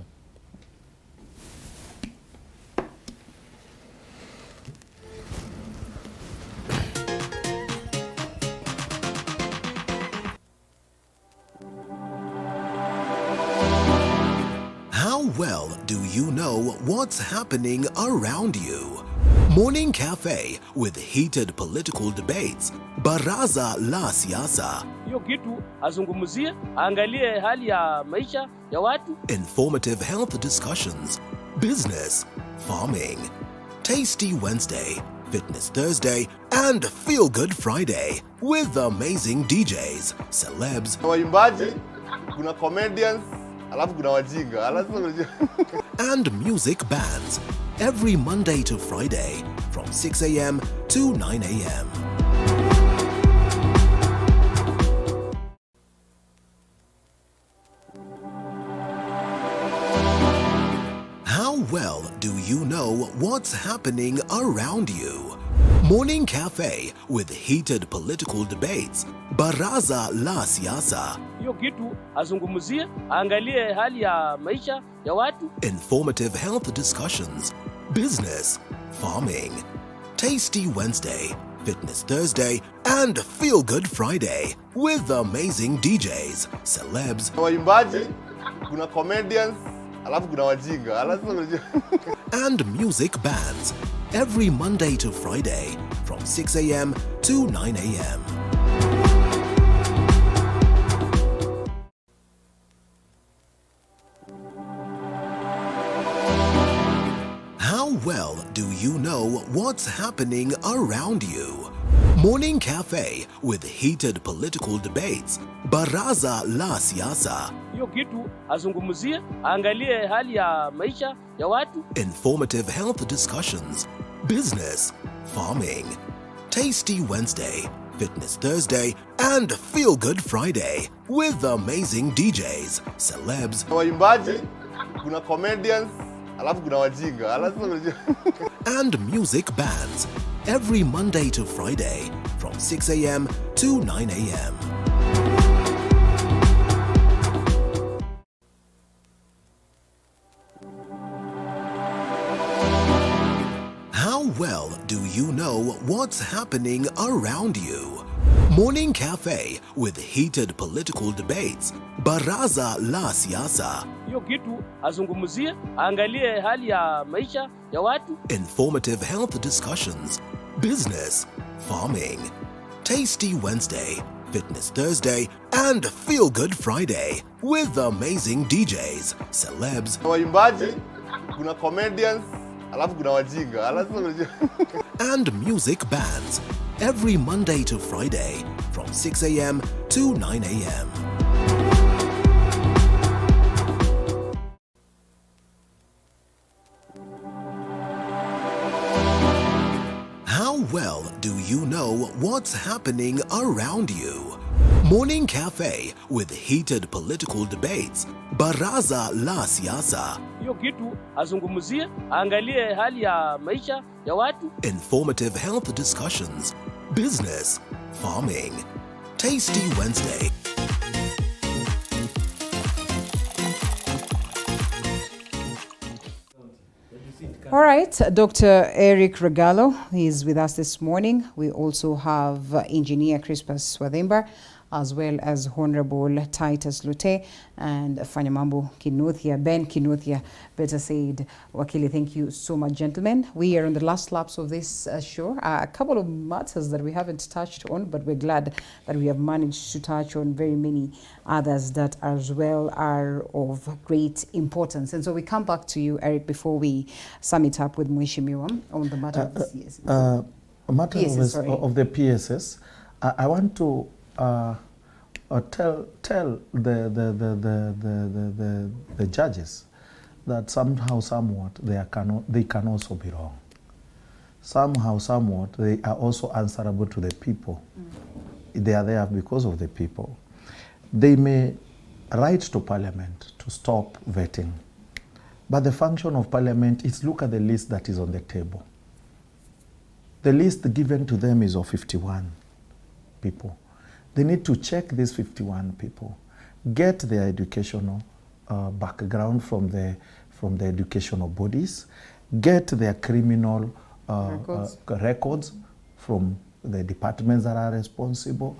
How well do you know what's happening around you? Morning Cafe with heated political debates. Baraza la Siasa. Hiyo kitu azungumzie, angalie hali ya maisha ya watu. Informative health discussions. Business, farming. Tasty Wednesday, Fitness Thursday, and Feel Good Friday with amazing DJs, celebs, waimbaji, kuna comedians, alafu kuna wajinga, and music bands every Monday to Friday from 6 a.m. to 9 a.m. How well do you know what's happening around you? Morning Cafe with heated political debates. Baraza la Siasa. Hiyo kitu azungumzie, angalie hali ya maisha ya watu. Informative health discussions. Business, farming. Tasty Wednesday, Fitness Thursday, and Feel Good Friday with amazing DJs, celebs, waimbaji, kuna comedians, alafu kuna wajinga, and music bands every Monday to Friday from 6 a.m. to 9 a.m. How well do you know what's happening around you? Morning Cafe with heated political debates. Baraza la Siasa. Hiyo kitu azungumzie, angalie hali ya maisha ya watu. Informative health discussions. Business, farming. Tasty Wednesday, Fitness Thursday, and Feel Good Friday with amazing DJs, celebs, waimbaji, kuna comedians, alafu kuna wajinga, and music bands every Monday to Friday from 6 a.m. to 9 a.m. How well do you know what's happening around you? Morning Cafe with heated political debates. Baraza la Siasa. Hiyo kitu azungumzie, angalie hali ya maisha ya watu. Informative health discussions. Business, farming. Tasty Wednesday, Fitness Thursday, and Feel Good Friday with amazing DJs, celebs, waimbaji, kuna comedians, alafu kuna wajinga, and music bands every Monday to Friday from 6 a.m. to 9 a.m. How well do you know what's happening around you? Morning Cafe with heated political debates. Baraza la Siasa. Hiyo kitu azungumzie, angalie hali ya maisha ya watu. Informative health discussions. Business. Farming. Tasty Wednesday. All right, Dr. Eric Regalo is with us this morning. We also have Engineer Crispus Swadhimba, as well as Honorable Titus Lute and Fanya Mambo Kinuthia, Ben Kinuthia, better said. Wakili, thank you so much, gentlemen. We are on the last laps of this show. A couple of matters that we haven't touched on, but we're glad that we have managed to touch on very many others that as well are of great importance. And so we come back to you, Eric, before we sum it up with Mheshimiwa on the matter of the PSS. Matter of the PSS, I want to tell the judges that somehow, somewhat, they can also be wrong. Somehow, somewhat, they are also answerable to the people. They are there because of the people. They may write to Parliament to stop vetting, but the function of Parliament is look at the list that is on the table. The list given to them is of 51 people. They need to check these 51 people, get their educational background from the educational bodies, get their criminal records from the departments that are responsible,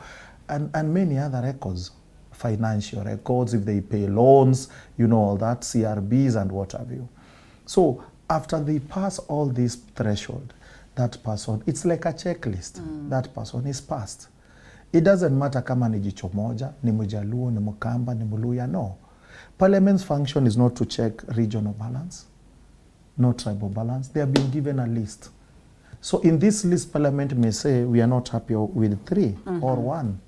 and many other records, financial records, if they pay loans, you know, all that, CRBs and what have you. So after they pass all this threshold, that person, it's like a checklist. That person is passed. It doesn't matter kama ni jicho moja, ni Mjaluo, ni Mkamba, ni Mluya, no. Parliament's function is not to check regional balance, no tribal balance. They have been given a list. So in this list, Parliament may say, we are not happy with 3 or 1.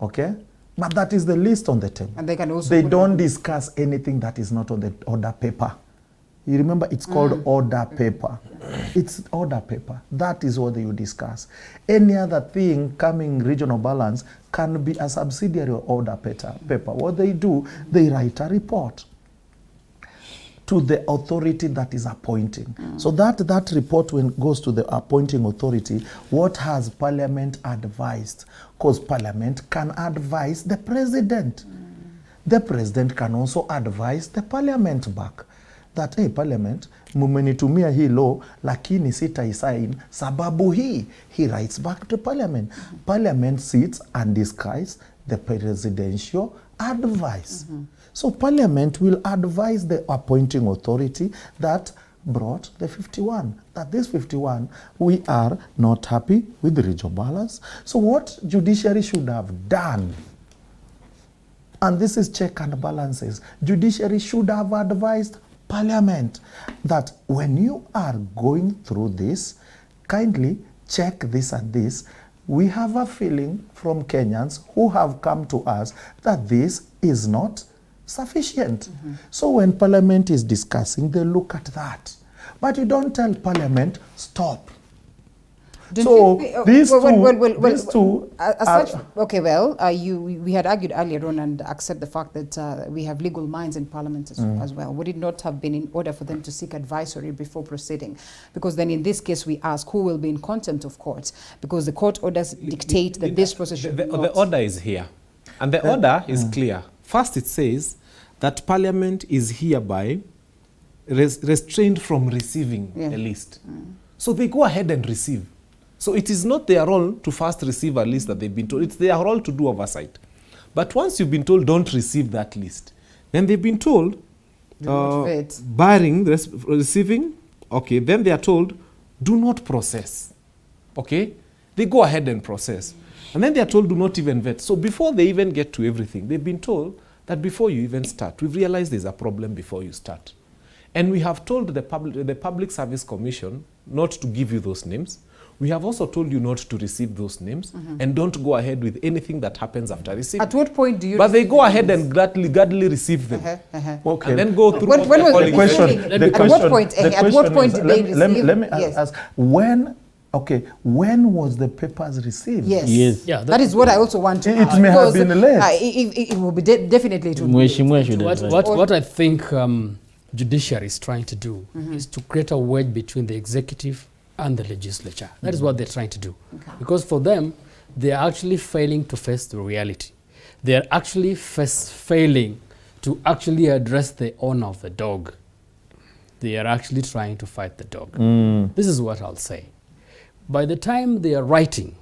Okay? But that is the list on the table. And they can also they don't discuss anything that is not on the order paper. You remember, it's called order paper. It's order paper. That is what you discuss. Any other thing coming regional balance can be a subsidiary order paper. What they do, they write a report to the authority that is appointing. So that report, when it goes to the appointing authority, what has Parliament advised? Because Parliament can advise the President. The President can also advise the Parliament back. That, hey, Parliament, mumenitumia hii law, lakini sitaisign sababu hii. He writes back to Parliament. Parliament sits and discusses the presidential advice. So Parliament will advise the appointing authority that brought the 51. That this 51, we are not happy with the regional balance. So what judiciary should have done, and this is check and balances, judiciary should have advised Parliament that when you are going through this, kindly check this and this. We have a feeling from Kenyans who have come to us that this is not sufficient. So when Parliament is discussing, they look at that. But you don't tell Parliament, stop. So these two okay, well, we had argued earlier on and accept the fact that we have legal minds in Parliament as well. Would it not have been in order for them to seek advisory before proceeding? Because then in this case we ask who will be in contempt of court, because the court orders dictate that this process should the order is here, and the order is clear. First, it says that Parliament is hereby restrained from receiving a list. So they go ahead and receive. So it is not their role to first receive a list that they've been told. It's their role to do oversight. But once you've been told don't receive that list, then they've been told, barring receiving, okay, then they are told do not process. Okay? They go ahead and process. And then they are told, do not even vet. So before they even get to everything, they've been told that before you even start, we've realized there's a problem before you start. And we have told the Public Service Commission not to give you those names. We have also told you not to receive those names and don't go ahead with anything that happens after receiving. At what point do you? But they go ahead and gladly receive them. Okay. And then go through. When was the question? At what point? At what point did they receive? Let me ask. When? Okay. When was the papers received? Yes. Yeah. That is what I also want to. It may have been late. It will be definitely to. What I think judiciary is trying to do is to create a wedge between the executive and the legislature. That is what they're trying to do. Because for them, they are actually failing to face the reality. They are actually failing to actually address the owner of the dog. They are actually trying to fight the dog. This is what I'll say. By the time they are writing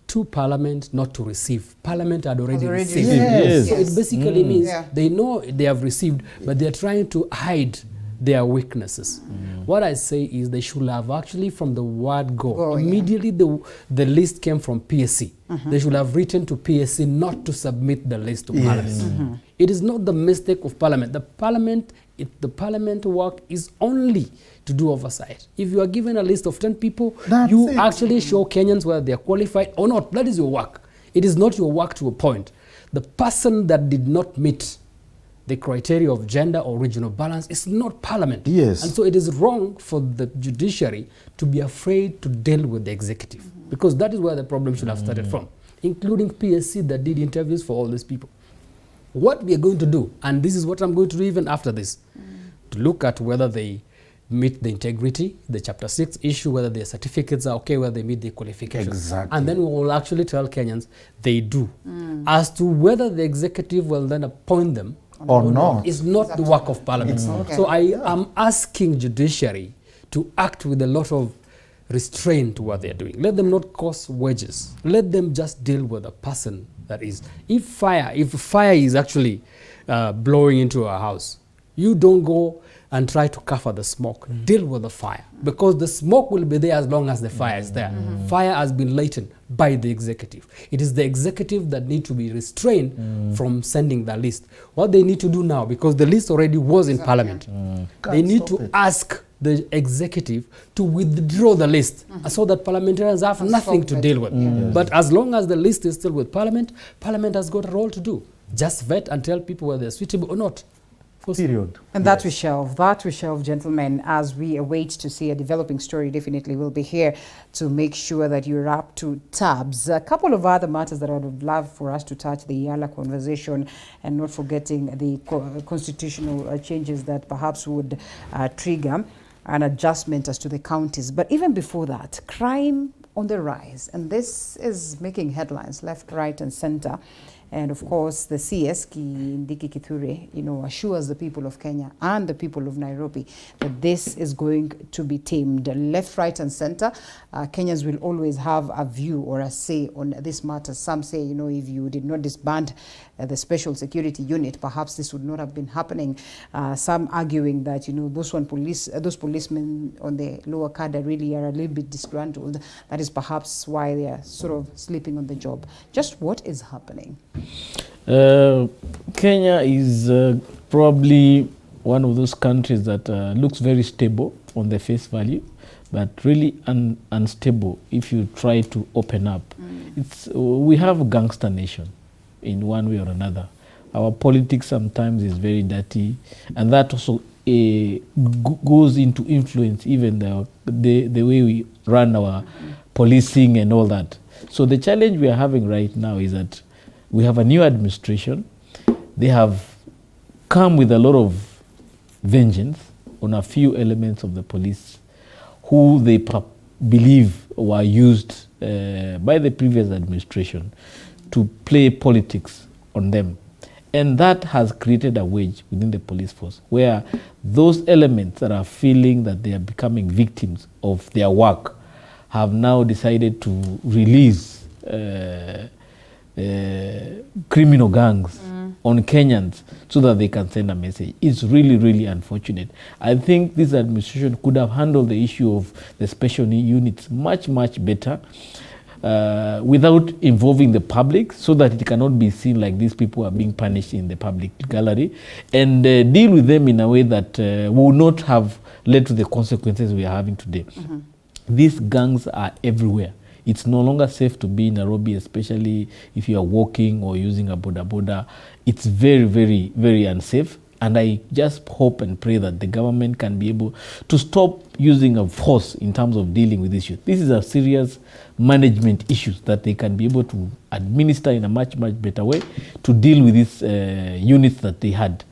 to Parliament not to receive, Parliament had already received. Yes. So it basically means they know they have received, but they're trying to hide their weaknesses. What I say is they should have actually from the word go, immediately the list came from PSC. They should have written to PSC not to submit the list to Parliament. It is not the mistake of Parliament. The Parliament work is only to do oversight. If you are given a list of 10 people, you actually show Kenyans whether they are qualified or not. That is your work. It is not your work to appoint. The person that did not meet the criteria of gender or regional balance is not Parliament. Yes. And so it is wrong for the judiciary to be afraid to deal with the executive, because that is where the problem should have started from, including PSC that did interviews for all these people. What we are going to do, and this is what I'm going to do even after this, to look at whether they meet the integrity, the Chapter 6 issue, whether their certificates are okay, whether they meet the qualifications. Exactly. And then we will actually tell Kenyans they do. As to whether the executive will then appoint them or not is not the work of Parliament. So I am asking judiciary to act with a lot of restraint to what they are doing. Let them not cause wedges. Let them just deal with the person that is. If fire is actually blowing into a house, you don't go and try to cover the smoke. Deal with the fire, because the smoke will be there as long as the fire is there. Fire has been latent by the executive. It is the executive that need to be restrained from sending the list. What they need to do now, because the list already was in Parliament, they need to ask the executive to withdraw the list so that parliamentarians have nothing to deal with. But as long as the list is still with Parliament, Parliament has got a role to do. Just vet and tell people whether they're suitable or not. Period. And that we shelve, gentlemen, as we await to see a developing story. Definitely will be here to make sure that you're up to tabs. A couple of other matters that I would love for us to touch, the Yala conversation, and not forgetting the constitutional changes that perhaps would trigger an adjustment as to the counties. But even before that, crime on the rise, and this is making headlines left, right, and center. And of course, the CS, Kindiki Kithure, assures the people of Kenya and the people of Nairobi that this is going to be tamed. Left, right, and center, Kenyans will always have a view or a say on this matter. Some say, if you did not disband the special security unit, perhaps this would not have been happening. Some arguing that, those policemen on the lower cadre really are a little bit disgruntled. That is perhaps why they are sort of sleeping on the job. Just what is happening? Kenya is probably one of those countries that looks very stable on the face value, but really unstable if you try to open up. We have a gangster nation in one way or another. Our politics sometimes is very dirty, and that also goes into influence even the way we run our policing and all that. So the challenge we are having right now is that we have a new administration. They have come with a lot of vengeance on a few elements of the police who they believe were used by the previous administration to play politics on them. And that has created a wedge within the police force where those elements that are feeling that they are becoming victims of their work have now decided to release criminal gangs on Kenyans so that they can send a message. It's really, really unfortunate. I think this administration could have handled the issue of the special units much, much better. without involving the public, so that it cannot be seen like these people are being punished in the public gallery, and deal with them in a way that will not have led to the consequences we are having today. These gangs are everywhere. It's no longer safe to be in Nairobi, especially if you are walking or using a boda. It's very, very, very unsafe. And I just hope and pray that the government can be able to stop using of force in terms of dealing with issues. This is a serious management issues that they can be able to administer in a much, much better way to deal with these units that they had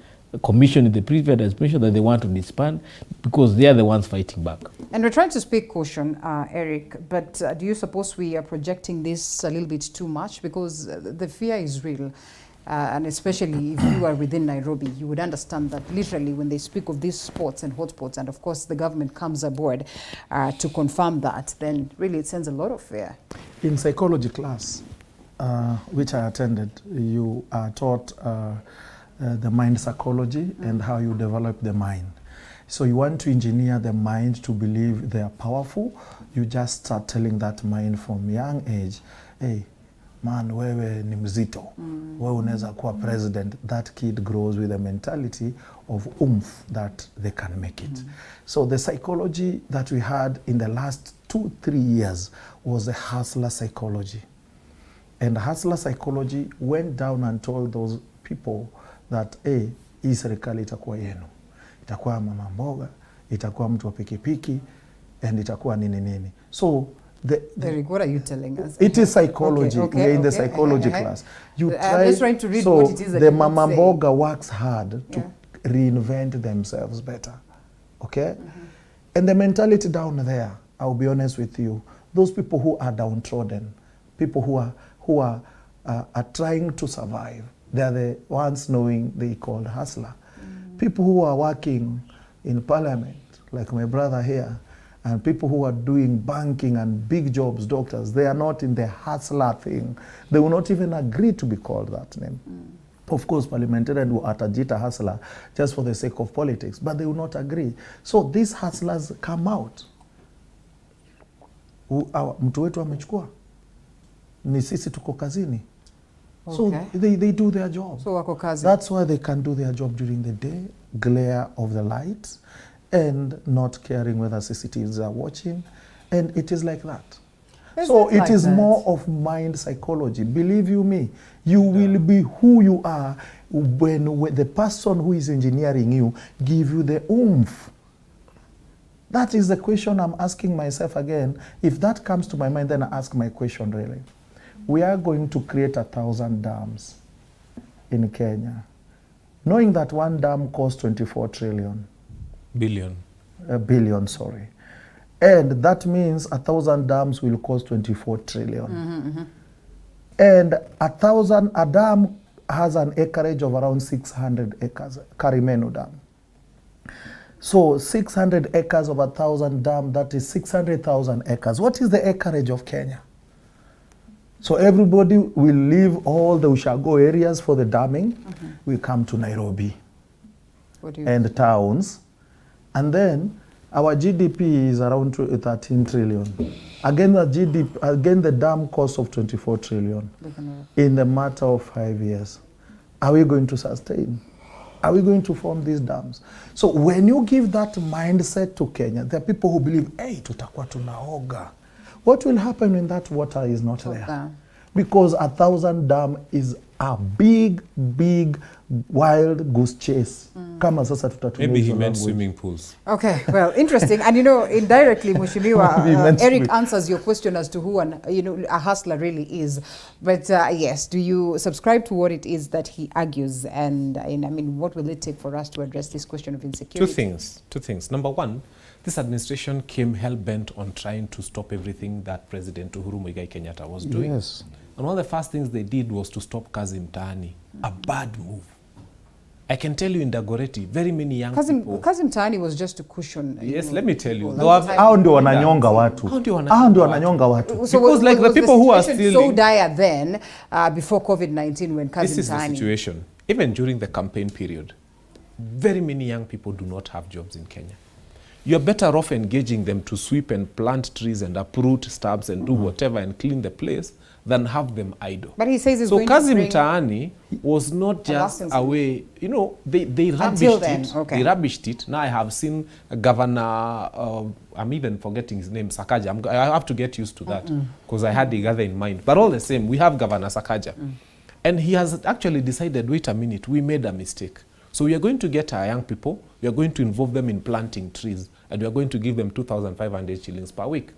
commissioned in the previous administration that they want to disband, because they are the ones fighting back. And we're trying to speak caution, Eric, but do you suppose we are projecting this a little bit too much? Because the fear is real. And especially if you are within Nairobi, you would understand that literally when they speak of these spots and hotspots, and of course the government comes aboard to confirm that, then really it sends a lot of fear. In psychology class, which I attended, you are taught the mind psychology and how you develop the mind. So you want to engineer the mind to believe they are powerful, you just start telling that mind from young age, hey, man, wewe ni mzito, wewe unaweza kuwa president. That kid grows with a mentality of oomph that they can make it. So the psychology that we had in the last 2-3 years was the hustler psychology. And hustler psychology went down and told those people that, hey, hii serikali itakuwa yenu. Itakuwa mama mboga, itakuwa mtu wa pikipiki, and itakuwa nini nini. So Eric, what are you telling us? It is psychology. We are in the psychology class. I'm just trying to read so what it is that the you mama say. mboga works hard to reinvent themselves better. Okay? And the mentality down there, I'll be honest with you, those people who are downtrodden, people who are trying to survive, they are the ones knowing they called hustler. People who are working in parliament, like my brother here, and people who are doing banking and big jobs, doctors, they are not in the hustler thing. They will not even agree to be called that name. Of course, parliamentarian will atajita hustler just for the sake of politics, but they will not agree. So these hustlers come out. Mtu wetu amechukua. Ni sisi tuko kazini. So they do their job. So wako kazi. That's why they can do their job during the day, glare of the lights, and not caring whether CCTVs are watching. And it is like that. So it is more of mind psychology. Believe you me, you will be who you are when the person who is engineering you give you the oomph. That is the question I'm asking myself again. If that comes to my mind, then I ask my question really. We are going to create 1,000 dams in Kenya, knowing that one dam costs 24 trillion. Billion. Billion, sorry. And that means 1,000 dams will cost 24 trillion. And a dam has an acreage of around 600 acres, Karimeno Dam. So 600 acres of 1,000 dam, that is 600,000 acres. What is the acreage of Kenya? So everybody will leave all the Ushago areas for the damming. We come to Nairobi and towns. And then our GDP is around 13 trillion. Again, the dam cost of 24 trillion in the matter of 5 years. Are we going to sustain? Are we going to form these dams? So when you give that mindset to Kenya, there are people who believe, hey, tutakuwa tunaoga. What will happen when that water is not there? Because 1,000 dam is a big, big wild goose chase. Kama sasa Maybe he meant swimming pools. Okay, well, interesting. And you know, indirectly, Mheshimiwa, Eric answers your question as to who a hustler really is. But yes, do you subscribe to what it is that he argues? And I mean, what will it take for us to address this question of insecurity? Two things. Number one, this administration came hell-bent on trying to stop everything that President Uhuru Muigai Kenyatta was doing. Yes. And one of the first things they did was to stop Kazi Mtaani. A bad move. I can tell you in Dagoretti, very many young people... Kazi Mtaani was just to cushion... Yes, let me tell you. Hao ndio wananyonga watu. Hao ndio wananyonga watu. So because like the people who are still so dire then, before COVID-19 when Kazi Mtaani... This is the situation. Even during the campaign period, very many young people do not have jobs in Kenya. you're better off engaging them to sweep and plant trees and uproot stubs and do whatever and clean the place than have them idle. But he says he's so going Kazi to bring Mtaani was not just a way, you know, they rubbished it. Okay. They rubbished it. Now I have seen Governor, I'm even forgetting his name, Sakaja. I have to get used to that because I had the other in mind. But all the same, we have Governor Sakaja. And he has actually decided, wait a minute, we made a mistake. So we are going to get our young people, we are going to involve them in planting trees, and we are going to give them 2,500 shillings per week.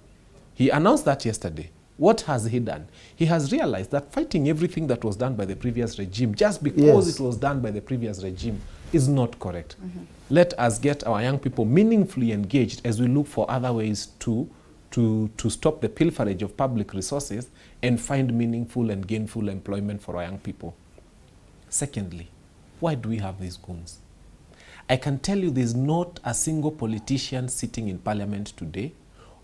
He announced that yesterday. What has he done? He has realized that fighting everything that was done by the previous regime, just because it was done by the previous regime, is not correct. Let us get our young people meaningfully engaged as we look for other ways to stop the pilferage of public resources and find meaningful and gainful employment for our young people. Secondly, why do we have these goons? I can tell you there's not a single politician sitting in parliament today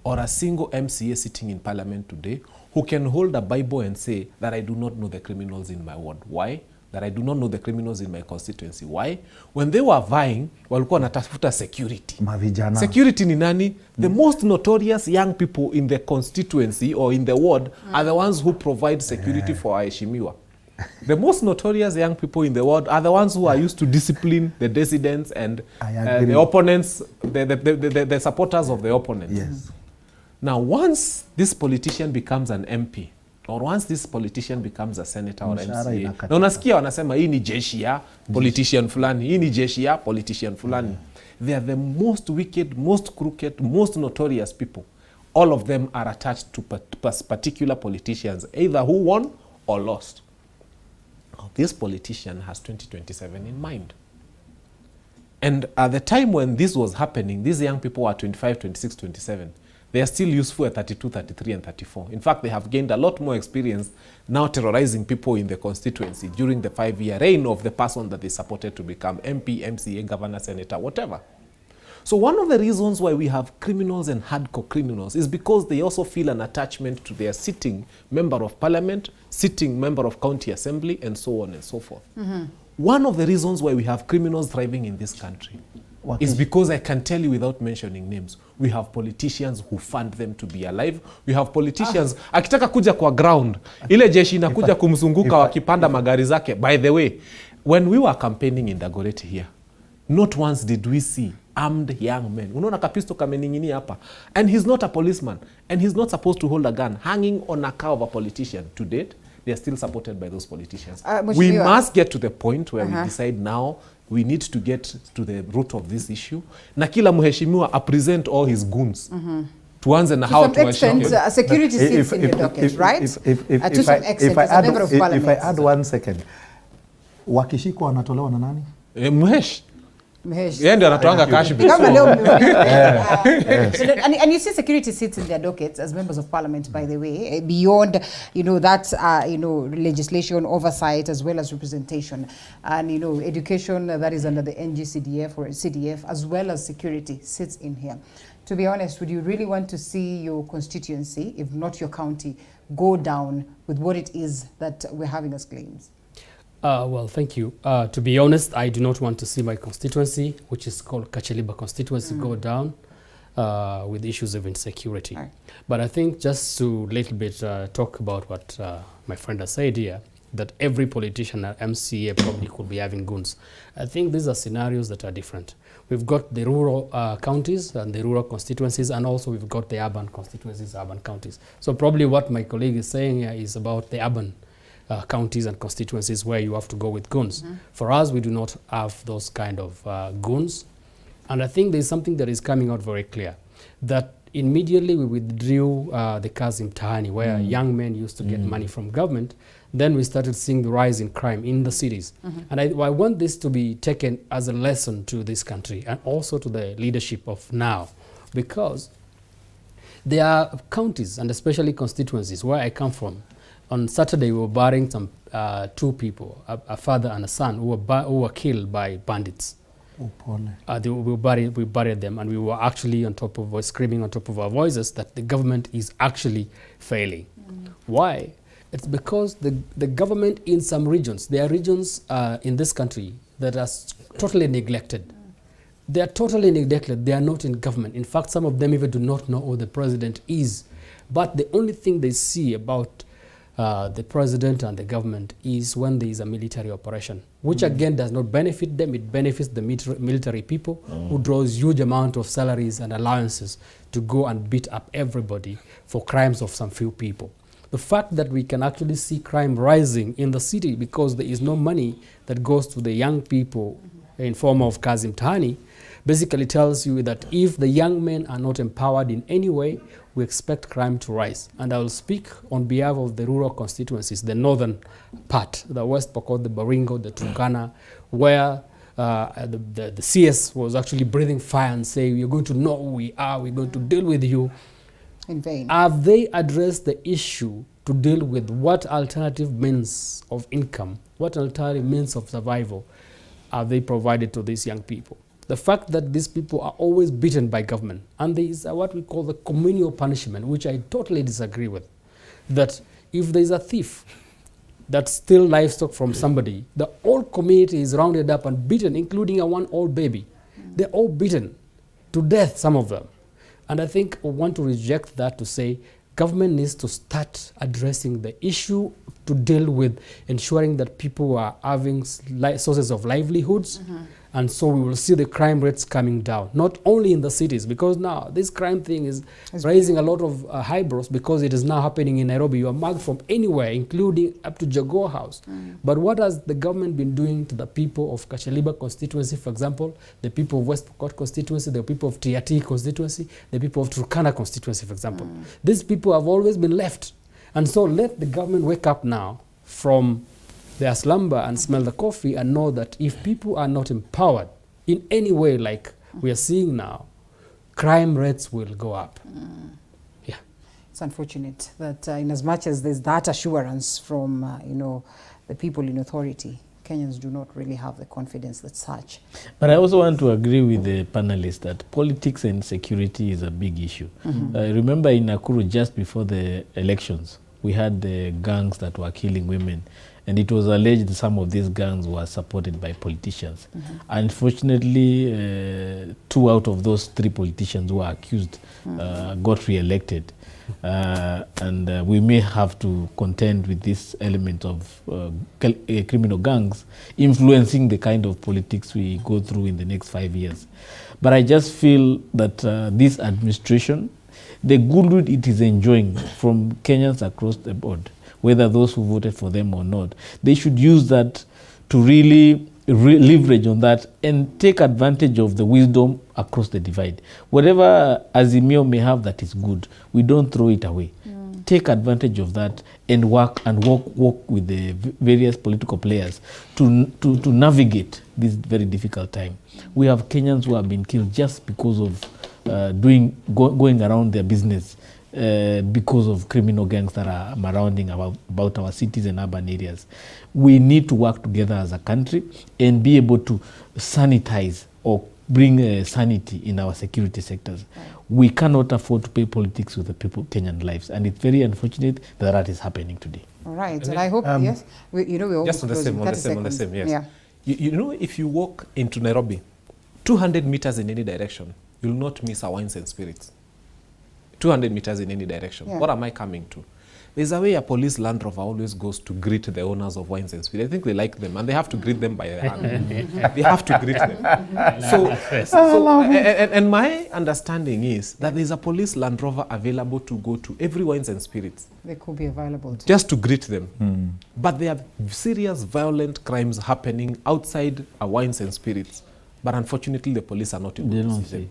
or a single MCA sitting in parliament today who can hold a Bible and say that I do not know the criminals in my ward. Why? That I do not know the criminals in my constituency. Why? When they were vying, walikuwa wanatafuta security. Mavijana. Security ni nani? The most notorious young people in the constituency or in the ward are the ones who provide security for waheshimiwa. The most notorious young people in the world are the ones who are used to discipline the dissidents and the opponents, the supporters of the opponents. Yes. Now, once this politician becomes an MP, or once this politician becomes a senator or MCA, na unasikia wanasema hii ni jeshi ya politician fulani, hii ni jeshi ya politician fulani. They are the most wicked, most crooked, most notorious people. All of them are attached to particular politicians, either who won or lost. This politician has 2027 in mind. And at the time when this was happening, these young people were 25, 26, 27. They are still useful at 32, 33, and 34. In fact, they have gained a lot more experience now terrorizing people in the constituency during the 5-year reign of the person that they supported to become MP, MCA, governor, senator, whatever. So one of the reasons why we have criminals and hardcore criminals is because they also feel an attachment to their sitting member of parliament, sitting member of county assembly, and so on and so forth. One of the reasons why we have criminals thriving in this country is because I can tell you without mentioning names, we have politicians who fund them to be alive. We have politicians, akitaka kuja kwa ground, ile jeshi inakuja kumzunguka wakipanda magari zake. By the way, when we were campaigning in Dagoretti here, not once did we see armed young men. Unaona kapisto kameningini hapa. And he's not a policeman. And he's not supposed to hold a gun hanging on a car of a politician. To date, they are still supported by those politicians. We must get to the point where we decide now we need to get to the root of this issue. Na kila mheshimiwa present all his goons. Tuanze na how to extent, security sits in the docket, right? To some extent, as a member of parliament. If I add 1 second, wakishikwa wanatolewa na nani? Mhesh. Yeye ndio anatoanga cash bill. And you see security sits in their dockets as members of parliament, by the way, beyond, that, legislation, oversight, as well as representation. And, education that is under the NGCDF or CDF, as well as security, sits in here. To be honest, would you really want to see your constituency, if not your county, go down with what it is that we're having as claims? Well, thank you. To be honest, I do not want to see my constituency, which is called Kacheliba constituency, go down with issues of insecurity. But I think just to little bit talk about what my friend has said here, that every politician or MCA probably could be having goons. I think these are scenarios that are different. We've got the rural counties and the rural constituencies, and also we've got the urban constituencies, urban counties. So probably what my colleague is saying here is about the urban counties and constituencies where you have to go with goons. For us, we do not have those kind of goons. And I think there's something that is coming out very clear, that immediately we withdrew the Kazi Mtaani, where young men used to get money from government. Then we started seeing the rise in crime in the cities. And I want this to be taken as a lesson to this country and also to the leadership of now, because there are counties and especially constituencies where I come from. On Saturday, we were burying some 2 people, a father and a son, who were killed by bandits. We buried them, and we were actually screaming on top of our voices that the government is actually failing. Why? It's because the government in some regions, there are regions in this country that are totally neglected. they are totally neglected. They are not in government. In fact, some of them even do not know who the president is. But the only thing they see about the president and the government is when there is a military operation, which again does not benefit them. It benefits the military people who draws huge amount of salaries and allowances to go and beat up everybody for crimes of some few people. The fact that we can actually see crime rising in the city because there is no money that goes to the young people in form of Kazim Tani basically tells you that if the young men are not empowered in any way, we expect crime to rise. And I will speak on behalf of the rural constituencies, the northern part, the West Pokot, the Baringo, the Turkana, where the CS was actually breathing fire and saying, you're going to know who we are, we're going to deal with you. In vain. Have they addressed the issue to deal with what alternative means of income, what alternative means of survival are they provided to these young people? The fact that these people are always beaten by government, and there is what we call the communal punishment, which I totally disagree with, that if there is a thief that steals livestock from somebody, the whole community is rounded up and beaten, including a one old baby. They're all beaten to death, some of them. And I think we want to reject that, to say government needs to start addressing the issue to deal with ensuring that people are having sources of livelihoods. And so we will see the crime rates coming down, not only in the cities, because now this crime thing is raising a lot of eyebrows because it is now happening in Nairobi. You are mugged from anywhere, including up to Jaguar House. But what has the government been doing to the people of Kachaliba constituency, for example, the people of West Pokot constituency, the people of Tiati constituency, the people of Turkana constituency, for example? These people have always been left. And so let the government wake up now from their slumber and smell the coffee and know that if people are not empowered in any way like we are seeing now, crime rates will go up. Yeah. It's unfortunate that in as much as there's that assurance from, the people in authority, Kenyans do not really have the confidence that such. But I also want to agree with the panelists that politics and security is a big issue. Remember in Nakuru, just before the elections, we had the gangs that were killing women. And it was alleged some of these gangs were supported by politicians. Unfortunately, 2 out of those 3 politicians who were accused got re-elected. And we may have to contend with this element of criminal gangs influencing the kind of politics we go through in the next 5 years. But I just feel that this administration, the goodwill it is enjoying from Kenyans across the board, whether those who voted for them or not, they should use that to really leverage on that and take advantage of the wisdom across the divide. Whatever Azimio may have that is good, we don't throw it away. Take advantage of that and work with the various political players to navigate this very difficult time. We have Kenyans who have been killed just because of going around their business because of criminal gangs that are surrounding about our cities and urban areas. We need to work together as a country and be able to sanitize or bring sanity in our security sectors. We cannot afford to pay politics with the people, Kenyan lives, and it's very unfortunate that that is happening today. All right, and I hope, yes, we just on the same, yes. Yeah. You know, if you walk into Nairobi, 200 meters in any direction, you'll not miss a wines and spirits. 200 meters in any direction. Yeah. What am I coming to? There's a way a police Land Rover always goes to greet the owners of wines and spirits. I think they like them, and they have to greet them by the hand. They have to greet them. And my understanding is that there's a police Land Rover available to go to every wines and spirits. They could be available too. Just to greet them. But there are serious violent crimes happening outside our wines and spirits. But unfortunately, the police are not able to see them.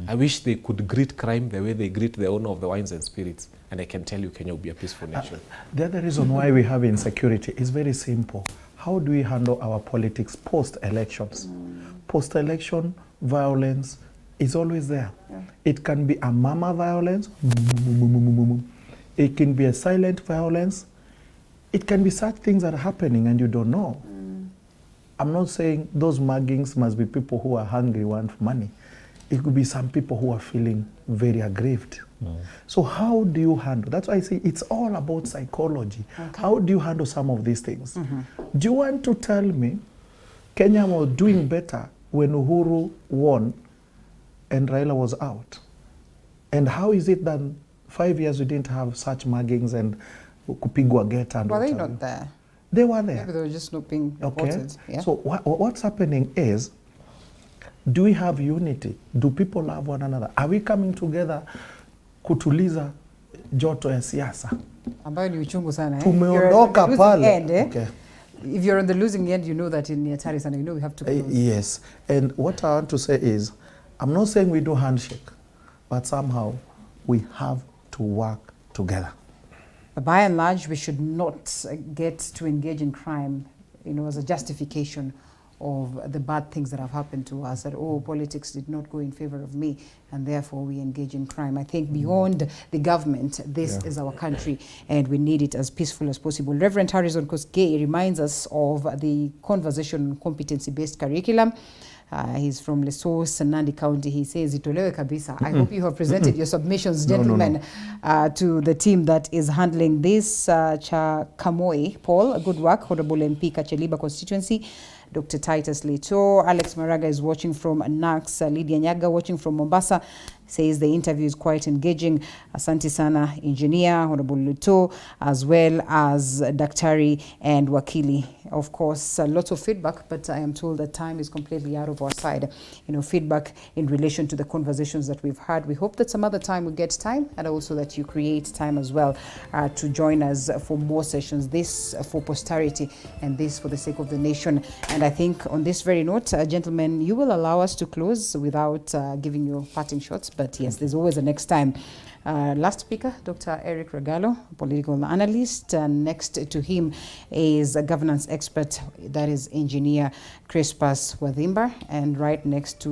I wish they could greet crime the way they greet the owner of the wines and spirits. And I can tell you, Kenya will be a peaceful nation. The other reason why we have insecurity is very simple. How do we handle our politics post-elections? Post-election violence is always there. Yeah. It can be a mama violence. It can be a silent violence. It can be such things that are happening and you don't know. I'm not saying those muggings must be people who are hungry, want money. It could be some people who are feeling very aggrieved. So how do you handle? That's why I say it's all about psychology. Okay. How do you handle some of these things? Do you want to tell me Kenya was doing better when Uhuru won and Raila was out. And how is it that 5 years we didn't have such muggings and kupigwa geta and Were they whatever? not there? They were there. Maybe they were just not being Okay. reported. Yeah? So what's happening is, do we have unity? Do people love one another? Are we coming together kutuliza joto ya siasa? Ambayo ni uchungu sana. Tumeondoka pale. Okay. If you're on the losing end, you know that in Yatari sana, you know we have to close. Yes. And what I want to say is, I'm not saying we do handshake, but somehow we have to work together. But by and large, we should not get to engage in crime, as a justification of the bad things that have happened to us, that, oh, politics did not go in favor of me, and therefore we engage in crime. I think beyond the government, this is our country, and we need it as peaceful as possible. Reverend Harrison Kosgei reminds us of the conversation on competency-based curriculum. He's from Lesos, Nandi County. He says, itolewe kabisa. I hope you have presented your submissions, gentlemen, to the team that is handling this. Chakamoi Paul, good work. Honorable MP Kacheliba constituency. Dr. Titus Leto. Alex Maraga is watching from Nax. Lydia Nyaga watching from Mombasa. Says the interview is quite engaging. Asante sana, engineer, Honorable Leto, as well as Daktari and Wakili. Of course, lots of feedback, but I am told that time is completely out of our side. Feedback in relation to the conversations that we've had. We hope that some other time we get time, and also that you create time as well to join us for more sessions. This for posterity, and this for the sake of the nation. And I think on this very note, gentlemen, you will allow us to close without giving you parting shots. But yes, there's always a next time. Last speaker, Dr. Eric Regalo, political analyst. Next to him is a governance expert, that is engineer Crispus Wadhimba. And right next to